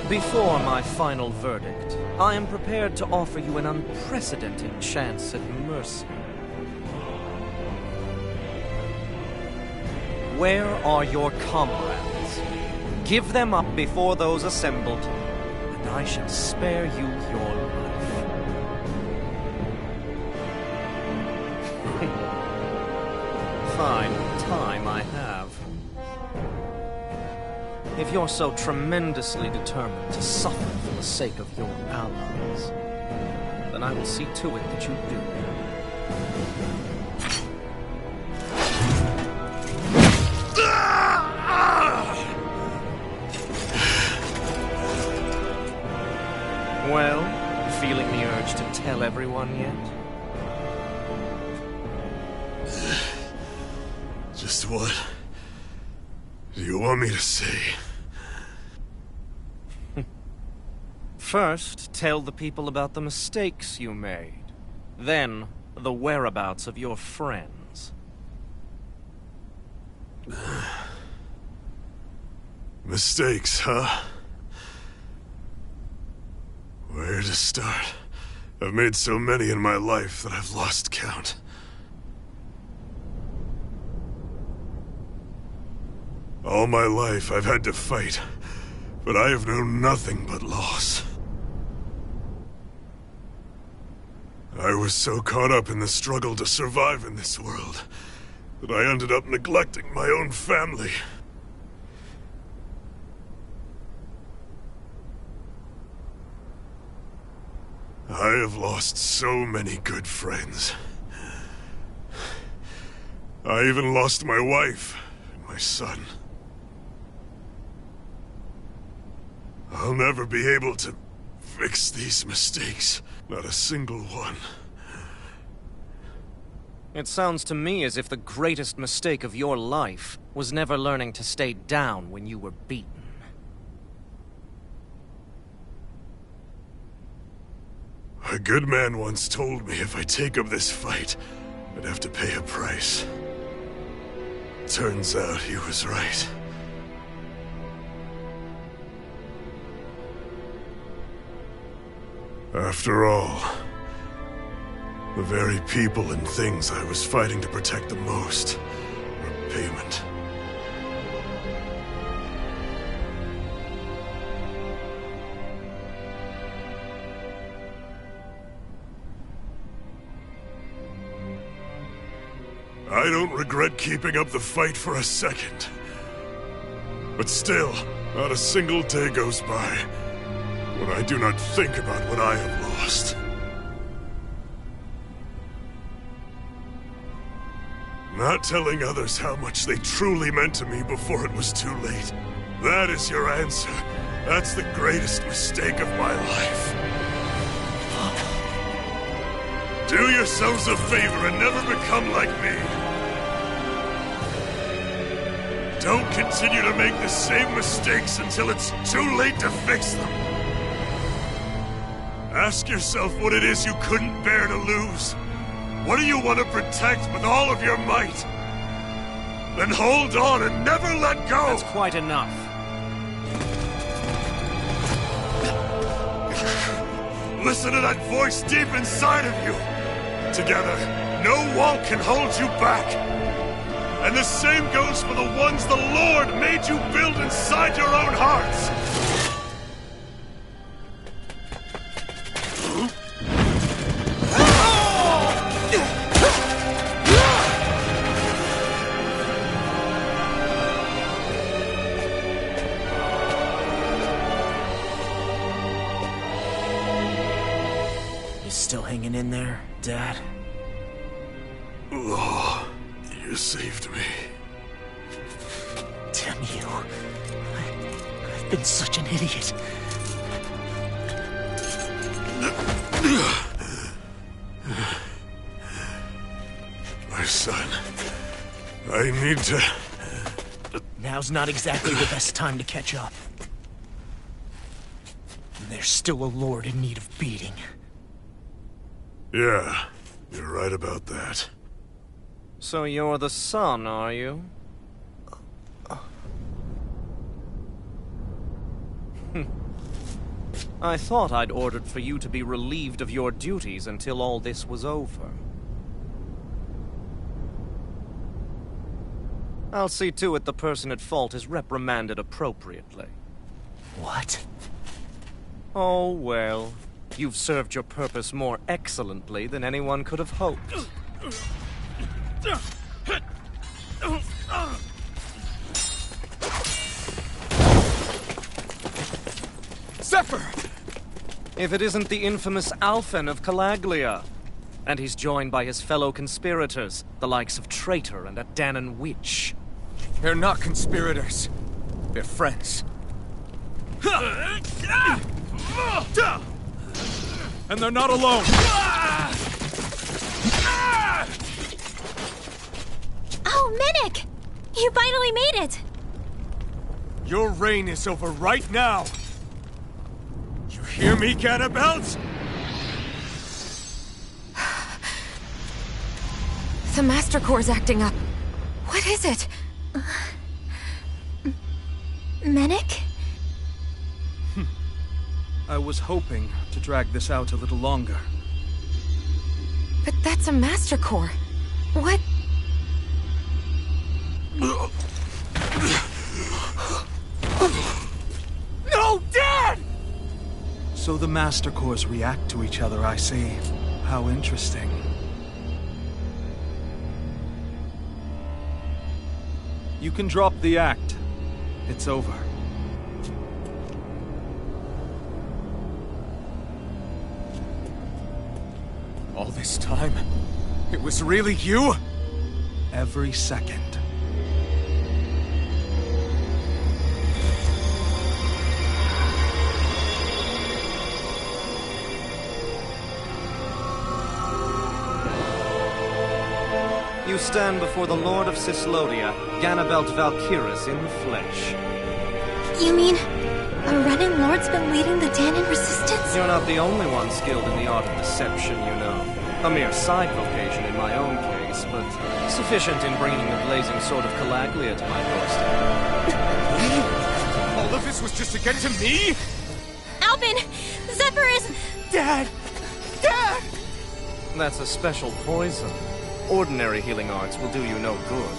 Before my final verdict, I am prepared to offer you an unprecedented chance at mercy. Where are your comrades? Give them up before those assembled, and I shall spare you your life. Fine time I have. If you're so tremendously determined to suffer for the sake of your allies, then I will see to it that you do. Well, feeling the urge to tell everyone yet? Just what do you want me to say? First, tell the people about the mistakes you made. Then, the whereabouts of your friends. Mistakes, huh? Where to start? I've made so many in my life that I've lost count. All my life I've had to fight, but I have known nothing but loss. I was so caught up in the struggle to survive in this world that I ended up neglecting my own family. I have lost so many good friends. I even lost my wife and my son. I'll never be able to fix these mistakes. Not a single one. It sounds to me as if the greatest mistake of your life was never learning to stay down when you were beaten. A good man once told me if I take up this fight, I'd have to pay a price. Turns out he was right. After all, the very people and things I was fighting to protect the most were payment. I don't regret keeping up the fight for a second. But still, not a single day goes by when I do not think about what I have lost. Not telling others how much they truly meant to me before it was too late. That is your answer. That's the greatest mistake of my life. Do yourselves a favor and never become like me. Don't continue to make the same mistakes until it's too late to fix them. Ask yourself what it is you couldn't bear to lose. What do you want to protect with all of your might? Then hold on and never let go! That's quite enough. Listen to that voice deep inside of you! Together, no wall can hold you back! And the same goes for the ones the Lord made you build inside your own hearts! Still hanging in there, Dad? Oh, you saved me. Damn you. I've been such an idiot. My son, I need to... Now's not exactly the best time to catch up. There's still a lord in need of beating. Yeah, you're right about that. So you're the son, are you? I thought I'd ordered for you to be relieved of your duties until all this was over. I'll see to it the person at fault is reprimanded appropriately. What? Oh, well. You've served your purpose more excellently than anyone could have hoped. Zephyr! If it isn't the infamous Alphen of Calaglia. And he's joined by his fellow conspirators, the likes of Traitor and a Dahnan Witch. They're not conspirators. They're friends. And they're not alone! Oh, Minik! You finally made it! Your reign is over right now! You hear me, Ganabelt? The Master Core's acting up. What is it? Minik? I was hoping to drag this out a little longer. But that's a Master Core. What? No, Dad! So the Master Cores react to each other, I see. How interesting. You can drop the act. It's over. All this time, it was really you? Every second. You stand before the Lord of Cyslodia, Ganabelt Valkyris in the flesh. You mean a Renin Lord's been leading the Dahnan resistance? You're not the only one skilled in the art of deception, you know. A mere side vocation in my own case, but sufficient in bringing the blazing sword of Calaglia to my doorstep. All of this was just to get to me? Alphen! Zephyr is... Dad! Dad! That's a special poison. Ordinary healing arts will do you no good.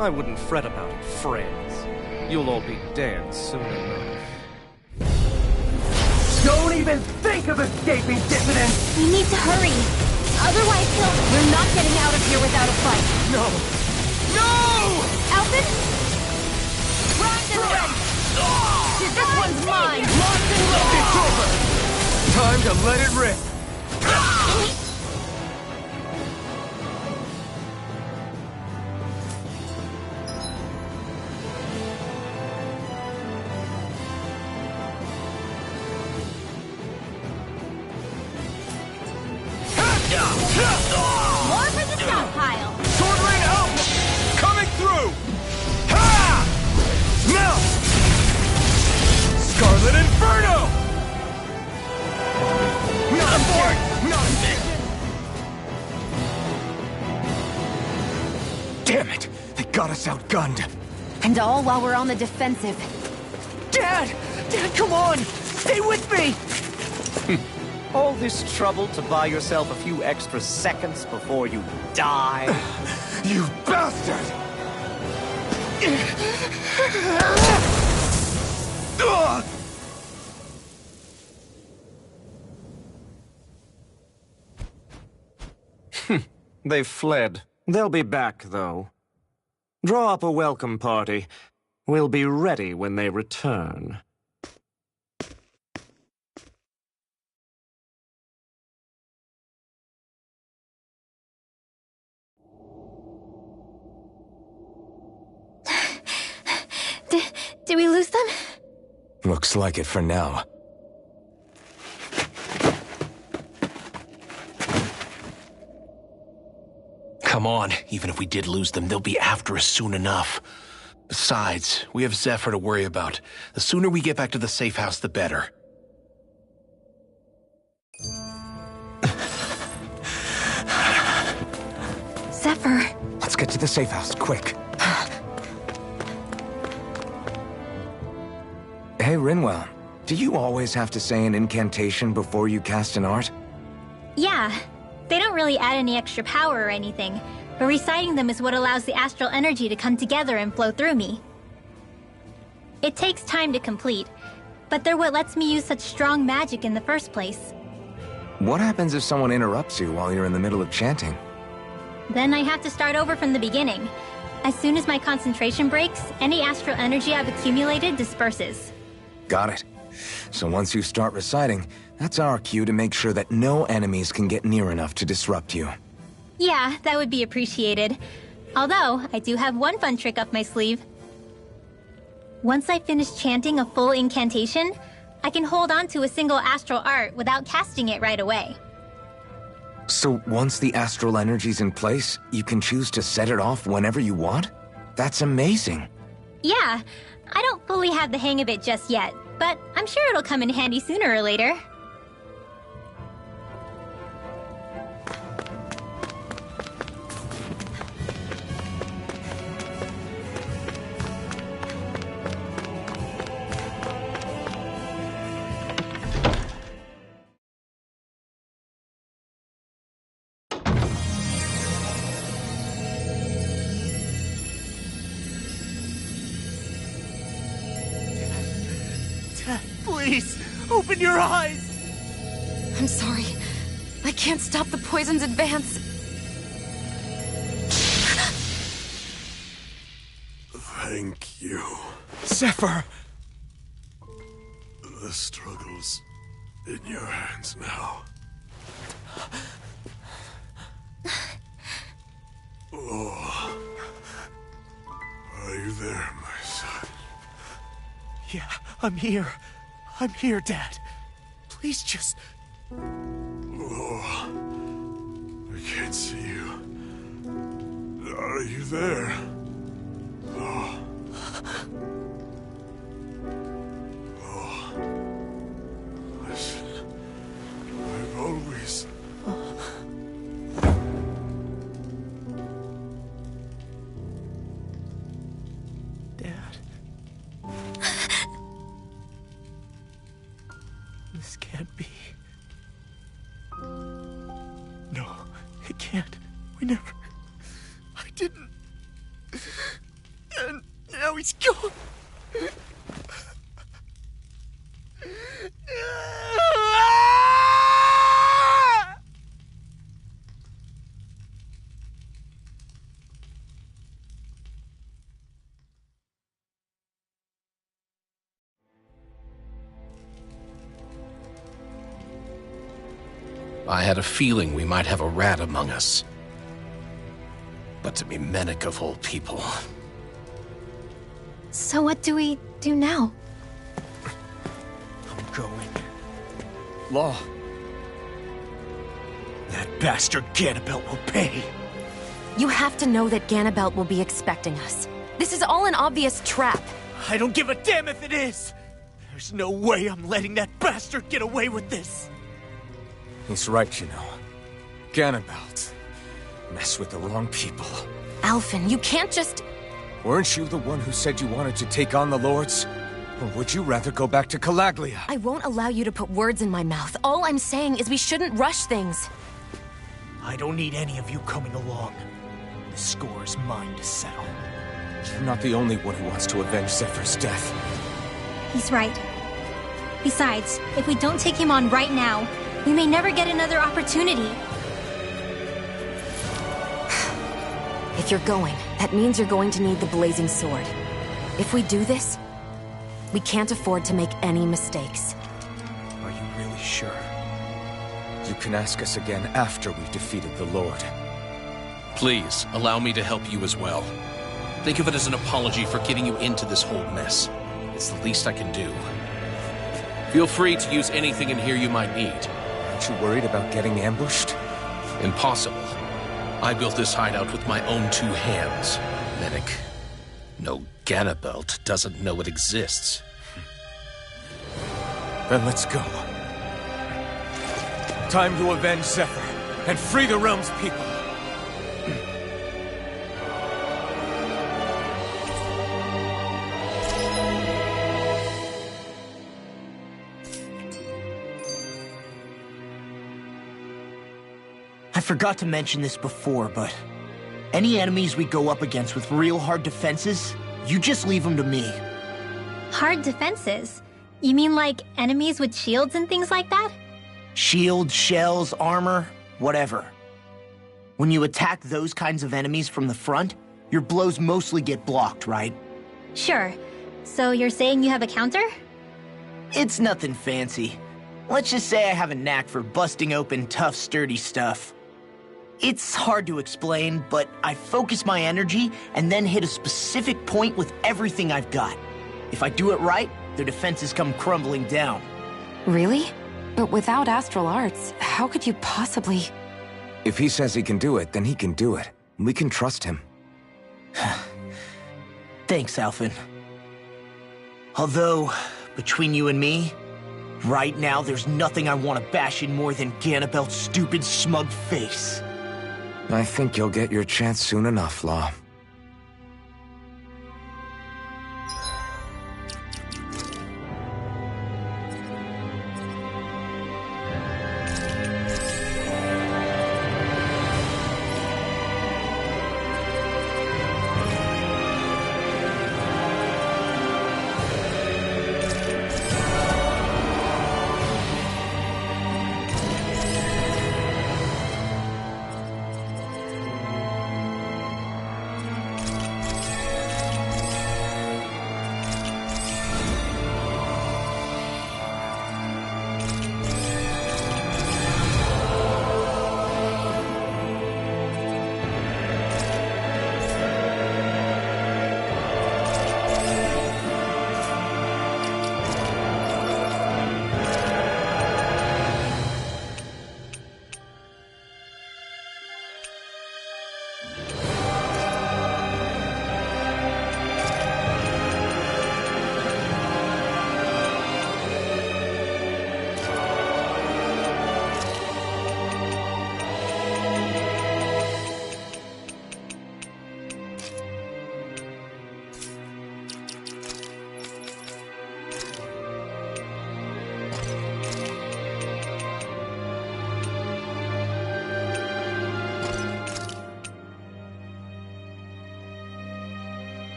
I wouldn't fret about it, friends. You'll all be dead soon enough. Don't even think of escaping, dissidents! We need to hurry. Otherwise, we're not getting out of here without a fight. No! No! Alphen? Grind and ready! This one's mine! Locked and loaded! It's over! Time to let it rip! More for the stockpile! Sword Rain out! Coming through! Ha! Now! Scarlet Inferno! Not aboard! Not Damn it! They got us outgunned. And all while we're on the defensive. Dad! Dad, come on! Stay with me! All this trouble to buy yourself a few extra seconds before you die? You bastard! They've fled. They'll be back, though. Draw up a welcome party. We'll be ready when they return. Did we lose them? Looks like it for now. Come on, even if we did lose them, they'll be after us soon enough. Besides, we have Zephyr to worry about. The sooner we get back to the safe house, the better. Zephyr. Let's get to the safe house, quick. Hey, Rinwell. Do you always have to say an incantation before you cast an art? Yeah. They don't really add any extra power or anything, but reciting them is what allows the astral energy to come together and flow through me. It takes time to complete, but they're what lets me use such strong magic in the first place. What happens if someone interrupts you while you're in the middle of chanting? Then I have to start over from the beginning. As soon as my concentration breaks, any astral energy I've accumulated disperses. Got it. So once you start reciting, that's our cue to make sure that no enemies can get near enough to disrupt you. Yeah, that would be appreciated. Although, I do have one fun trick up my sleeve. Once I finish chanting a full incantation, I can hold on to a single astral art without casting it right away. So once the astral energy's in place, you can choose to set it off whenever you want? That's amazing. Yeah, I don't fully have the hang of it just yet, but I'm sure it'll come in handy sooner or later. Please, open your eyes! I'm sorry. I can't stop the poison's advance. Thank you. Zephyr! The struggle's in your hands now. Oh. Are you there, my son? Yeah, I'm here. I'm here, Dad. Please just... Oh. I can't see you. Are you there? Oh. Oh. Listen. I've always... Dad. This can't be. No, it can't. We never... I didn't... And now he's gone. I had a feeling we might have a rat among us. But to be Menek of all people... So what do we do now? I'm going. Law. That bastard Ganabelt will pay. You have to know that Ganabelt will be expecting us. This is all an obvious trap. I don't give a damn if it is! There's no way I'm letting that bastard get away with this! He's right, you know. Ganabelt. Mess with the wrong people. Alphen, you can't just... Weren't you the one who said you wanted to take on the Lords? Or would you rather go back to Calaglia? I won't allow you to put words in my mouth. All I'm saying is we shouldn't rush things. I don't need any of you coming along. The score is mine to settle. You're not the only one who wants to avenge Zephyr's death. He's right. Besides, if we don't take him on right now, we may never get another opportunity. If you're going, that means you're going to need the Blazing Sword. If we do this, we can't afford to make any mistakes. Are you really sure? You can ask us again after we've defeated the Lord. Please, allow me to help you as well. Think of it as an apology for getting you into this whole mess. It's the least I can do. Feel free to use anything in here you might need. Aren't you worried about getting ambushed? Impossible. I built this hideout with my own 2 hands, Menek. No Ganabelt doesn't know it exists. Then let's go. Time to avenge Zephyr and free the realm's people. I forgot to mention this before, but any enemies we go up against with real hard defenses, you just leave them to me. Hard defenses? You mean like enemies with shields and things like that? Shields, shells, armor, whatever. When you attack those kinds of enemies from the front, your blows mostly get blocked, right? Sure. So you're saying you have a counter? It's nothing fancy. Let's just say I have a knack for busting open tough, sturdy stuff. It's hard to explain, but I focus my energy and then hit a specific point with everything I've got. If I do it right, their defenses come crumbling down. Really? But without astral arts, how could you possibly... If he says he can do it, then he can do it. We can trust him. Thanks, Alphen. Although, between you and me, right now there's nothing I want to bash in more than Ganabelt's stupid, smug face. I think you'll get your chance soon enough, Law.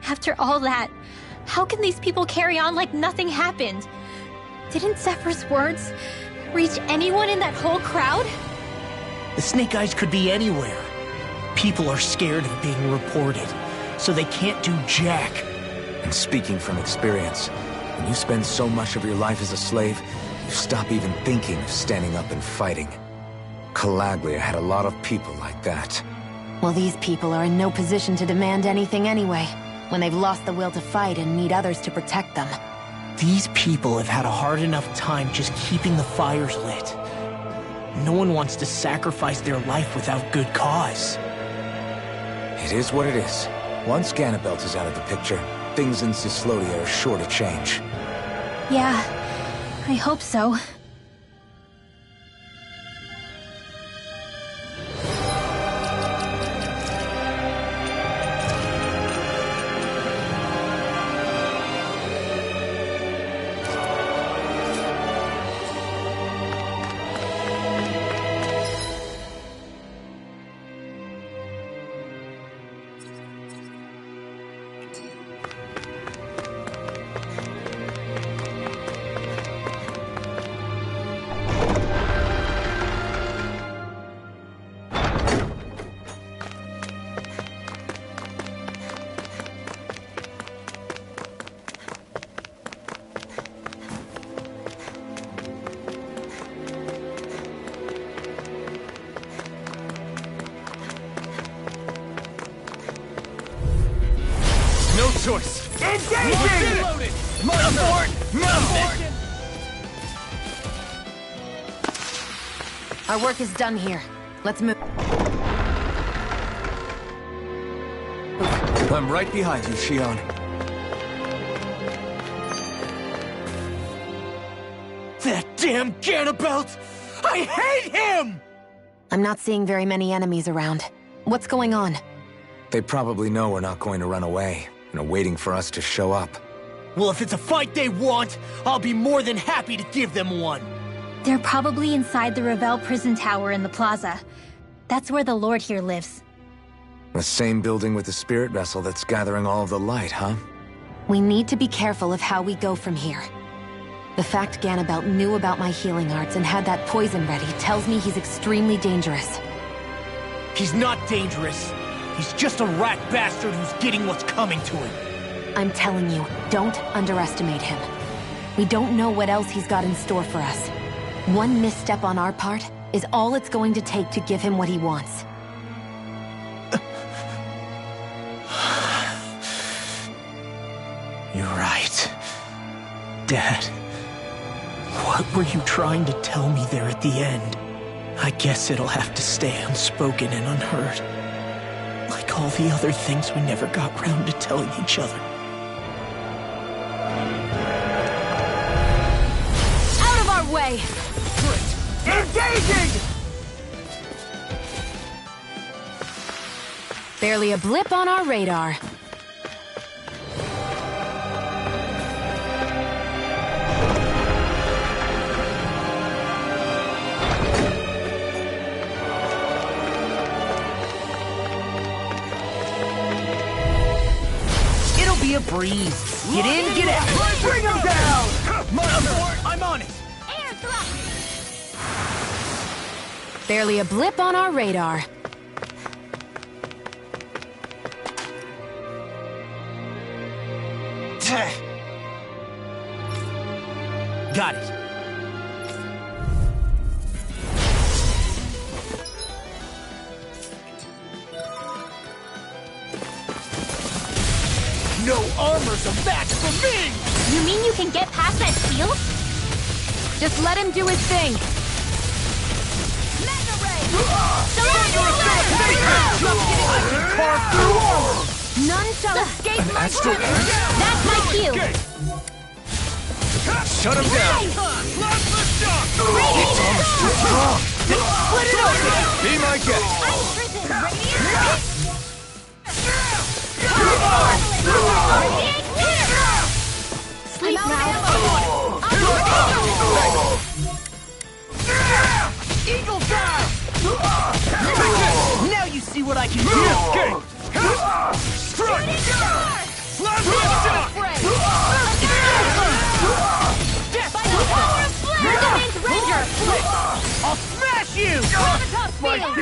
After all that, how can these people carry on like nothing happened? Didn't Zephyr's words reach anyone in that whole crowd? The Snake Eyes could be anywhere. People are scared of being reported, so they can't do jack. And speaking from experience, when you spend so much of your life as a slave, you stop even thinking of standing up and fighting. Calaglia had a lot of people like that. Well, these people are in no position to demand anything anyway, when they've lost the will to fight and need others to protect them. These people have had a hard enough time just keeping the fires lit. No one wants to sacrifice their life without good cause. It is what it is. Once Ganabelt is out of the picture, things in Cyslodia are sure to change. Yeah, I hope so. No choice! Engaging! Loaded! Abort! Abort! Our work is done here. Let's move. I'm right behind you, Shionne. That damn Ganabelt! I hate him! I'm not seeing very many enemies around. What's going on? They probably know we're not going to run away, and are waiting for us to show up. Well, if it's a fight they want, I'll be more than happy to give them one. They're probably inside the Revel prison tower in the plaza. That's where the Lord here lives. The same building with the spirit vessel that's gathering all of the light, huh? We need to be careful of how we go from here. The fact Ganabelt knew about my healing arts and had that poison ready tells me he's extremely dangerous. He's not dangerous. He's just a rat bastard who's getting what's coming to him. I'm telling you, don't underestimate him. We don't know what else he's got in store for us. One misstep on our part is all it's going to take to give him what he wants. You're right. Dad, what were you trying to tell me there at the end? I guess it'll have to stay unspoken and unheard. Like all the other things we never got round to telling each other. Out of our way! Engaging! Barely a blip on our radar. It'll be a breeze. Get in, get out. Bring him down! I'm on it. Barely a blip on our radar. Got it. No armor's a match for me! You mean you can get past that shield? Just let him do his thing. None shall escape my presence. That's my cue. Shut him down! Split it open! Be my guest! Sleep now. Eagle dive! Now you see what I can do! Strike!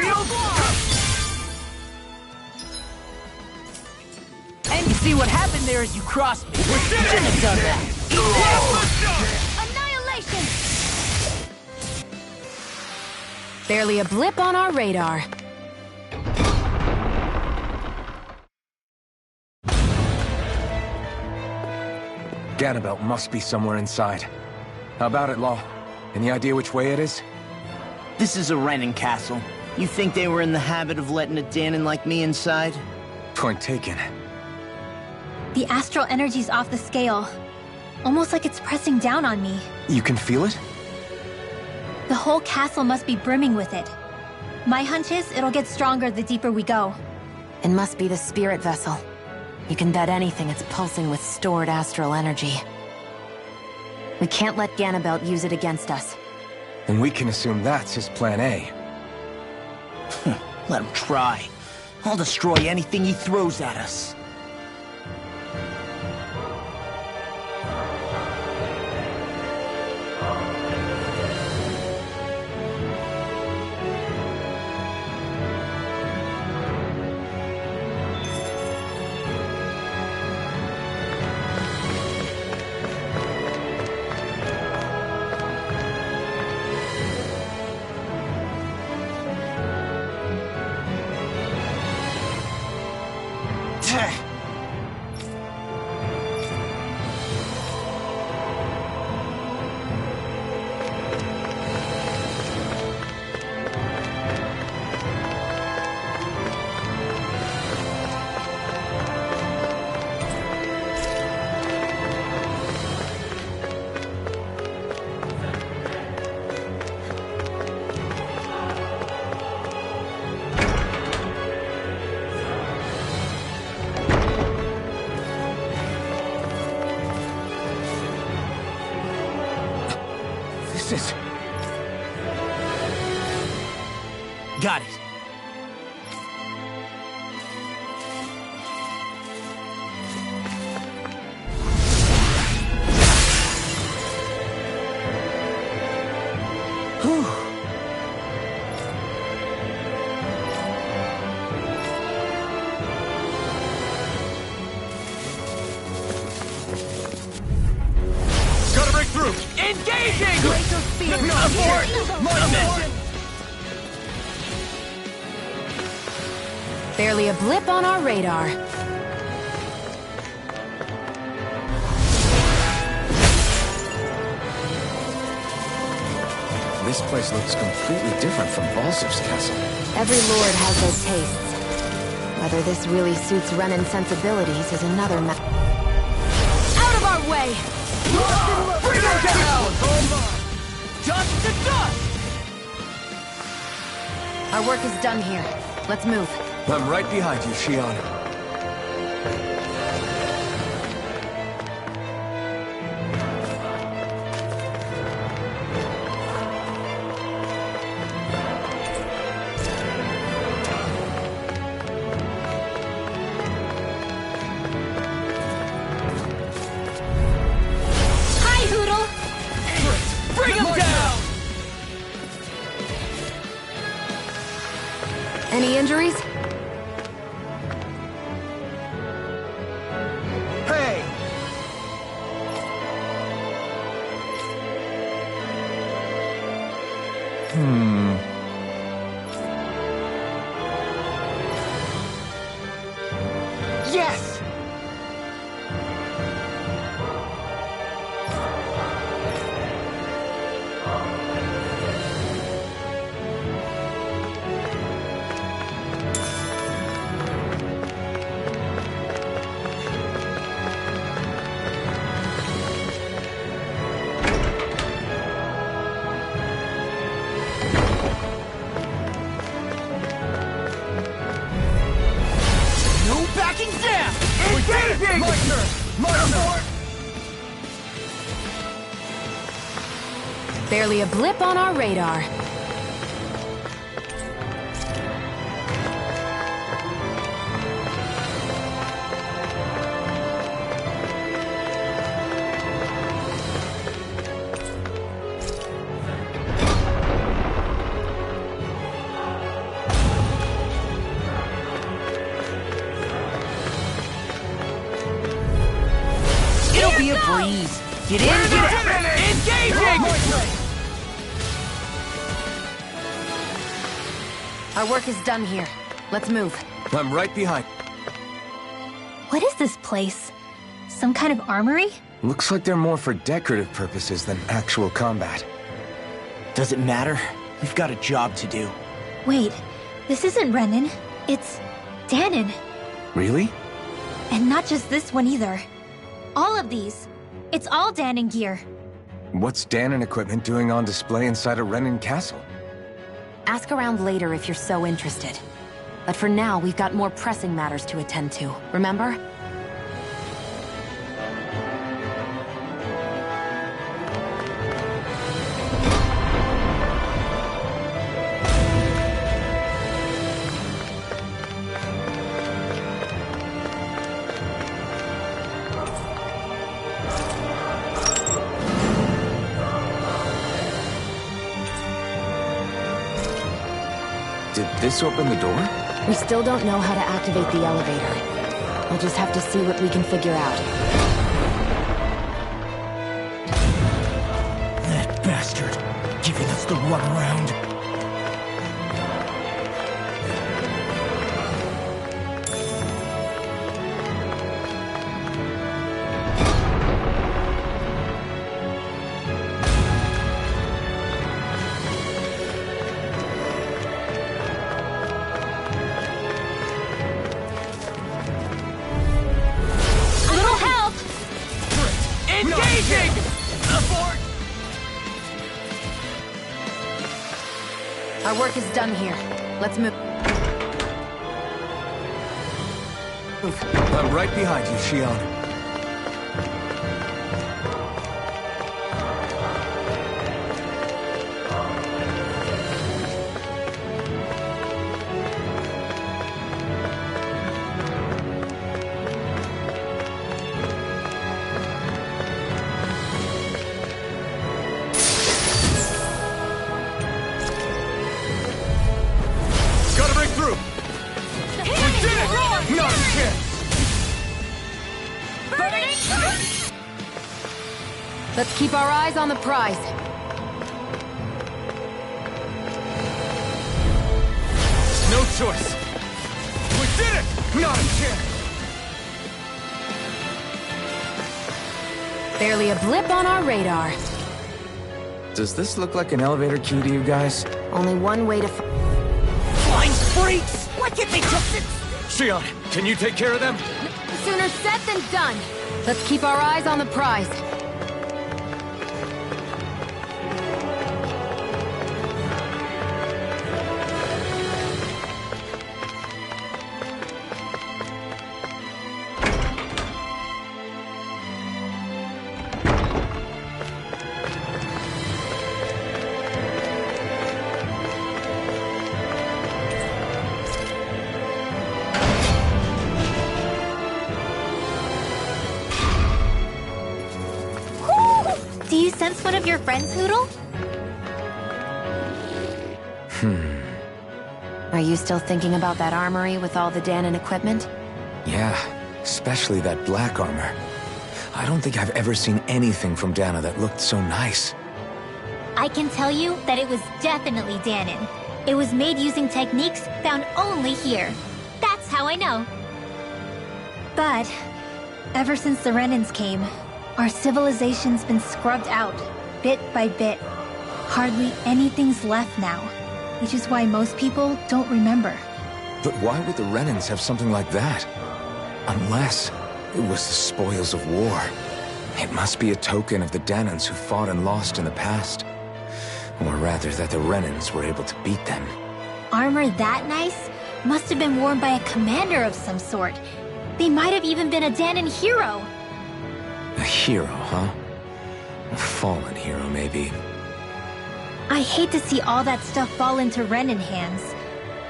shield! And you see what happened there is you crossed me. Shouldn't have done that. Annihilation! Barely a blip on our radar. Ganabelt must be somewhere inside. How about it, Law? Any idea which way it is? This is a Renan castle. You think they were in the habit of letting a Danon like me inside? Point taken. The astral energy's off the scale. Almost like it's pressing down on me. You can feel it? The whole castle must be brimming with it. My hunch is it'll get stronger the deeper we go. It must be the spirit vessel. You can bet anything it's pulsing with stored astral energy. We can't let Ganabelt use it against us. And we can assume that's his plan A. Let him try. I'll destroy anything he throws at us. Got it. Gotta break through! Engaging! Glacial spear! Abort! Marksman! Barely a blip on our radar. This place looks completely different from Balsif's castle. Every lord has their tastes. Whether this really suits Renan's sensibilities is another matter. Out of our way! Bring him down! Dust to dust! Our work is done here. Let's move. I'm right behind you, Shion. Hi, Hootle! Bring him down! Any injuries? Hey! Yes! No backing down! Engaging! My turn! My turn! Barely a blip on our radar. Don't be a breeze. Get in, get out. Engaging! Our work is done here. Let's move. I'm right behind. What is this place? Some kind of armory? Looks like they're more for decorative purposes than actual combat. Does it matter? We've got a job to do. Wait, this isn't Renan. It's Dahnan. Really? And not just this one either. All of these. It's all Dahnan gear. What's Dahnan equipment doing on display inside a Renan castle? Ask around later if you're so interested. But for now, we've got more pressing matters to attend to, remember? Did this open the door? We still don't know how to activate the elevator. We'll just have to see what we can figure out. That bastard, giving us the runaround. Our work is done here. Let's move. I'm right behind you, Shionne. Let's keep our eyes on the prize. No choice. We did it! Not a chance. Barely a blip on our radar. Does this look like an elevator key to you guys? Only one way to Flying freaks! What did they just... Shionne, can you take care of them? Sooner said than done. Let's keep our eyes on the prize. Do you sense one of your friends, Hootle? Are you still thinking about that armory with all the Dahnan equipment? Yeah, especially that black armor. I don't think I've ever seen anything from Dahna that looked so nice. I can tell you that it was definitely Dahnan. It was made using techniques found only here. That's how I know. But, ever since the Renans came, our civilization's been scrubbed out, bit by bit. Hardly anything's left now, which is why most people don't remember. But why would the Renans have something like that? Unless it was the spoils of war. It must be a token of the Dahnans who fought and lost in the past. Or rather, that the Renans were able to beat them. Armor that nice must have been worn by a commander of some sort. They might have even been a Dahnan hero. A hero, huh? A fallen hero, maybe. I hate to see all that stuff fall into Renan hands,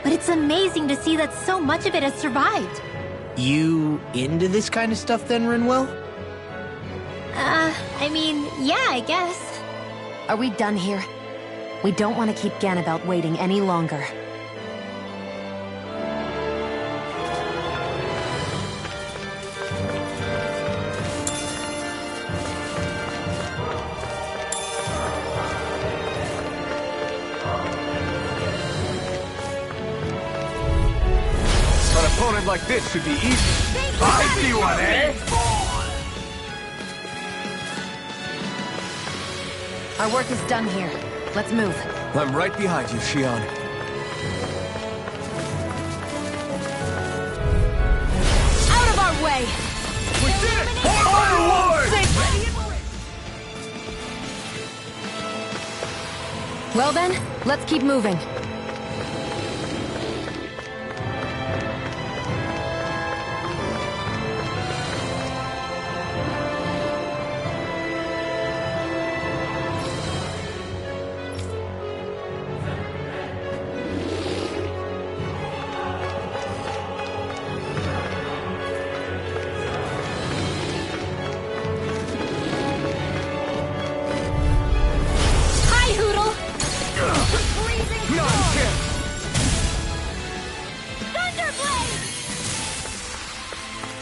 but it's amazing to see that so much of it has survived. You into this kind of stuff then, Rinwell? I mean, yeah, I guess. Are we done here? We don't want to keep Ganabelt waiting any longer. find like this should be easy. I see one, eh? Our work is done here. Let's move. I'm right behind you, Shionne. Out of our way! We did it! Forward! Well then, let's keep moving.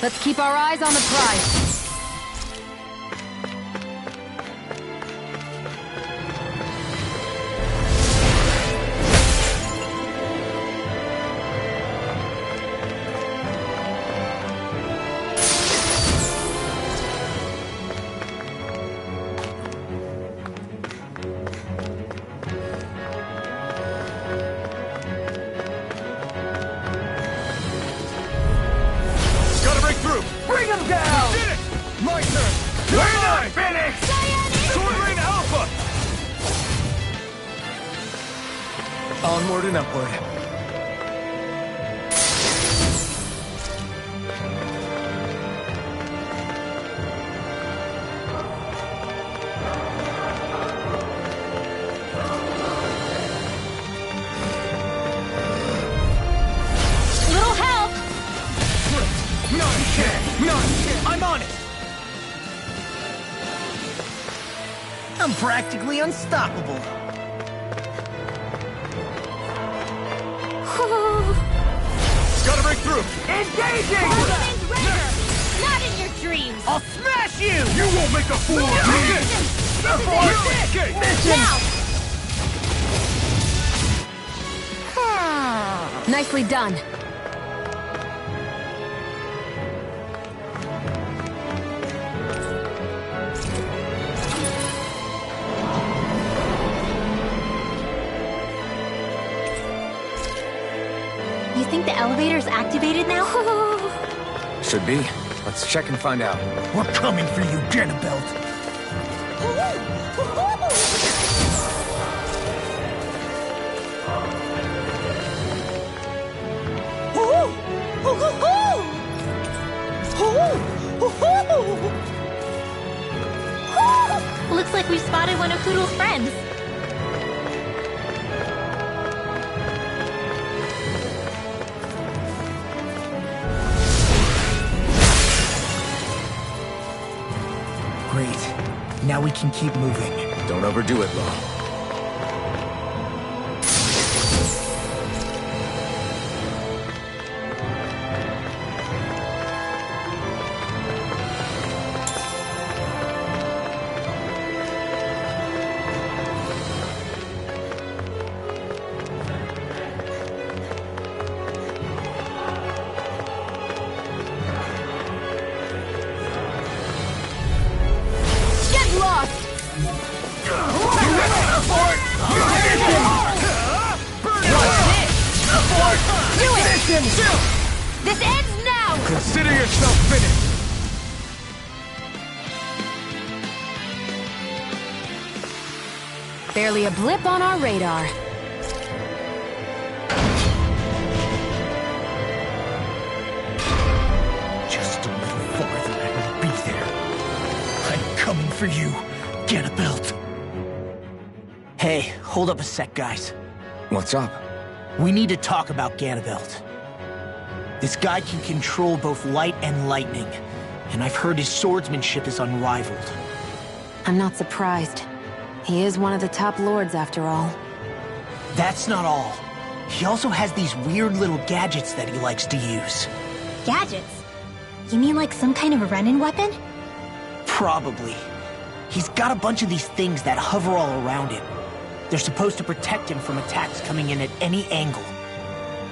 Let's keep our eyes on the prize. Bring him down! We did it! My turn! We're not finished! Sword Rain Alpha! Onward and upward. Little help! I'm on it! I'm practically unstoppable. Gotta break through! Engaging! Not in your dreams! I'll smash you! You won't make a fool of me! Now! Nicely done. You think the elevator's activated now? Should be. Let's check and find out. We're coming for you, Ganabelt. Looks like we've spotted one of Poodle's friends. Great. Now we can keep moving. Don't overdo it, Law. This ends now! Consider yourself finished! Barely a blip on our radar. Just a little farther and we'll be there. I'm coming for you, Ganabelt. Hey, hold up a sec, guys. What's up? We need to talk about Ganabelt. This guy can control both light and lightning, and I've heard his swordsmanship is unrivaled. I'm not surprised. He is one of the top lords, after all. That's not all. He also has these weird little gadgets that he likes to use. Gadgets? You mean like some kind of a run-in weapon? Probably. He's got a bunch of these things that hover all around him. They're supposed to protect him from attacks coming in at any angle.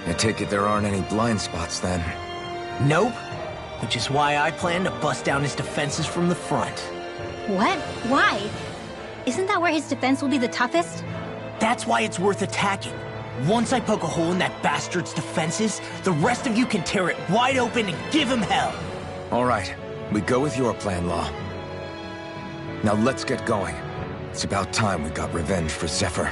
I take it there aren't any blind spots, then. Nope. Which is why I plan to bust down his defenses from the front. What? Why? Isn't that where his defense will be the toughest? That's why it's worth attacking. Once I poke a hole in that bastard's defenses, the rest of you can tear it wide open and give him hell. All right, we go with your plan, Law. Now let's get going. It's about time we got revenge for Zephyr.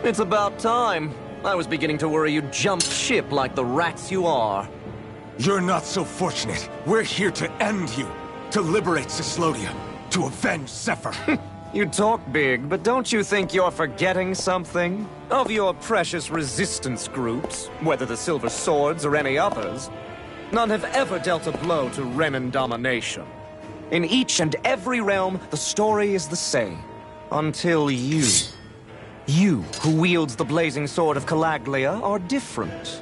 It's about time. I was beginning to worry you jumped ship like the rats you are. You're not so fortunate. We're here to end you. To liberate Cyslodia. To avenge Zephyr. You talk big, but don't you think you're forgetting something? Of your precious resistance groups, whether the Silver Swords or any others, none have ever dealt a blow to Renan domination. In each and every realm, the story is the same. Until you... You, who wields the blazing sword of Calaglia, are different.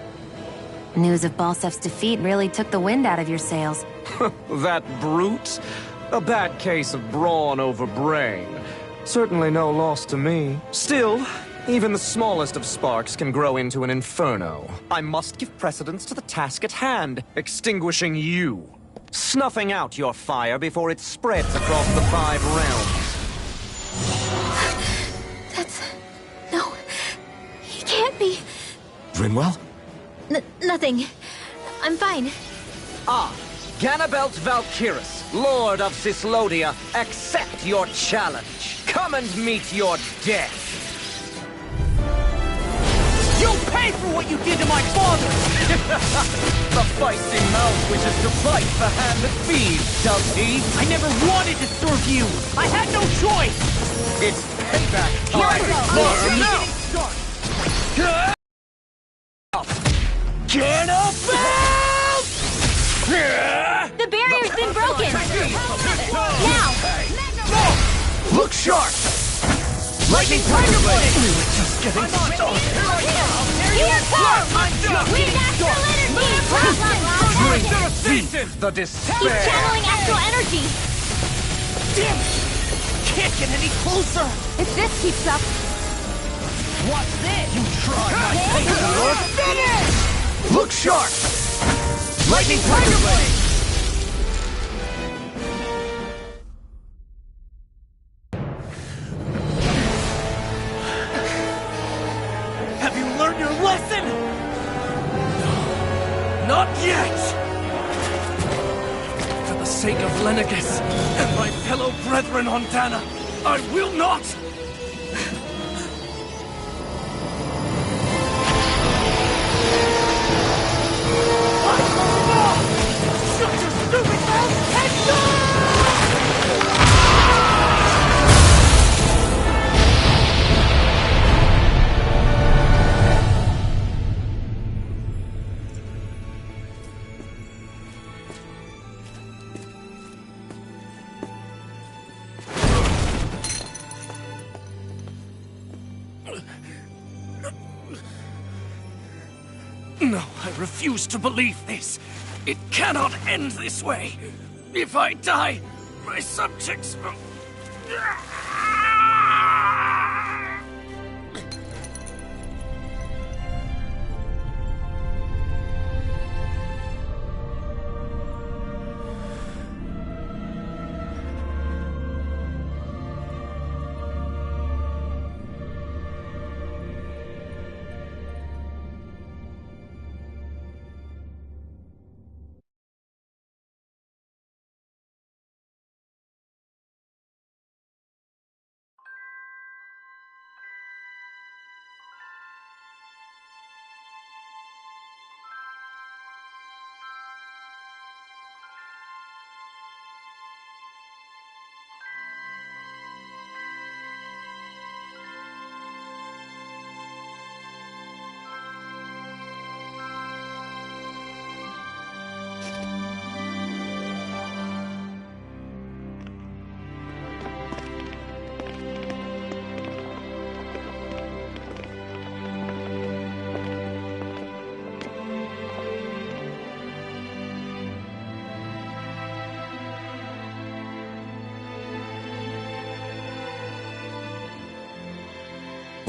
News of Balsef's defeat really took the wind out of your sails. That brute? A bad case of brawn over brain. Certainly no loss to me. Still, even the smallest of sparks can grow into an inferno. I must give precedence to the task at hand, extinguishing you. Snuffing out your fire before it spreads across the 5 realms. No. He can't be. Rinwell? Nothing. I'm fine. Ah, Ganabelt Valkyris, Lord of Cyslodia, accept your challenge. Come and meet your death. You'll pay for what you did to my father! The feisty mouth wishes to bite the hand that feeds, does he? I never wanted to serve you! I had no choice! It's payback time! Ganabelt! The barrier's been broken! Now! Look sharp! Lightning Tiger Blade! We were just getting started! Here comes! We have astral energy! Bring the despair! He's channeling astral energy! Damn it! Can't get any closer! If this keeps up... What's this? You try my Finish! Look sharp! Lightning Tiger Blade! Have you learned your lesson? No, not yet! For the sake of Lenegis and my fellow brethren on Dana, I will not! Shut your stupid mouth and go! No, I refuse to believe this. It cannot end this way. If I die, my subjects will...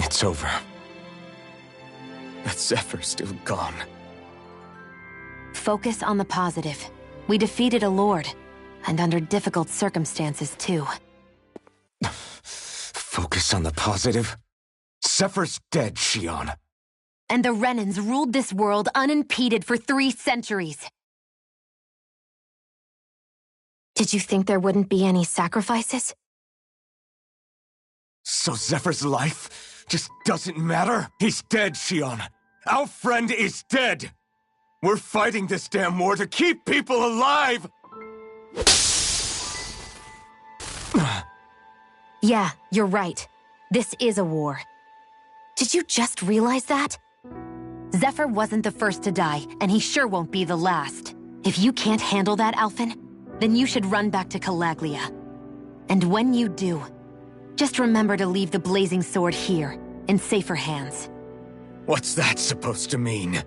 It's over. But Zephyr's still gone. Focus on the positive. We defeated a lord, and under difficult circumstances, too. Focus on the positive? Zephyr's dead, Shionne. And the Renans ruled this world unimpeded for 3 centuries. Did you think there wouldn't be any sacrifices? So Zephyr's life just doesn't matter? He's dead, Shionne. Our friend is dead. We're fighting this damn war to keep people alive! Yeah, you're right. This is a war. Did you just realize that? Zephyr wasn't the first to die, and he sure won't be the last. If you can't handle that, Alphen, then you should run back to Calaglia. And when you do, just remember to leave the blazing sword here, in safer hands. What's that supposed to mean?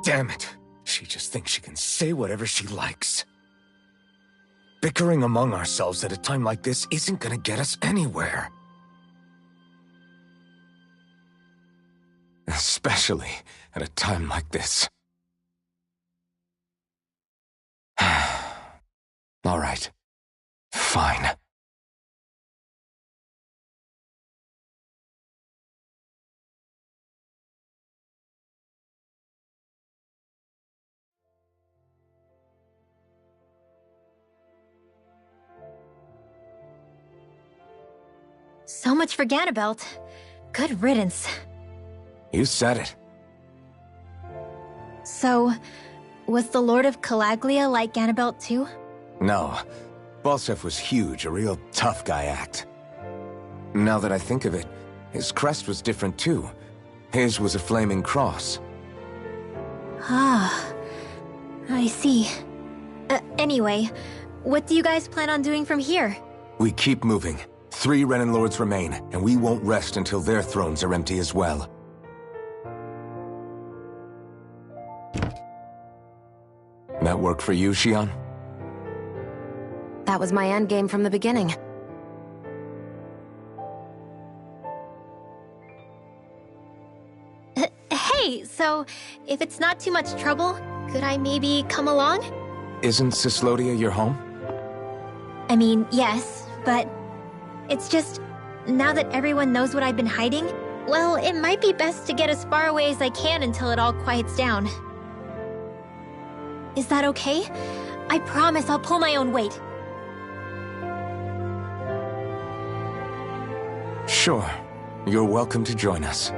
Damn it. She just thinks she can say whatever she likes. Bickering among ourselves at a time like this isn't gonna get us anywhere. Especially at a time like this. All right. Fine. So much for Ganabelt. Good riddance. You said it. So, was the Lord of Calaglia like Ganabelt too? No. Balseph was huge, a real tough guy act. Now that I think of it, his crest was different too. His was a flaming cross. Ah, I see. Anyway, what do you guys plan on doing from here? We keep moving. 3 Renan Lords remain, and we won't rest until their thrones are empty as well. That work for you, Shionne? That was my endgame from the beginning. Hey, so if it's not too much trouble, could I maybe come along? Isn't Cyslodia your home? I mean, yes, but it's just, now that everyone knows what I've been hiding, well, it might be best to get as far away as I can until it all quiets down. Is that okay? I promise I'll pull my own weight. Sure. You're welcome to join us.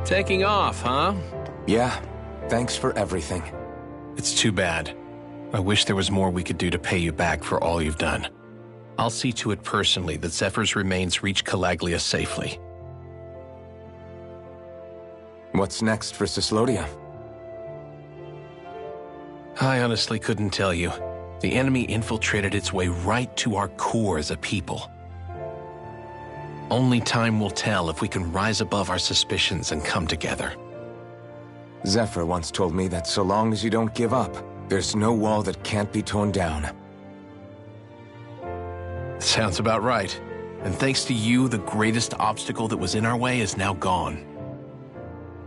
Taking off, huh? Yeah. Thanks for everything. It's too bad. I wish there was more we could do to pay you back for all you've done. I'll see to it personally that Zephyr's remains reach Calaglia safely. What's next for Cyslodia? I honestly couldn't tell you. The enemy infiltrated its way right to our core as a people. Only time will tell if we can rise above our suspicions and come together. Zephyr once told me that so long as you don't give up, there's no wall that can't be torn down. Sounds about right. And thanks to you, the greatest obstacle that was in our way is now gone.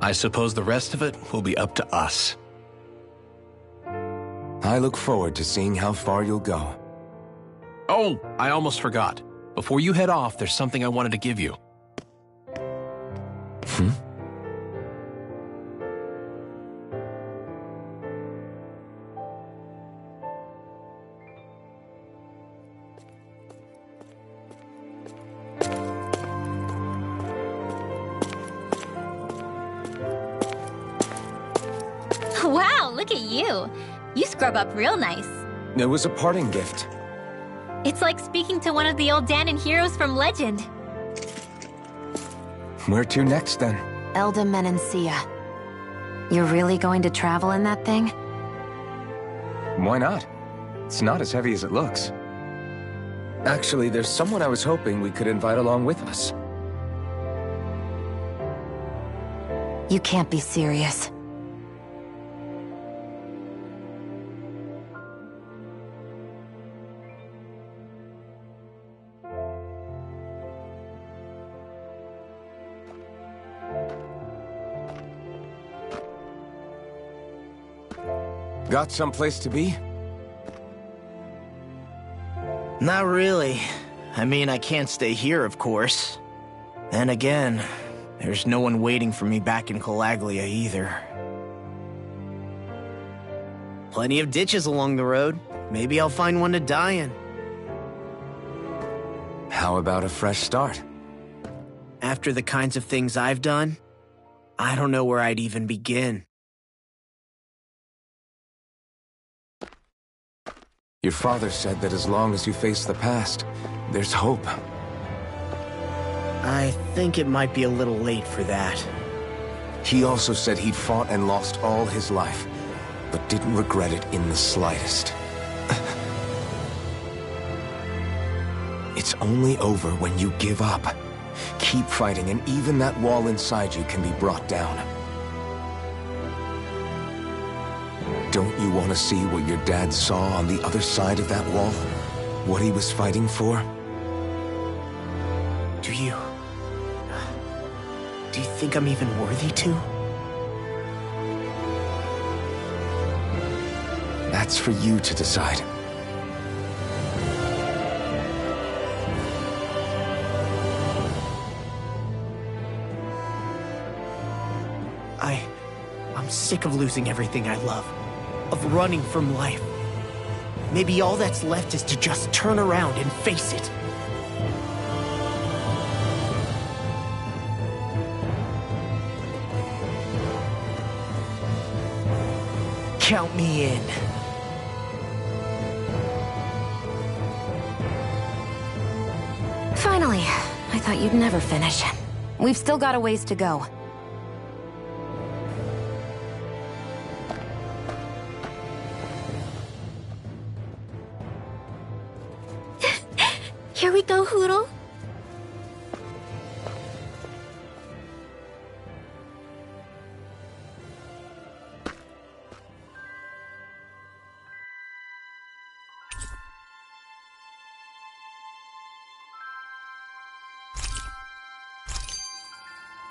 I suppose the rest of it will be up to us. I look forward to seeing how far you'll go. Oh, I almost forgot. Before you head off, there's something I wanted to give you. Wow, look at you. You scrub up real nice. It was a parting gift. It's like speaking to one of the old Dahnan heroes from legend. Where to next, then? Elde Menancia. You're really going to travel in that thing? Why not? It's not as heavy as it looks. Actually, there's someone I was hoping we could invite along with us. You can't be serious. Got someplace to be? Not really. I mean, I can't stay here, of course. Then again, there's no one waiting for me back in Calaglia either. Plenty of ditches along the road. Maybe I'll find one to die in. How about a fresh start? After the kinds of things I've done, I don't know where I'd even begin. Your father said that as long as you face the past, there's hope. I think it might be a little late for that. He also said he'd fought and lost all his life, but didn't regret it in the slightest. It's only over when you give up. Keep fighting, and even that wall inside you can be brought down. Don't you want to see what your dad saw on the other side of that wall? What he was fighting for? Do you think I'm even worthy to? That's for you to decide. I'm sick of losing everything I love. Of running from life. Maybe all that's left is to just turn around and face it. Count me in. Finally. I thought you'd never finish. We've still got a ways to go. Here we go, Hootle.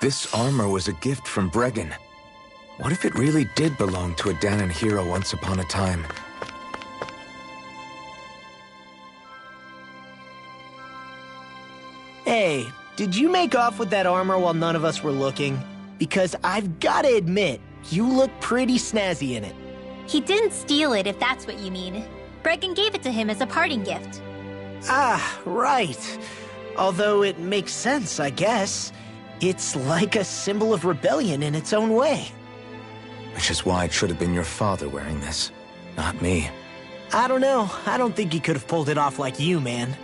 This armor was a gift from Bregan. What if it really did belong to a Dahnan hero once upon a time? Hey, did you make off with that armor while none of us were looking? Because I've gotta admit, you look pretty snazzy in it. He didn't steal it, if that's what you mean. Bregan gave it to him as a parting gift. Ah, right. Although it makes sense, I guess. It's like a symbol of rebellion in its own way. Which is why it should have been your father wearing this, not me. I don't know. I don't think he could have pulled it off like you, man.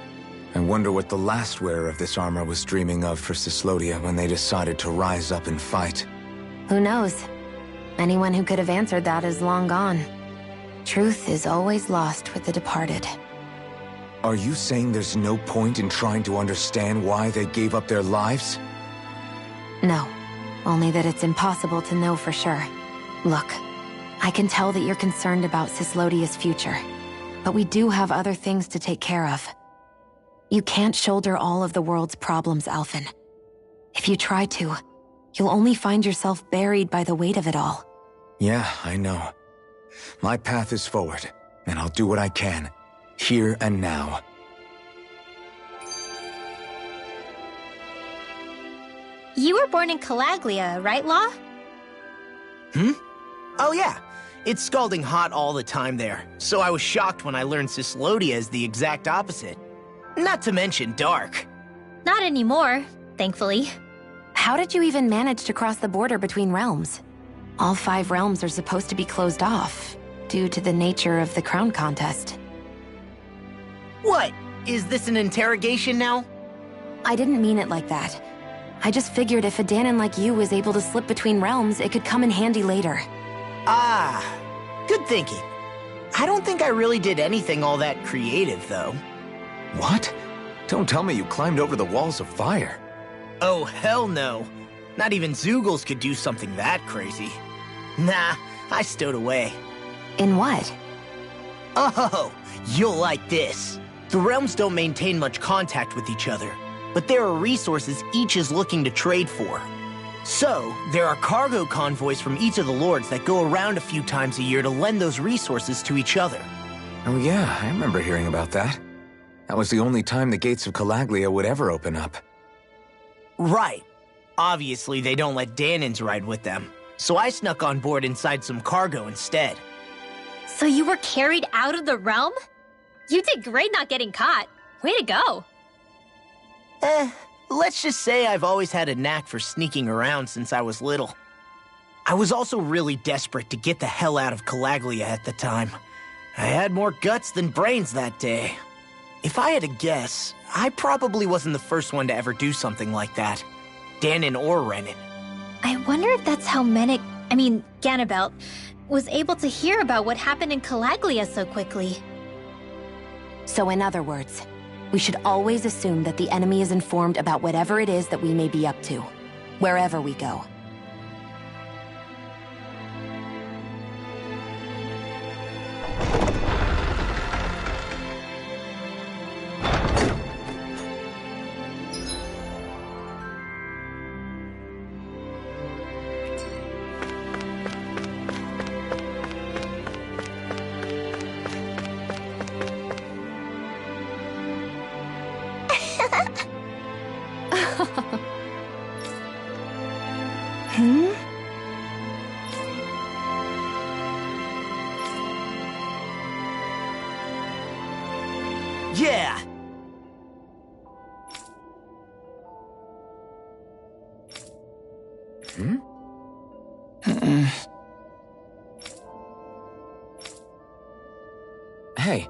I wonder what the last wearer of this armor was dreaming of for Cyslodia when they decided to rise up and fight. Who knows? Anyone who could have answered that is long gone. Truth is always lost with the departed. Are you saying there's no point in trying to understand why they gave up their lives? No. Only that it's impossible to know for sure. Look, I can tell that you're concerned about Cyslodia's future. But we do have other things to take care of. You can't shoulder all of the world's problems, Alphen. If you try to, you'll only find yourself buried by the weight of it all. Yeah, I know. My path is forward, and I'll do what I can, here and now. You were born in Calaglia, right, Law? Oh yeah. It's scalding hot all the time there, so I was shocked when I learned Cyslodia is the exact opposite. Not to mention dark. Not anymore, thankfully. How did you even manage to cross the border between realms? All 5 realms are supposed to be closed off, due to the nature of the crown contest. What? Is this an interrogation now? I didn't mean it like that. I just figured if a Dahnan like you was able to slip between realms, it could come in handy later. Ah, good thinking. I don't think I really did anything all that creative, though. What? Don't tell me you climbed over the walls of fire. Oh, hell no. Not even Zeugles could do something that crazy. Nah, I stowed away. In what? Oh, you'll like this. The realms don't maintain much contact with each other, but there are resources each is looking to trade for. So, there are cargo convoys from each of the lords that go around a few times a year to lend those resources to each other. Oh yeah, I remember hearing about that. That was the only time the gates of Calaglia would ever open up. Right. Obviously, they don't let Dahnans ride with them, so I snuck on board inside some cargo instead. So you were carried out of the realm? You did great not getting caught. Way to go. Let's just say I've always had a knack for sneaking around since I was little. I was also really desperate to get the hell out of Calaglia at the time. I had more guts than brains that day. If I had to guess, I probably wasn't the first one to ever do something like that. Dahnan or Renan. I wonder if that's how Ganabelt, was able to hear about what happened in Calaglia so quickly. So in other words, we should always assume that the enemy is informed about whatever it is that we may be up to, wherever we go. Yeah! Hey.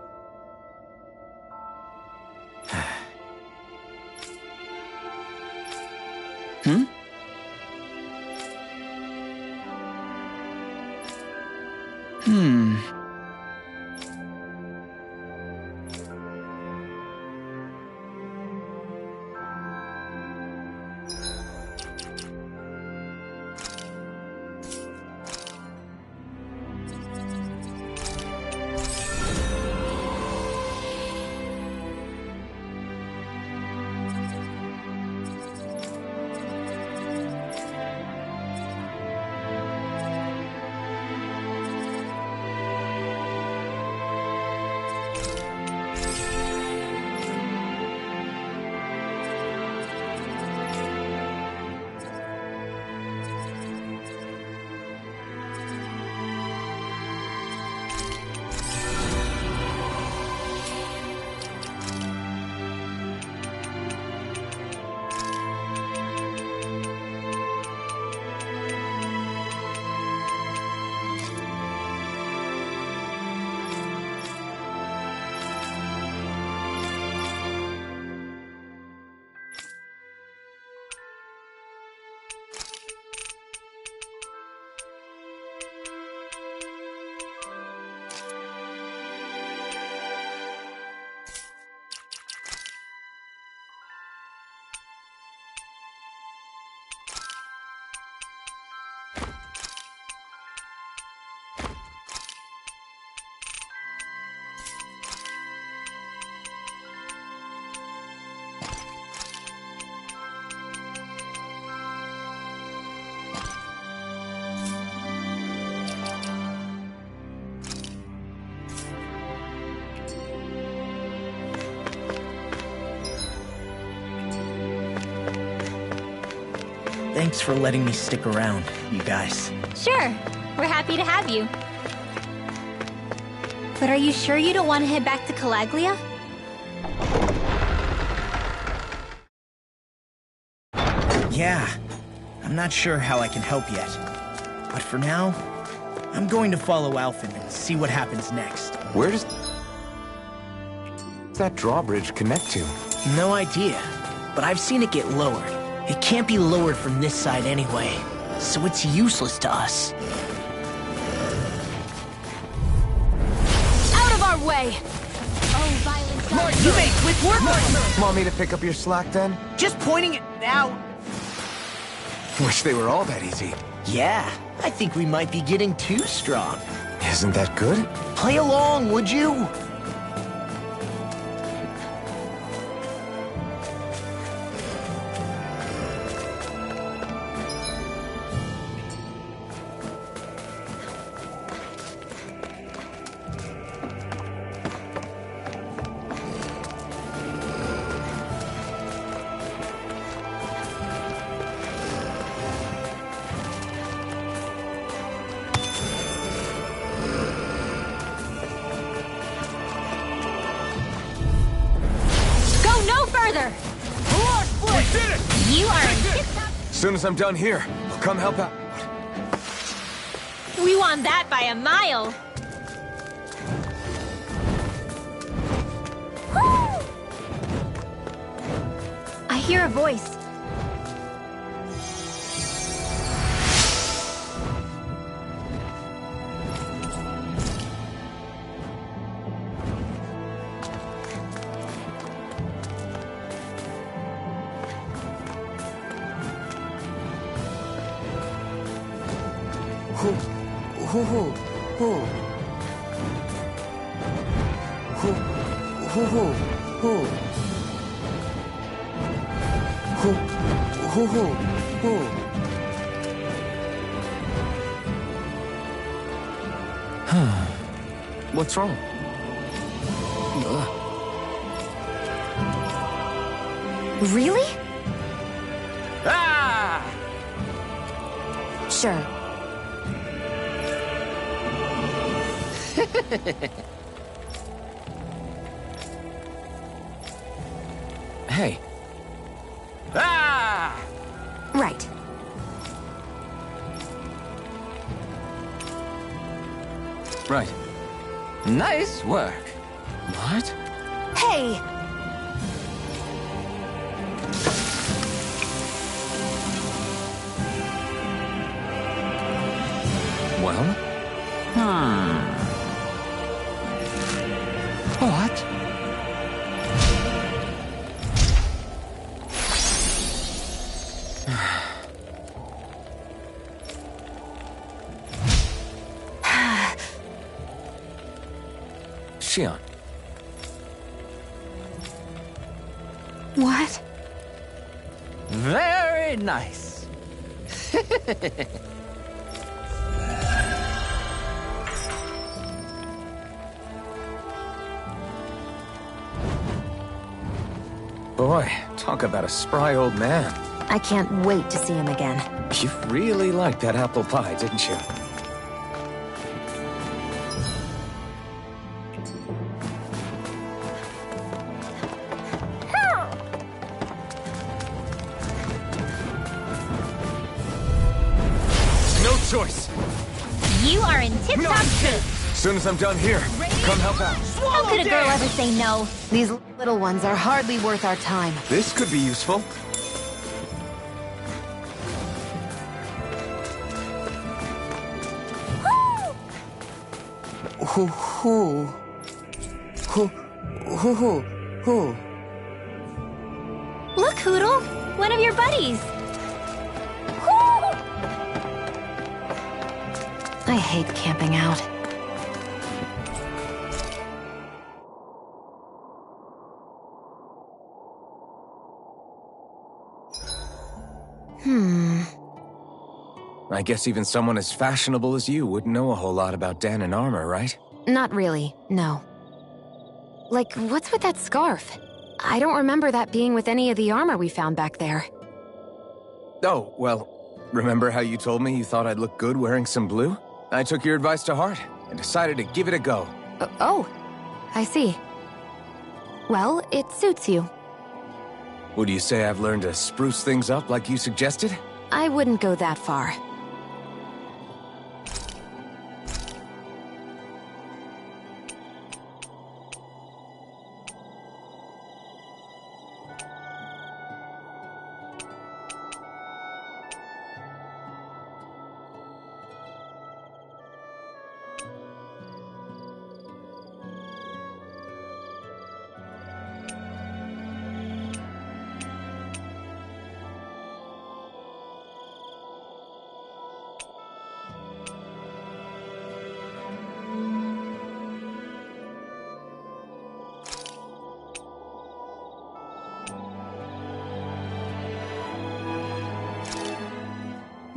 Thanks for letting me stick around, you guys. Sure, we're happy to have you. But are you sure you don't want to head back to Calaglia? Yeah, I'm not sure how I can help yet. But for now, I'm going to follow Alphen and see what happens next. Where does that drawbridge connect to? No idea, but I've seen it get lowered. It can't be lowered from this side anyway, so it's useless to us. Out of our way! Oh, violent You made quick work of it! Want me to pick up your slack then? Just pointing it out. Wish they were all that easy. Yeah, I think we might be getting too strong. Isn't that good? Play along, would you? You are in tip-top. As soon as I'm done here, I'll come help out. We won that by a mile. I hear a voice. What's wrong? Really? Ah! Sure. Hey. Ah! Right. Right. Nice work. What? Hey! Well? What? Shion. What? Very nice. Boy, talk about a spry old man. I can't wait to see him again. You really liked that apple pie, didn't you? No choice. You are in tip-top shape. As soon as I'm done here, come help out. How could a girl ever say no? These little ones are hardly worth our time. This could be useful. Hoo hoo. Hoo hoo hoo hoo. Look, Hootle, one of your buddies. I hate camping out. I guess even someone as fashionable as you wouldn't know a whole lot about Dahnan armor, right? Not really, no. Like, what's with that scarf? I don't remember that being with any of the armor we found back there. Oh, well, remember how you told me you thought I'd look good wearing some blue? I took your advice to heart and decided to give it a go. Oh, I see. Well, it suits you. Would you say I've learned to spruce things up like you suggested? I wouldn't go that far.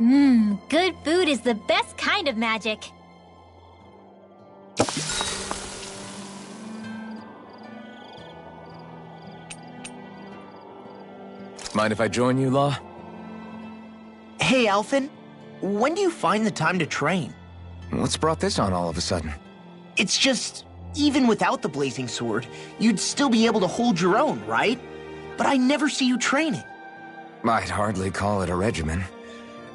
Good food is the best kind of magic. Mind if I join you, Law? Hey, Alphen. When do you find the time to train? What's brought this on all of a sudden? It's just, even without the blazing sword, you'd still be able to hold your own, right? But I never see you training. I'd hardly call it a regimen.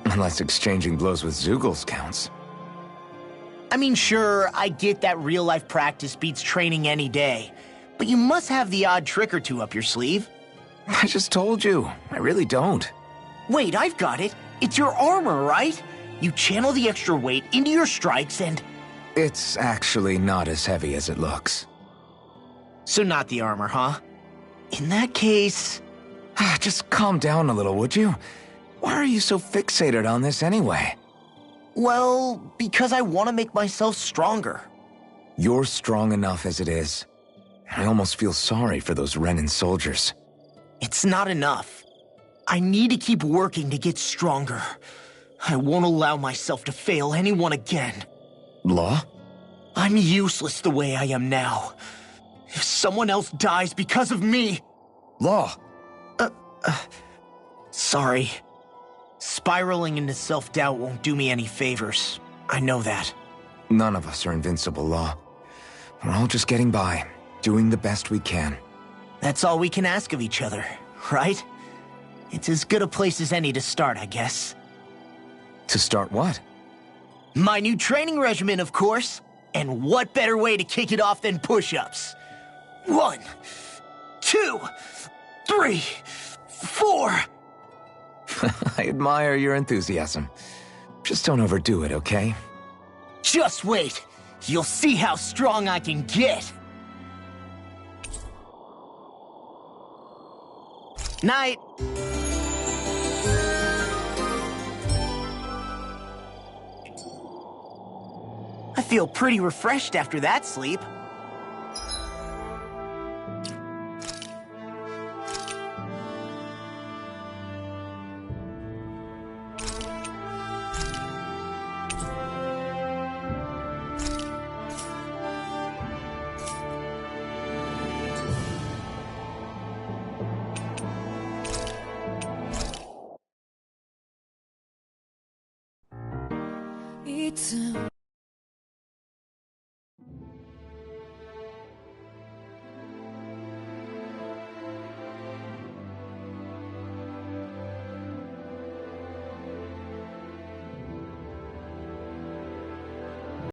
Unless exchanging blows with Zeugles counts. I mean, sure, I get that real-life practice beats training any day. But you must have the odd trick or two up your sleeve. I just told you. I really don't. Wait, I've got it. It's your armor, right? You channel the extra weight into your strikes and... It's actually not as heavy as it looks. So not the armor, huh? In that case... Just calm down a little, would you? Why are you so fixated on this anyway? Well, because I want to make myself stronger. You're strong enough as it is. I almost feel sorry for those Renan soldiers. It's not enough. I need to keep working to get stronger. I won't allow myself to fail anyone again. Law? I'm useless the way I am now. If someone else dies because of me... Law! Sorry. Spiraling into self-doubt won't do me any favors. I know that. None of us are invincible, Law. We're all just getting by, doing the best we can. That's all we can ask of each other, right? It's as good a place as any to start, I guess. To start what? My new training regimen, of course. And what better way to kick it off than push-ups? 1, 2, 3, 4... I admire your enthusiasm. Just don't overdo it, okay? Just wait. You'll see how strong I can get. Night. I feel pretty refreshed after that sleep.